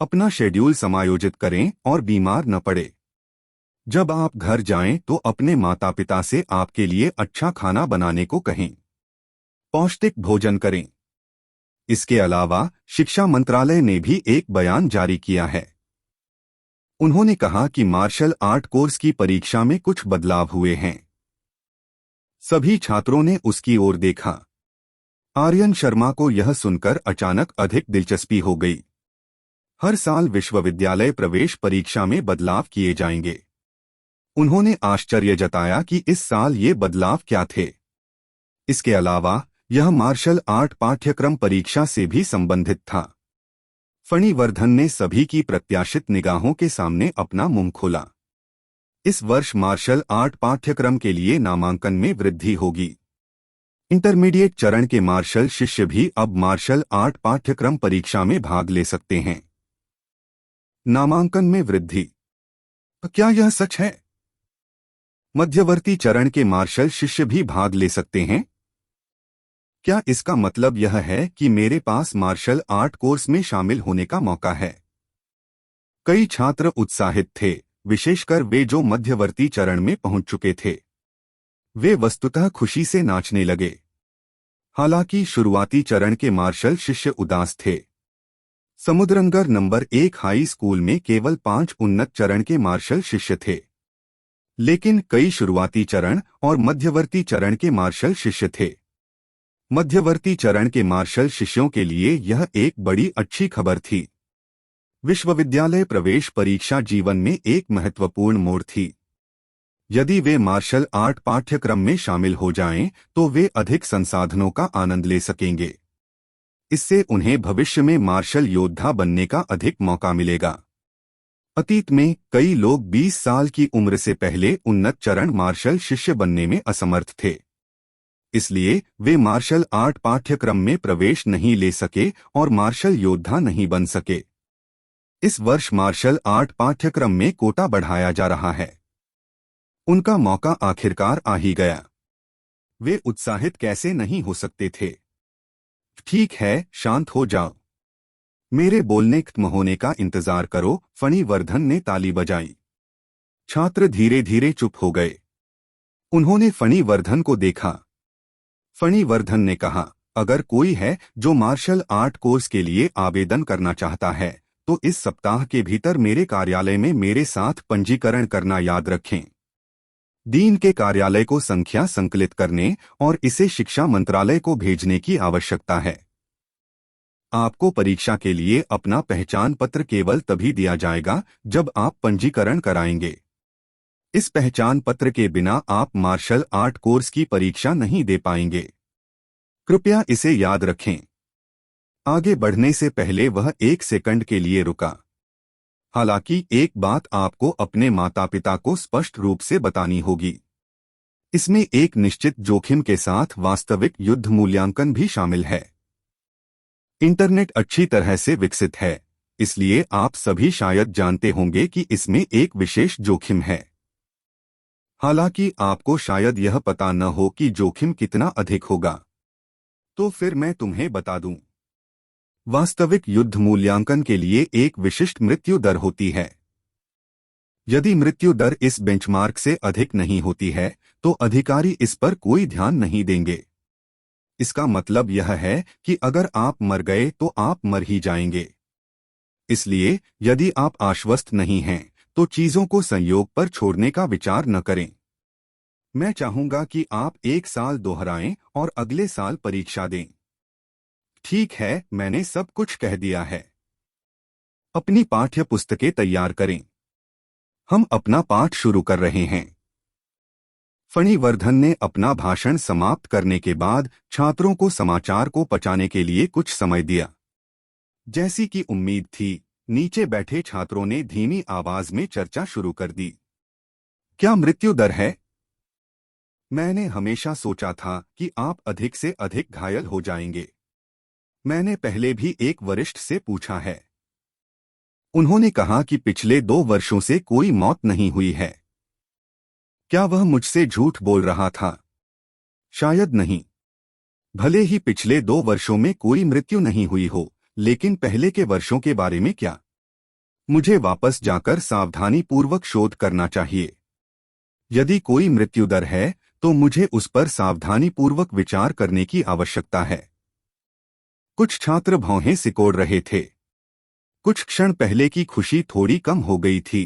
अपना शेड्यूल समायोजित करें और बीमार न पड़े। जब आप घर जाएं तो अपने माता पिता से आपके लिए अच्छा खाना बनाने को कहें। पौष्टिक भोजन करें। इसके अलावा शिक्षा मंत्रालय ने भी एक बयान जारी किया है। उन्होंने कहा कि मार्शल आर्ट कोर्स की परीक्षा में कुछ बदलाव हुए हैं। सभी छात्रों ने उसकी ओर देखा। आर्यन शर्मा को यह सुनकर अचानक अधिक दिलचस्पी हो गई। हर साल विश्वविद्यालय प्रवेश परीक्षा में बदलाव किए जाएंगे। उन्होंने आश्चर्य जताया कि इस साल ये बदलाव क्या थे। इसके अलावा यह मार्शल आर्ट पाठ्यक्रम परीक्षा से भी संबंधित था। फणी वर्धन ने सभी की प्रत्याशित निगाहों के सामने अपना मुंह खोला। इस वर्ष मार्शल आर्ट पाठ्यक्रम के लिए नामांकन में वृद्धि होगी। इंटरमीडिएट चरण के मार्शल शिष्य भी अब मार्शल आर्ट पाठ्यक्रम परीक्षा में भाग ले सकते हैं। नामांकन में वृद्धि, क्या यह सच है? मध्यवर्ती चरण के मार्शल शिष्य भी भाग ले सकते हैं? क्या इसका मतलब यह है कि मेरे पास मार्शल आर्ट कोर्स में शामिल होने का मौका है? कई छात्र उत्साहित थे, विशेषकर वे जो मध्यवर्ती चरण में पहुंच चुके थे। वे वस्तुतः खुशी से नाचने लगे। हालांकि शुरुआती चरण के मार्शल शिष्य उदास थे। समुद्रनगर नंबर 1 हाई स्कूल में केवल 5 उन्नत चरण के मार्शल शिष्य थे, लेकिन कई शुरुआती चरण और मध्यवर्ती चरण के मार्शल शिष्य थे। मध्यवर्ती चरण के मार्शल शिष्यों के लिए यह एक बड़ी अच्छी खबर थी। विश्वविद्यालय प्रवेश परीक्षा जीवन में एक महत्वपूर्ण मोड़ थी। यदि वे मार्शल आर्ट पाठ्यक्रम में शामिल हो जाएं, तो वे अधिक संसाधनों का आनंद ले सकेंगे। इससे उन्हें भविष्य में मार्शल योद्धा बनने का अधिक मौका मिलेगा। अतीत में कई लोग 20 साल की उम्र से पहले उन्नत चरण मार्शल शिष्य बनने में असमर्थ थे, इसलिए वे मार्शल आर्ट पाठ्यक्रम में प्रवेश नहीं ले सके और मार्शल योद्धा नहीं बन सके। इस वर्ष मार्शल आर्ट पाठ्यक्रम में कोटा बढ़ाया जा रहा है। उनका मौका आखिरकार आ ही गया। वे उत्साहित कैसे नहीं हो सकते थे। ठीक है, शांत हो जाओ। मेरे बोलने खत्म होने का इंतजार करो, फणिवर्धन ने ताली बजाई। छात्र धीरे धीरे चुप हो गए। उन्होंने फणिवर्धन को देखा। फणिवर्धन ने कहा, अगर कोई है जो मार्शल आर्ट कोर्स के लिए आवेदन करना चाहता है, तो इस सप्ताह के भीतर मेरे कार्यालय में मेरे साथ पंजीकरण करना याद रखें। डीन के कार्यालय को संख्या संकलित करने और इसे शिक्षा मंत्रालय को भेजने की आवश्यकता है। आपको परीक्षा के लिए अपना पहचान पत्र केवल तभी दिया जाएगा जब आप पंजीकरण कराएंगे। इस पहचान पत्र के बिना आप मार्शल आर्ट कोर्स की परीक्षा नहीं दे पाएंगे। कृपया इसे याद रखें। आगे बढ़ने से पहले वह 1 सेकंड के लिए रुका। हालांकि एक बात आपको अपने माता पिता को स्पष्ट रूप से बतानी होगी। इसमें एक निश्चित जोखिम के साथ वास्तविक युद्ध मूल्यांकन भी शामिल है। इंटरनेट अच्छी तरह से विकसित है, इसलिए आप सभी शायद जानते होंगे कि इसमें एक विशेष जोखिम है। हालांकि आपको शायद यह पता न हो कि जोखिम कितना अधिक होगा। तो फिर मैं तुम्हें बता दूं। वास्तविक युद्ध मूल्यांकन के लिए एक विशिष्ट मृत्यु दर होती है। यदि मृत्यु दर इस बेंचमार्क से अधिक नहीं होती है, तो अधिकारी इस पर कोई ध्यान नहीं देंगे। इसका मतलब यह है कि अगर आप मर गए तो आप मर ही जाएंगे। इसलिए यदि आप आश्वस्त नहीं हैं, तो चीजों को संयोग पर छोड़ने का विचार न करें। मैं चाहूंगा कि आप 1 साल दोहराएं और अगले साल परीक्षा दें। ठीक है, मैंने सब कुछ कह दिया है। अपनी पाठ्य पुस्तकें तैयार करें। हम अपना पाठ शुरू कर रहे हैं। फणिवर्धन ने अपना भाषण समाप्त करने के बाद छात्रों को समाचार को पचाने के लिए कुछ समय दिया। जैसी कि उम्मीद थी, नीचे बैठे छात्रों ने धीमी आवाज में चर्चा शुरू कर दी। क्या मृत्यु दर है? मैंने हमेशा सोचा था कि आप अधिक से अधिक घायल हो जाएंगे। मैंने पहले भी एक वरिष्ठ से पूछा है। उन्होंने कहा कि पिछले 2 वर्षों से कोई मौत नहीं हुई है। क्या वह मुझसे झूठ बोल रहा था? शायद नहीं। भले ही पिछले 2 वर्षों में कोई मृत्यु नहीं हुई हो, लेकिन पहले के वर्षों के बारे में क्या? मुझे वापस जाकर सावधानीपूर्वक शोध करना चाहिए। यदि कोई मृत्यु दर है, तो मुझे उस पर सावधानीपूर्वक विचार करने की आवश्यकता है। कुछ छात्र भौहें सिकोड़ रहे थे। कुछ क्षण पहले की खुशी थोड़ी कम हो गई थी।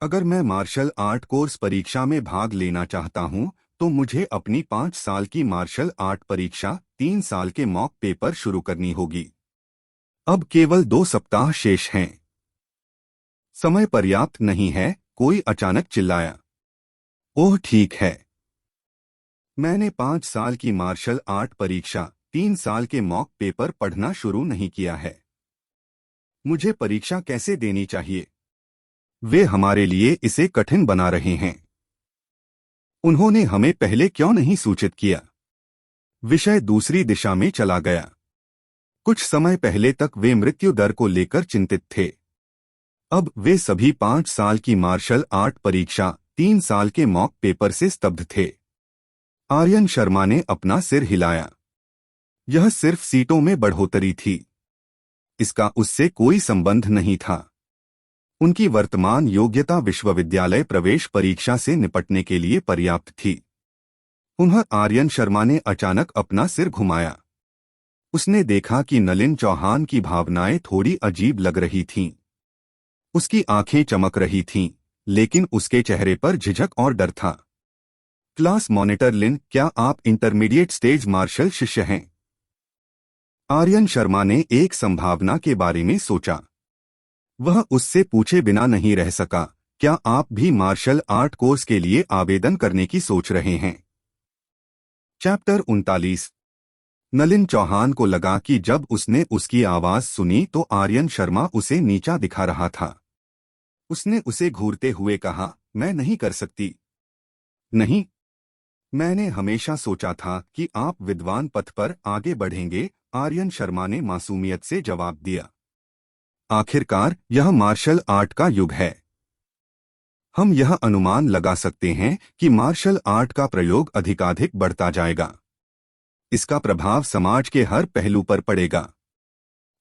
अगर मैं मार्शल आर्ट कोर्स परीक्षा में भाग लेना चाहता हूं, तो मुझे अपनी 5 साल की मार्शल आर्ट परीक्षा 3 साल के मॉक पेपर शुरू करनी होगी। अब केवल 2 सप्ताह शेष हैं। समय पर्याप्त नहीं है, कोई अचानक चिल्लाया। ओह ठीक है। मैंने 5 साल की मार्शल आर्ट परीक्षा 3 साल के मॉक पेपर पढ़ना शुरू नहीं किया है। मुझे परीक्षा कैसे देनी चाहिए? वे हमारे लिए इसे कठिन बना रहे हैं। उन्होंने हमें पहले क्यों नहीं सूचित किया? विषय दूसरी दिशा में चला गया। कुछ समय पहले तक वे मृत्यु दर को लेकर चिंतित थे। अब वे सभी 5 साल की मार्शल आर्ट परीक्षा 3 साल के मॉक पेपर से स्तब्ध थे। आर्यन शर्मा ने अपना सिर हिलाया। यह सिर्फ सीटों में बढ़ोतरी थी। इसका उससे कोई संबंध नहीं था। उनकी वर्तमान योग्यता विश्वविद्यालय प्रवेश परीक्षा से निपटने के लिए पर्याप्त थी। पुनः आर्यन शर्मा ने अचानक अपना सिर घुमाया। उसने देखा कि नलिन चौहान की भावनाएं थोड़ी अजीब लग रही थीं। उसकी आंखें चमक रही थीं, लेकिन उसके चेहरे पर झिझक और डर था। क्लास मॉनिटर लिन, क्या आप इंटरमीडिएट स्टेज मार्शल शिष्य हैं? आर्यन शर्मा ने एक संभावना के बारे में सोचा। वह उससे पूछे बिना नहीं रह सका, क्या आप भी मार्शल आर्ट कोर्स के लिए आवेदन करने की सोच रहे हैं? चैप्टर 39। नलिन चौहान को लगा कि जब उसने उसकी आवाज सुनी तो आर्यन शर्मा उसे नीचा दिखा रहा था। उसने उसे घूरते हुए कहा, मैं नहीं कर सकती। नहीं, मैंने हमेशा सोचा था कि आप विद्वान पथ पर आगे बढ़ेंगे, आर्यन शर्मा ने मासूमियत से जवाब दिया। आखिरकार यह मार्शल आर्ट का युग है। हम यह अनुमान लगा सकते हैं कि मार्शल आर्ट का प्रयोग अधिकाधिक बढ़ता जाएगा। इसका प्रभाव समाज के हर पहलू पर पड़ेगा।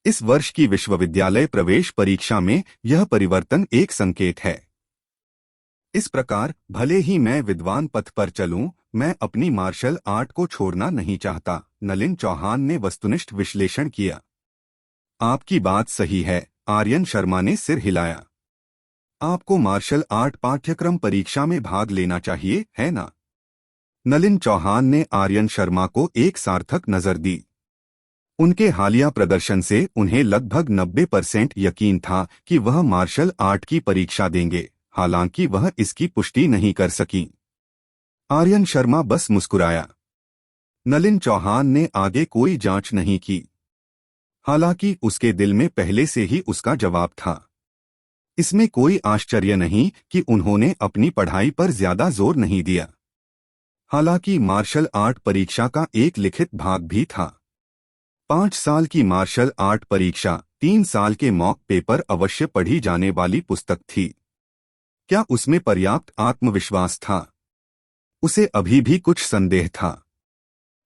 इस वर्ष की विश्वविद्यालय प्रवेश परीक्षा में यह परिवर्तन एक संकेत है। इस प्रकार भले ही मैं विद्वान पथ पर चलूं, मैं अपनी मार्शल आर्ट को छोड़ना नहीं चाहता, नलिन चौहान ने वस्तुनिष्ठ विश्लेषण किया। आपकी बात सही है, आर्यन शर्मा ने सिर हिलाया। आपको मार्शल आर्ट पाठ्यक्रम परीक्षा में भाग लेना चाहिए, है ना? नलिन चौहान ने आर्यन शर्मा को एक सार्थक नजर दी। उनके हालिया प्रदर्शन से उन्हें लगभग 90% यकीन था कि वह मार्शल आर्ट की परीक्षा देंगे, हालांकि वह इसकी पुष्टि नहीं कर सकी। आर्यन शर्मा बस मुस्कुराया। नलिन चौहान ने आगे कोई जांच नहीं की, हालांकि उसके दिल में पहले से ही उसका जवाब था। इसमें कोई आश्चर्य नहीं कि उन्होंने अपनी पढ़ाई पर ज्यादा जोर नहीं दिया। हालांकि मार्शल आर्ट परीक्षा का एक लिखित भाग भी था। 5 साल की मार्शल आर्ट परीक्षा 3 साल के मॉक पेपर अवश्य पढ़ी जाने वाली पुस्तक थी। क्या उसमें पर्याप्त आत्मविश्वास था? उसे अभी भी कुछ संदेह था।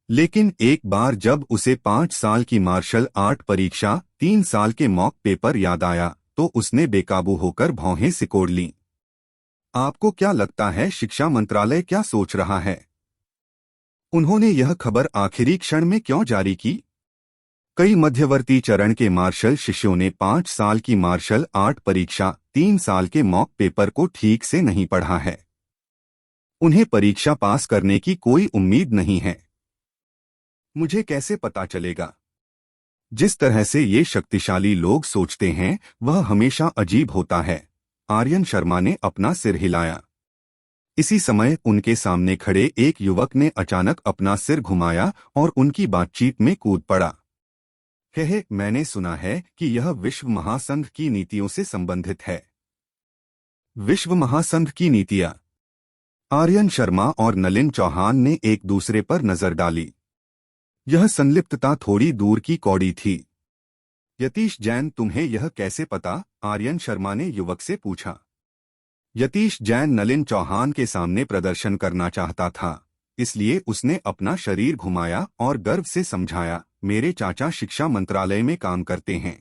लेकिन एक बार जब उसे 5 साल की मार्शल आर्ट परीक्षा 3 साल के मॉक पेपर याद आया तो उसने बेकाबू होकर भौहें सिकोड़ लीं। आपको क्या लगता है शिक्षा मंत्रालय क्या सोच रहा है? उन्होंने यह खबर आखिरी क्षण में क्यों जारी की? कई मध्यवर्ती चरण के मार्शल शिष्यों ने 5 साल की मार्शल आर्ट परीक्षा 3 साल के मॉक पेपर को ठीक से नहीं पढ़ा है। उन्हें परीक्षा पास करने की कोई उम्मीद नहीं है। मुझे कैसे पता चलेगा? जिस तरह से ये शक्तिशाली लोग सोचते हैं वह हमेशा अजीब होता है। आर्यन शर्मा ने अपना सिर हिलाया। इसी समय उनके सामने खड़े एक युवक ने अचानक अपना सिर घुमाया और उनकी बातचीत में कूद पड़ा। हे, मैंने सुना है कि यह विश्व महासंघ की नीतियों से संबंधित है। विश्व महासंघ की नीतियां? आर्यन शर्मा और नलिन चौहान ने एक दूसरे पर नजर डाली। यह संलिप्तता थोड़ी दूर की कौड़ी थी। यतीश जैन, तुम्हें यह कैसे पता? आर्यन शर्मा ने युवक से पूछा। यतीश जैन नलिन चौहान के सामने प्रदर्शन करना चाहता था, इसलिए उसने अपना शरीर घुमाया और गर्व से समझाया, मेरे चाचा शिक्षा मंत्रालय में काम करते हैं।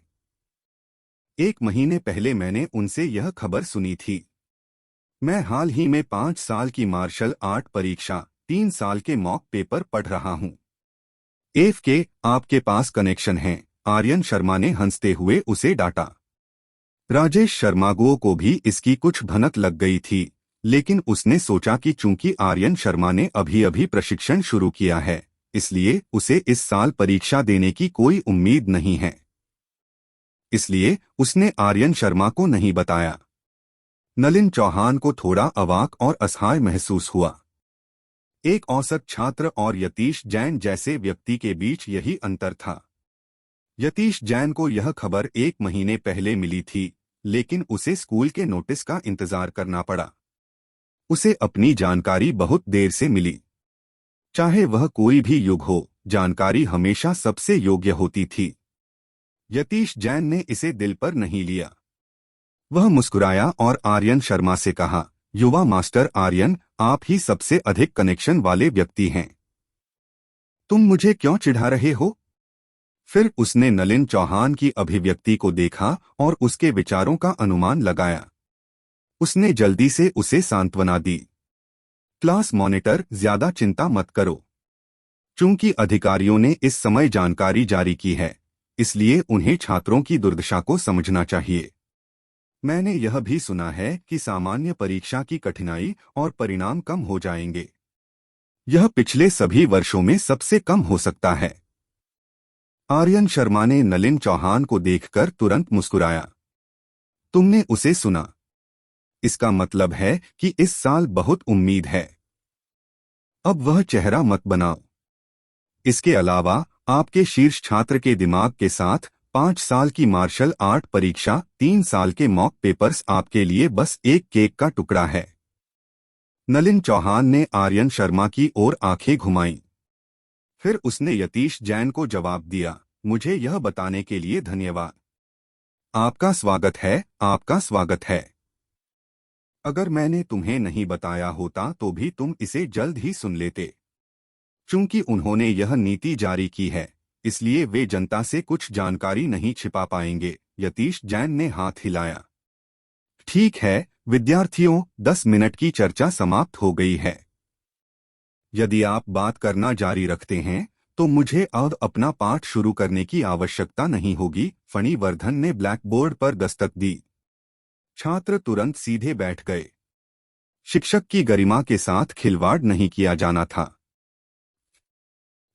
1 महीने पहले मैंने उनसे यह खबर सुनी थी। मैं हाल ही में 5 साल की मार्शल आर्ट परीक्षा 3 साल के मॉक पेपर पढ़ रहा हूं। के आपके पास कनेक्शन है, आर्यन शर्मा ने हंसते हुए उसे डांटा। राजेश शर्मागो को भी इसकी कुछ भनक लग गई थी, लेकिन उसने सोचा कि चूंकि आर्यन शर्मा ने अभी अभी प्रशिक्षण शुरू किया है, इसलिए उसे इस साल परीक्षा देने की कोई उम्मीद नहीं है। इसलिए उसने आर्यन शर्मा को नहीं बताया। नलिन चौहान को थोड़ा अवाक और असहाय महसूस हुआ। एक औसत छात्र और यतीश जैन जैसे व्यक्ति के बीच यही अंतर था। यतीश जैन को यह खबर 1 महीने पहले मिली थी, लेकिन उसे स्कूल के नोटिस का इंतजार करना पड़ा। उसे अपनी जानकारी बहुत देर से मिली। चाहे वह कोई भी युग हो, जानकारी हमेशा सबसे योग्य होती थी। यतीश जैन ने इसे दिल पर नहीं लिया। वह मुस्कुराया और आर्यन शर्मा से कहा, युवा मास्टर आर्यन, आप ही सबसे अधिक कनेक्शन वाले व्यक्ति हैं। तुम मुझे क्यों चिढ़ा रहे हो? फिर उसने नलिन चौहान की अभिव्यक्ति को देखा और उसके विचारों का अनुमान लगाया। उसने जल्दी से उसे सांत्वना दी। क्लास मॉनिटर, ज्यादा चिंता मत करो। चूंकि अधिकारियों ने इस समय जानकारी जारी की है, इसलिए उन्हें छात्रों की दुर्दशा को समझना चाहिए। मैंने यह भी सुना है कि सामान्य परीक्षा की कठिनाई और परिणाम कम हो जाएंगे। यह पिछले सभी वर्षों में सबसे कम हो सकता है। आर्यन शर्मा ने नलिन चौहान को देखकर तुरंत मुस्कुराया। तुमने उसे सुना? इसका मतलब है कि इस साल बहुत उम्मीद है। अब वह चेहरा मत बनाओ। इसके अलावा आपके शीर्ष छात्र के दिमाग के साथ 5 साल की मार्शल आर्ट परीक्षा, 3 साल के मॉक पेपर्स आपके लिए बस एक केक का टुकड़ा है। नलिन चौहान ने आर्यन शर्मा की ओर आंखें घुमाईं। फिर उसने यतीश जैन को जवाब दिया, मुझे यह बताने के लिए धन्यवाद। आपका स्वागत है, आपका स्वागत है। अगर मैंने तुम्हें नहीं बताया होता तो भी तुम इसे जल्द ही सुन लेते। चूंकि उन्होंने यह नीति जारी की है, इसलिए वे जनता से कुछ जानकारी नहीं छिपा पाएंगे। यतीश जैन ने हाथ हिलाया। ठीक है विद्यार्थियों, 10 मिनट की चर्चा समाप्त हो गई है। यदि आप बात करना जारी रखते हैं तो मुझे अब अपना पाठ शुरू करने की आवश्यकता नहीं होगी। फणिवर्धन ने ब्लैकबोर्ड पर दस्तक दी। छात्र तुरंत सीधे बैठ गए। शिक्षक की गरिमा के साथ खिलवाड़ नहीं किया जाना था।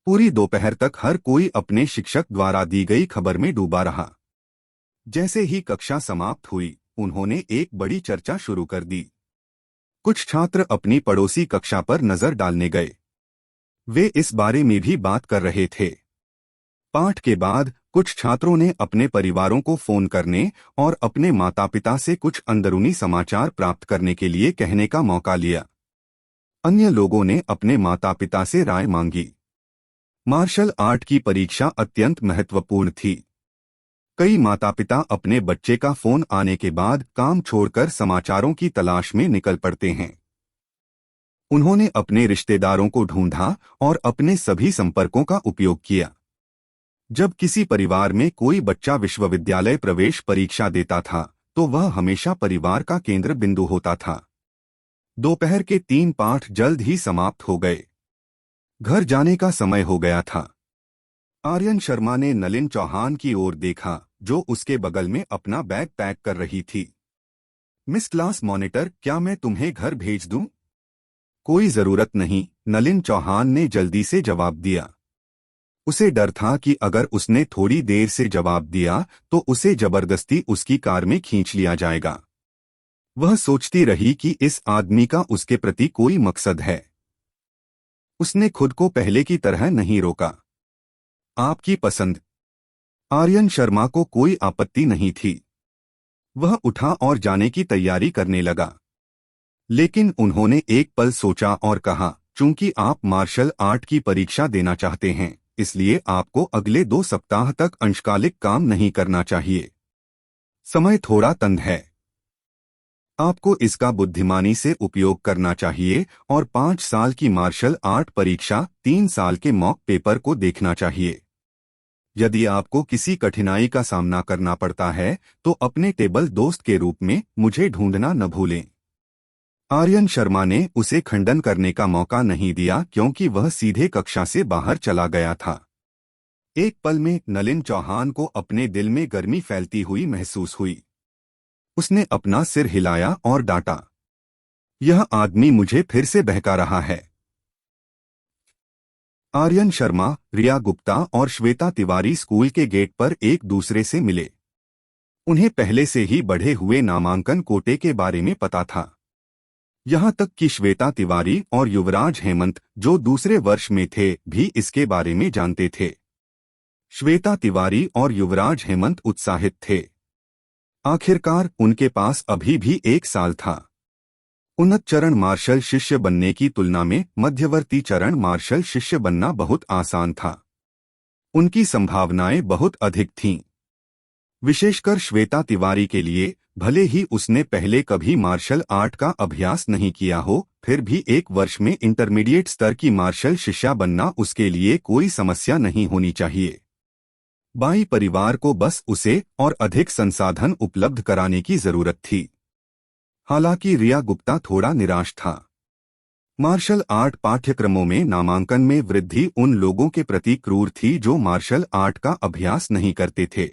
पूरी दोपहर तक हर कोई अपने शिक्षक द्वारा दी गई खबर में डूबा रहा। जैसे ही कक्षा समाप्त हुई, उन्होंने एक बड़ी चर्चा शुरू कर दी। कुछ छात्र अपनी पड़ोसी कक्षा पर नजर डालने गए। वे इस बारे में भी बात कर रहे थे। पाठ के बाद कुछ छात्रों ने अपने परिवारों को फोन करने और अपने माता पिता से कुछ अंदरूनी समाचार प्राप्त करने के लिए कहने का मौका लिया। अन्य लोगों ने अपने माता पिता से राय मांगी। मार्शल आर्ट की परीक्षा अत्यंत महत्वपूर्ण थी। कई माता पिता अपने बच्चे का फोन आने के बाद काम छोड़कर समाचारों की तलाश में निकल पड़ते हैं। उन्होंने अपने रिश्तेदारों को ढूंढा और अपने सभी संपर्कों का उपयोग किया। जब किसी परिवार में कोई बच्चा विश्वविद्यालय प्रवेश परीक्षा देता था तो वह हमेशा परिवार का केंद्र बिंदु होता था। दोपहर के 3 पाठ जल्द ही समाप्त हो गए। घर जाने का समय हो गया था। आर्यन शर्मा ने नलिन चौहान की ओर देखा, जो उसके बगल में अपना बैग पैक कर रही थी। मिस क्लास मॉनिटर, क्या मैं तुम्हें घर भेज दूं? कोई जरूरत नहीं, नलिन चौहान ने जल्दी से जवाब दिया। उसे डर था कि अगर उसने थोड़ी देर से जवाब दिया तो उसे जबरदस्ती उसकी कार में खींच लिया जाएगा। वह सोचती रही कि इस आदमी का उसके प्रति कोई मकसद है। उसने खुद को पहले की तरह नहीं रोका। आपकी पसंद। आर्यन शर्मा को कोई आपत्ति नहीं थी। वह उठा और जाने की तैयारी करने लगा। लेकिन उन्होंने एक पल सोचा और कहा, चूंकि आप मार्शल आर्ट की परीक्षा देना चाहते हैं, इसलिए आपको अगले 2 सप्ताह तक अंशकालिक काम नहीं करना चाहिए। समय थोड़ा तंग है। आपको इसका बुद्धिमानी से उपयोग करना चाहिए और 5 साल की मार्शल आर्ट परीक्षा, 3 साल के मॉक पेपर को देखना चाहिए। यदि आपको किसी कठिनाई का सामना करना पड़ता है तो अपने टेबल दोस्त के रूप में मुझे ढूंढना न भूलें। आर्यन शर्मा ने उसे खंडन करने का मौका नहीं दिया क्योंकि वह सीधे कक्षा से बाहर चला गया था। एक पल में नलिन चौहान को अपने दिल में गर्मी फैलती हुई महसूस हुई। उसने अपना सिर हिलाया और डांटा, यह आदमी मुझे फिर से बहका रहा है। आर्यन शर्मा, रिया गुप्ता और श्वेता तिवारी स्कूल के गेट पर एक दूसरे से मिले। उन्हें पहले से ही बढ़े हुए नामांकन कोटे के बारे में पता था। यहाँ तक कि श्वेता तिवारी और युवराज हेमंत, जो दूसरे वर्ष में थे, भी इसके बारे में जानते थे। श्वेता तिवारी और युवराज हेमंत उत्साहित थे। आखिरकार उनके पास अभी भी 1 साल था। उन्नत चरण मार्शल शिष्य बनने की तुलना में मध्यवर्ती चरण मार्शल शिष्य बनना बहुत आसान था। उनकी संभावनाएं बहुत अधिक थीं। विशेषकर श्वेता तिवारी के लिए, भले ही उसने पहले कभी मार्शल आर्ट का अभ्यास नहीं किया हो, फिर भी 1 वर्ष में इंटरमीडिएट स्तर की मार्शल शिष्या बनना उसके लिए कोई समस्या नहीं होनी चाहिए। बाई परिवार को बस उसे और अधिक संसाधन उपलब्ध कराने की जरूरत थी। हालांकि रिया गुप्ता थोड़ा निराश था। मार्शल आर्ट पाठ्यक्रमों में नामांकन में वृद्धि उन लोगों के प्रति क्रूर थी जो मार्शल आर्ट का अभ्यास नहीं करते थे।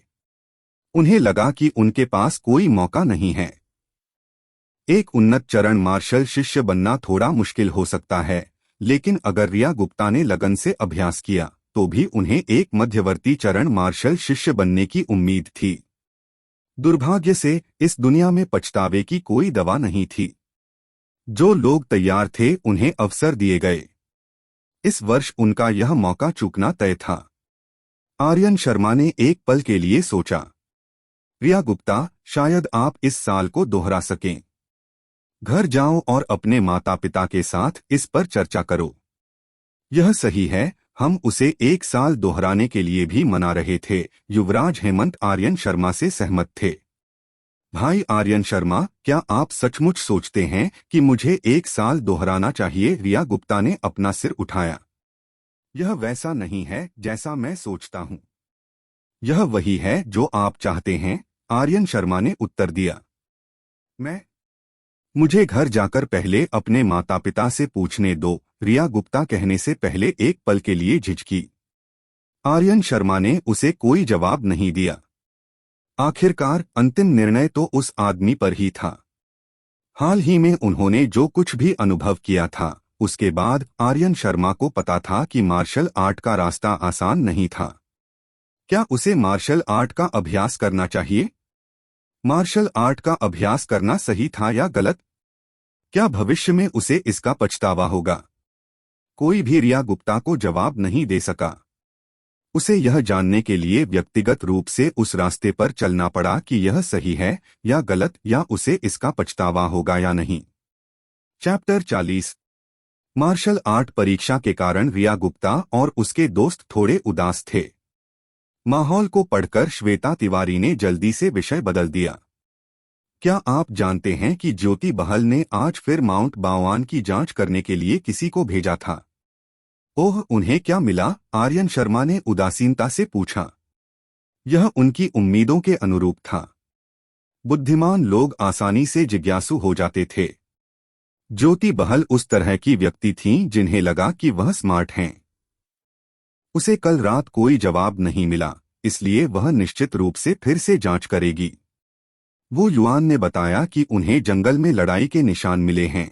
उन्हें लगा कि उनके पास कोई मौका नहीं है। एक उन्नत चरण मार्शल शिष्य बनना थोड़ा मुश्किल हो सकता है, लेकिन अगर रिया गुप्ता ने लगन से अभ्यास किया तो भी उन्हें एक मध्यवर्ती चरण मार्शल शिष्य बनने की उम्मीद थी। दुर्भाग्य से इस दुनिया में पछतावे की कोई दवा नहीं थी। जो लोग तैयार थे उन्हें अवसर दिए गए। इस वर्ष उनका यह मौका चूकना तय था। आर्यन शर्मा ने एक पल के लिए सोचा, रिया गुप्ता, शायद आप इस साल को दोहरा सकें। घर जाओ और अपने माता पिता के साथ इस पर चर्चा करो। यह सही है, हम उसे एक साल दोहराने के लिए भी मना रहे थे। युवराज हेमंत आर्यन शर्मा से सहमत थे। भाई आर्यन शर्मा, क्या आप सचमुच सोचते हैं कि मुझे एक साल दोहराना चाहिए? रिया गुप्ता ने अपना सिर उठाया। यह वैसा नहीं है जैसा मैं सोचता हूँ। यह वही है जो आप चाहते हैं, आर्यन शर्मा ने उत्तर दिया। मुझे घर जाकर पहले अपने माता पिता से पूछने दो, रिया गुप्ता कहने से पहले एक पल के लिए झिझकी। आर्यन शर्मा ने उसे कोई जवाब नहीं दिया। आखिरकार अंतिम निर्णय तो उस आदमी पर ही था। हाल ही में उन्होंने जो कुछ भी अनुभव किया था, उसके बाद आर्यन शर्मा को पता था कि मार्शल आर्ट का रास्ता आसान नहीं था। क्या उसे मार्शल आर्ट का अभ्यास करना चाहिए? मार्शल आर्ट का अभ्यास करना सही था या गलत? क्या भविष्य में उसे इसका पछतावा होगा? कोई भी रिया गुप्ता को जवाब नहीं दे सका। उसे यह जानने के लिए व्यक्तिगत रूप से उस रास्ते पर चलना पड़ा कि यह सही है या गलत, या उसे इसका पछतावा होगा या नहीं। चैप्टर 40। मार्शल आर्ट परीक्षा के कारण रिया गुप्ता और उसके दोस्त थोड़े उदास थे। माहौल को पढ़कर श्वेता तिवारी ने जल्दी से विषय बदल दिया। क्या आप जानते हैं कि ज्योति बहल ने आज फिर माउंट बावान की जांच करने के लिए किसी को भेजा था? ओह, उन्हें क्या मिला? आर्यन शर्मा ने उदासीनता से पूछा। यह उनकी उम्मीदों के अनुरूप था। बुद्धिमान लोग आसानी से जिज्ञासु हो जाते थे। ज्योति बहल उस तरह की व्यक्ति थीं जिन्हें लगा कि वह स्मार्ट हैं। उसे कल रात कोई जवाब नहीं मिला, इसलिए वह निश्चित रूप से फिर से जांच करेगी। वो युआन ने बताया कि उन्हें जंगल में लड़ाई के निशान मिले हैं।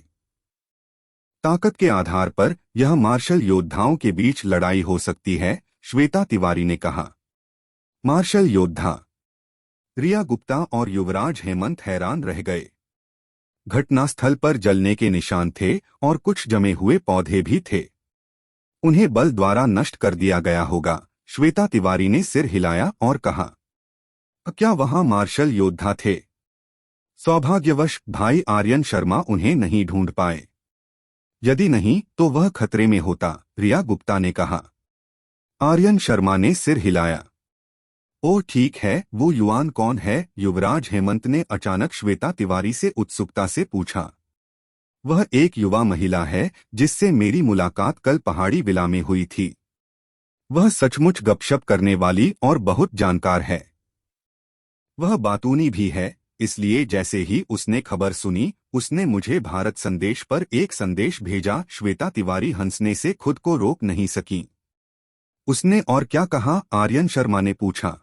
ताकत के आधार पर यह मार्शल योद्धाओं के बीच लड़ाई हो सकती है, श्वेता तिवारी ने कहा। मार्शल योद्धा? रिया गुप्ता और युवराज हेमंत हैरान रह गए। घटनास्थल पर जलने के निशान थे और कुछ जमे हुए पौधे भी थे। उन्हें बल द्वारा नष्ट कर दिया गया होगा। श्वेता तिवारी ने सिर हिलाया और कहा, क्या वहां मार्शल योद्धा थे? सौभाग्यवश भाई आर्यन शर्मा उन्हें नहीं ढूंढ पाए। यदि नहीं तो वह खतरे में होता, रिया गुप्ता ने कहा। आर्यन शर्मा ने सिर हिलाया। ओह ठीक है, वो युआन कौन है? युवराज हेमंत ने अचानक श्वेता तिवारी से उत्सुकता से पूछा। वह एक युवा महिला है जिससे मेरी मुलाकात कल पहाड़ी विला में हुई थी। वह सचमुच गपशप करने वाली और बहुत जानकार है। वह बातूनी भी है, इसलिए जैसे ही उसने खबर सुनी उसने मुझे भारत संदेश पर एक संदेश भेजा। श्वेता तिवारी हंसने से खुद को रोक नहीं सकी। उसने और क्या कहा? आर्यन शर्मा ने पूछा।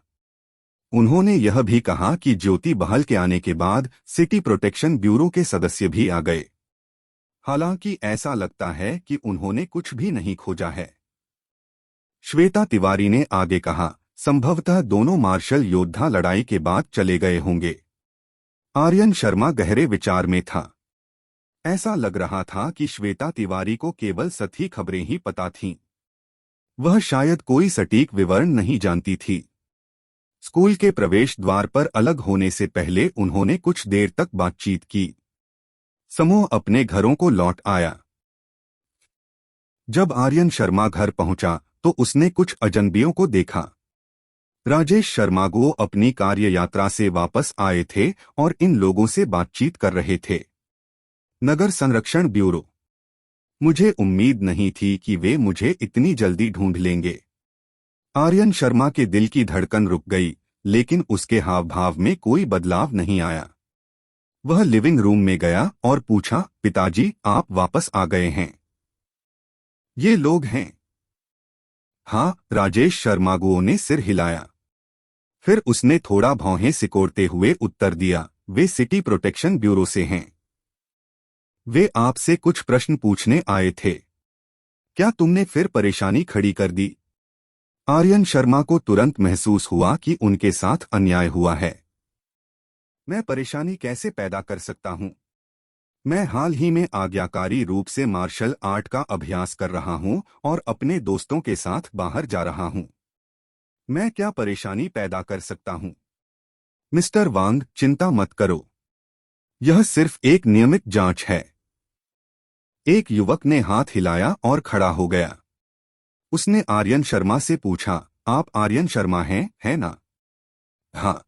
उन्होंने यह भी कहा कि ज्योति बहल के आने के बाद सिटी प्रोटेक्शन ब्यूरो के सदस्य भी आ गए। हालांकि ऐसा लगता है कि उन्होंने कुछ भी नहीं खोजा है। श्वेता तिवारी ने आगे कहा, संभवतः दोनों मार्शल योद्धा लड़ाई के बाद चले गए होंगे। आर्यन शर्मा गहरे विचार में था। ऐसा लग रहा था कि श्वेता तिवारी को केवल सही खबरें ही पता थीं। वह शायद कोई सटीक विवरण नहीं जानती थी। स्कूल के प्रवेश द्वार पर अलग होने से पहले उन्होंने कुछ देर तक बातचीत की। समूह अपने घरों को लौट आया। जब आर्यन शर्मा घर पहुंचा तो उसने कुछ अजनबियों को देखा। राजेश शर्मा वो अपनी कार्य यात्रा से वापस आए थे और इन लोगों से बातचीत कर रहे थे। नगर संरक्षण ब्यूरो। मुझे उम्मीद नहीं थी कि वे मुझे इतनी जल्दी ढूंढ लेंगे। आर्यन शर्मा के दिल की धड़कन रुक गई, लेकिन उसके हाव भाव में कोई बदलाव नहीं आया। वह लिविंग रूम में गया और पूछा, पिताजी, आप वापस आ गए हैं? ये लोग हैं? हाँ, राजेश शर्मागुओ ने सिर हिलाया। फिर उसने थोड़ा भौहें सिकोड़ते हुए उत्तर दिया, वे सिटी प्रोटेक्शन ब्यूरो से हैं। वे आपसे कुछ प्रश्न पूछने आए थे। क्या तुमने फिर परेशानी खड़ी कर दी? आर्यन शर्मा को तुरंत महसूस हुआ कि उनके साथ अन्याय हुआ है। मैं परेशानी कैसे पैदा कर सकता हूं? मैं हाल ही में आज्ञाकारी रूप से मार्शल आर्ट का अभ्यास कर रहा हूं और अपने दोस्तों के साथ बाहर जा रहा हूं। मैं क्या परेशानी पैदा कर सकता हूं? मिस्टर वांग, चिंता मत करो। यह सिर्फ एक नियमित जांच है। एक युवक ने हाथ हिलाया और खड़ा हो गया। उसने आर्यन शर्मा से पूछा, आप आर्यन शर्मा हैं, है ना? हाँ।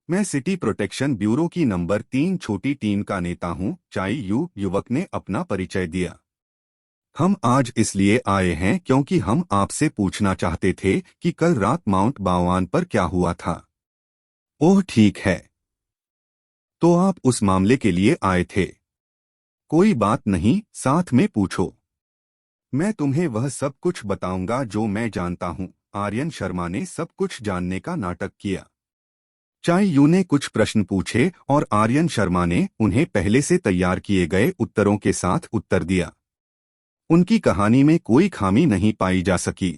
मैं सिटी प्रोटेक्शन ब्यूरो की नंबर 3 छोटी टीम का नेता हूं, चाई यू, युवक ने अपना परिचय दिया। हम आज इसलिए आए हैं क्योंकि हम आपसे पूछना चाहते थे कि कल रात माउंट बाओआन पर क्या हुआ था। ओह ठीक है। तो आप उस मामले के लिए आए थे। कोई बात नहीं, साथ में पूछो। मैं तुम्हें वह सब कुछ बताऊंगा जो मैं जानता हूं। आर्यन शर्मा ने सब कुछ जानने का नाटक किया। चाई यू ने कुछ प्रश्न पूछे और आर्यन शर्मा ने उन्हें पहले से तैयार किए गए उत्तरों के साथ उत्तर दिया। उनकी कहानी में कोई खामी नहीं पाई जा सकी।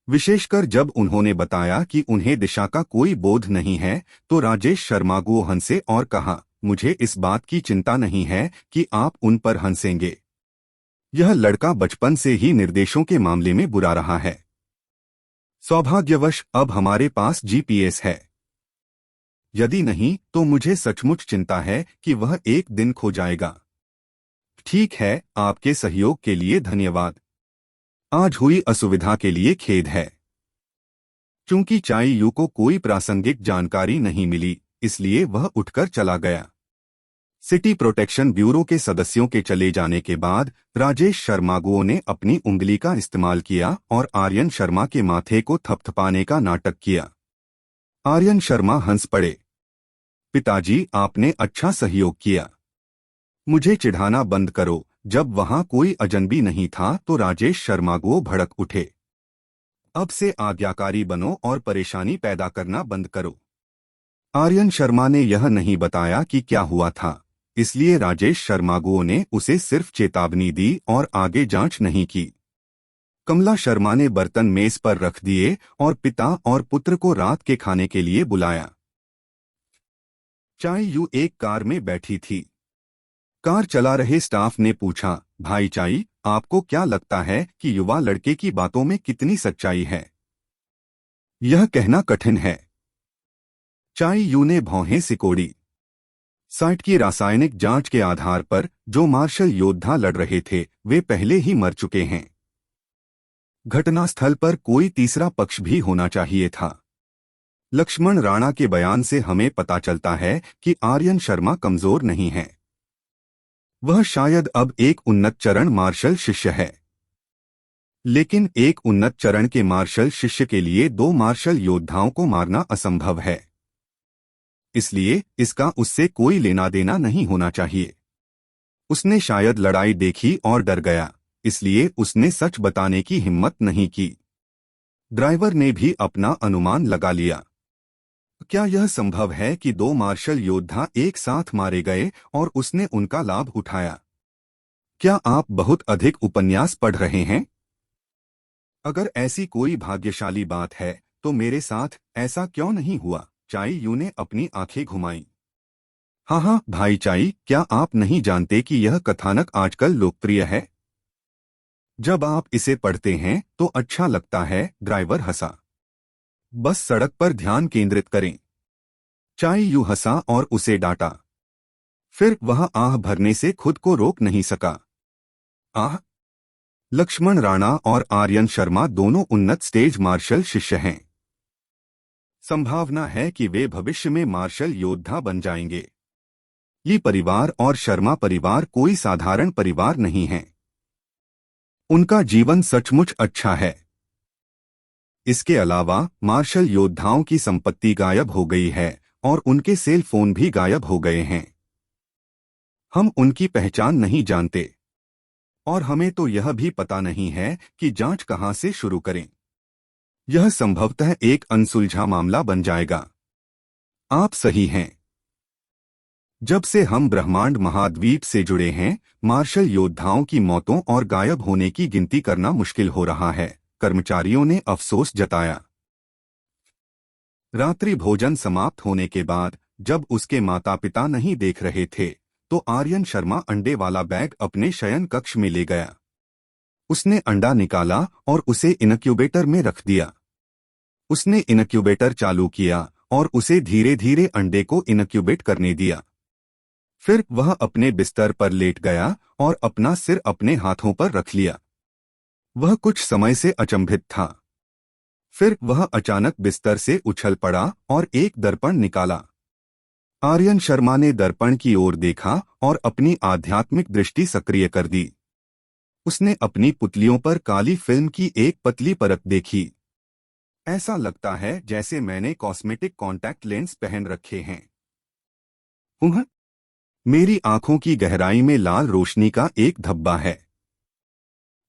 विशेषकर जब उन्होंने बताया कि उन्हें दिशा का कोई बोध नहीं है, तो राजेश शर्मा को हंसे और कहा, मुझे इस बात की चिंता नहीं है कि आप उन पर हंसेंगे। यह लड़का बचपन से ही निर्देशों के मामले में बुरा रहा है। सौभाग्यवश अब हमारे पास जीपीएस है। यदि नहीं तो मुझे सचमुच चिंता है कि वह एक दिन खो जाएगा। ठीक है, आपके सहयोग के लिए धन्यवाद। आज हुई असुविधा के लिए खेद है। चूंकि चाई यू को कोई प्रासंगिक जानकारी नहीं मिली, इसलिए वह उठकर चला गया। सिटी प्रोटेक्शन ब्यूरो के सदस्यों के चले जाने के बाद राजेश शर्मागुओ ने अपनी उंगली का इस्तेमाल किया और आर्यन शर्मा के माथे को थपथपाने का नाटक किया। आर्यन शर्मा हंस पड़े। पिताजी, आपने अच्छा सहयोग किया। मुझे चिढ़ाना बंद करो। जब वहां कोई अजनबी नहीं था तो राजेश शर्मागुओ भड़क उठे। अब से आज्ञाकारी बनो और परेशानी पैदा करना बंद करो। आर्यन शर्मा ने यह नहीं बताया कि क्या हुआ था, इसलिए राजेश शर्मागुओ ने उसे सिर्फ चेतावनी दी और आगे जांच नहीं की। कमला शर्मा ने बर्तन मेज पर रख दिए और पिता और पुत्र को रात के खाने के लिए बुलाया। चाई यू एक कार में बैठी थी। कार चला रहे स्टाफ ने पूछा, भाई चाई, आपको क्या लगता है कि युवा लड़के की बातों में कितनी सच्चाई है? यह कहना कठिन है। चाई यू ने भौहें सिकोड़ी। साइट की रासायनिक जांच के आधार पर जो मार्शल योद्धा लड़ रहे थे वे पहले ही मर चुके हैं। घटनास्थल पर कोई तीसरा पक्ष भी होना चाहिए था। लक्ष्मण राणा के बयान से हमें पता चलता है कि आर्यन शर्मा कमजोर नहीं है। वह शायद अब एक उन्नत चरण मार्शल शिष्य है। लेकिन एक उन्नत चरण के मार्शल शिष्य के लिए 2 मार्शल योद्धाओं को मारना असंभव है। इसलिए इसका उससे कोई लेना देना नहीं होना चाहिए। उसने शायद लड़ाई देखी और डर गया, इसलिए उसने सच बताने की हिम्मत नहीं की। ड्राइवर ने भी अपना अनुमान लगा लिया। क्या यह संभव है कि 2 मार्शल योद्धा एक साथ मारे गए और उसने उनका लाभ उठाया? क्या आप बहुत अधिक उपन्यास पढ़ रहे हैं? अगर ऐसी कोई भाग्यशाली बात है तो मेरे साथ ऐसा क्यों नहीं हुआ? चाई यू ने अपनी आंखें घुमाईं। हाँ भाई चाई, क्या आप नहीं जानते कि यह कथानक आजकल लोकप्रिय है? जब आप इसे पढ़ते हैं तो अच्छा लगता है, ड्राइवर हंसा। बस सड़क पर ध्यान केंद्रित करें। चाई यू हंसा और उसे डांटा। फिर वह आह भरने से खुद को रोक नहीं सका। आह! लक्ष्मण राणा और आर्यन शर्मा दोनों उन्नत स्टेज मार्शल शिष्य हैं। संभावना है कि वे भविष्य में मार्शल योद्धा बन जाएंगे। ली परिवार और शर्मा परिवार कोई साधारण परिवार नहीं है। उनका जीवन सचमुच अच्छा है। इसके अलावा मार्शल योद्धाओं की संपत्ति गायब हो गई है और उनके सेल फोन भी गायब हो गए हैं। हम उनकी पहचान नहीं जानते और हमें तो यह भी पता नहीं है कि जांच कहां से शुरू करें। यह संभवतः एक अनसुलझा मामला बन जाएगा। आप सही हैं। जब से हम ब्रह्मांड महाद्वीप से जुड़े हैं, मार्शल योद्धाओं की मौतों और गायब होने की गिनती करना मुश्किल हो रहा है, कर्मचारियों ने अफसोस जताया। रात्रि भोजन समाप्त होने के बाद जब उसके माता पिता नहीं देख रहे थे, तो आर्यन शर्मा अंडे वाला बैग अपने शयन कक्ष में ले गया। उसने अंडा निकाला और उसे इनक्यूबेटर में रख दिया। उसने इनक्यूबेटर चालू किया और उसे धीरे धीरे अंडे को इनक्यूबेट करने दिया। फिर वह अपने बिस्तर पर लेट गया और अपना सिर अपने हाथों पर रख लिया। वह कुछ समय से अचंभित था। फिर वह अचानक बिस्तर से उछल पड़ा और एक दर्पण निकाला। आर्यन शर्मा ने दर्पण की ओर देखा और अपनी आध्यात्मिक दृष्टि सक्रिय कर दी। उसने अपनी पुतलियों पर काली फिल्म की एक पतली परत देखी। ऐसा लगता है जैसे मैंने कॉस्मेटिक कॉन्टैक्ट लेंस पहन रखे हैं। मेरी आंखों की गहराई में लाल रोशनी का एक धब्बा है।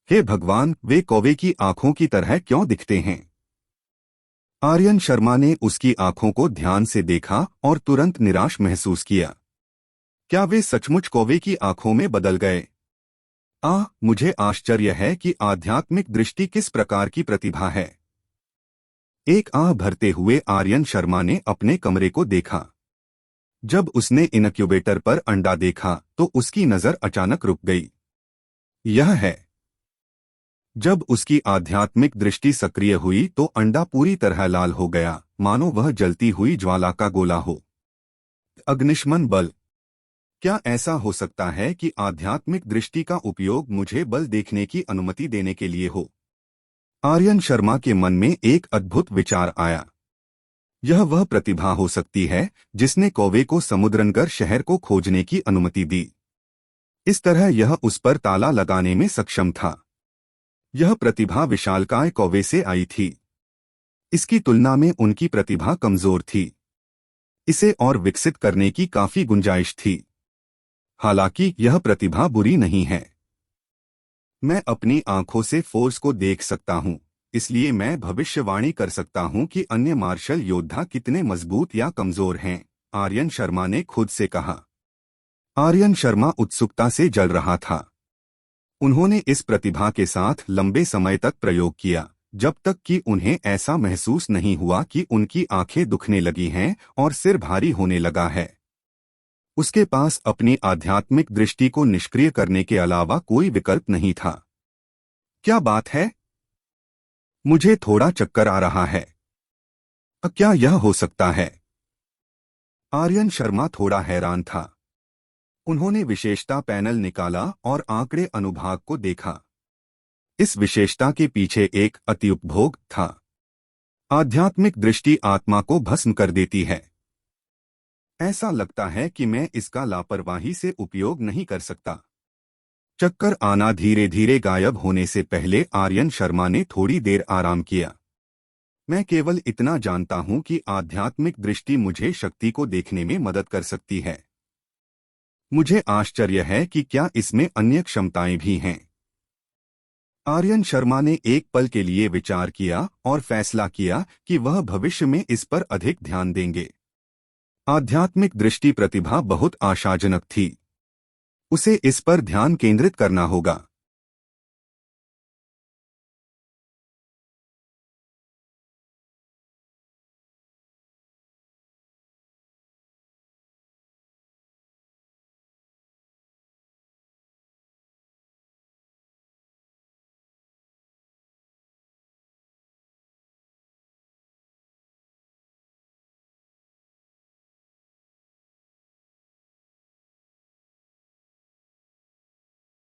हे भगवान, वे कौवे की आंखों की तरह क्यों दिखते हैं? आर्यन शर्मा ने उसकी आंखों को ध्यान से देखा और तुरंत निराश महसूस किया। क्या वे सचमुच कौवे की आंखों में बदल गए? मुझे आश्चर्य है कि आध्यात्मिक दृष्टि किस प्रकार की प्रतिभा है। एक आह भरते हुए आर्यन शर्मा ने अपने कमरे को देखा। जब उसने इनक्यूबेटर पर अंडा देखा तो उसकी नजर अचानक रुक गई। यह है। जब उसकी आध्यात्मिक दृष्टि सक्रिय हुई तो अंडा पूरी तरह लाल हो गया, मानो वह जलती हुई ज्वाला का गोला हो। अग्निशमन बल। क्या ऐसा हो सकता है कि आध्यात्मिक दृष्टि का उपयोग मुझे बल देखने की अनुमति देने के लिए हो? आर्यन शर्मा के मन में एक अद्भुत विचार आया। यह वह प्रतिभा हो सकती है जिसने कौवे को समुद्रनगर शहर को खोजने की अनुमति दी। इस तरह यह उस पर ताला लगाने में सक्षम था। यह प्रतिभा विशालकाय कौवे से आई थी। इसकी तुलना में उनकी प्रतिभा कमजोर थी। इसे और विकसित करने की काफी गुंजाइश थी। हालांकि यह प्रतिभा बुरी नहीं है। मैं अपनी आंखों से फोर्स को देख सकता हूं, इसलिए मैं भविष्यवाणी कर सकता हूं कि अन्य मार्शल योद्धा कितने मजबूत या कमजोर हैं, आर्यन शर्मा ने खुद से कहा। आर्यन शर्मा उत्सुकता से जल रहा था। उन्होंने इस प्रतिभा के साथ लंबे समय तक प्रयोग किया, जब तक कि उन्हें ऐसा महसूस नहीं हुआ कि उनकी आंखें दुखने लगी हैं और सिर भारी होने लगा है। उसके पास अपनी आध्यात्मिक दृष्टि को निष्क्रिय करने के अलावा कोई विकल्प नहीं था। क्या बात है? मुझे थोड़ा चक्कर आ रहा है। क्या यह हो सकता है? आर्यन शर्मा थोड़ा हैरान था। उन्होंने विशेषता पैनल निकाला और आंकड़े अनुभाग को देखा। इस विशेषता के पीछे एक अतिउपभोग था। आध्यात्मिक दृष्टि आत्मा को भस्म कर देती है। ऐसा लगता है कि मैं इसका लापरवाही से उपयोग नहीं कर सकता। चक्कर आना धीरे धीरे गायब होने से पहले आर्यन शर्मा ने थोड़ी देर आराम किया। मैं केवल इतना जानता हूं कि आध्यात्मिक दृष्टि मुझे शक्ति को देखने में मदद कर सकती है। मुझे आश्चर्य है कि क्या इसमें अन्य क्षमताएं भी हैं। आर्यन शर्मा ने एक पल के लिए विचार किया और फैसला किया कि वह भविष्य में इस पर अधिक ध्यान देंगे। आध्यात्मिक दृष्टि प्रतिभा बहुत आशाजनक थी। उसे इस पर ध्यान केंद्रित करना होगा।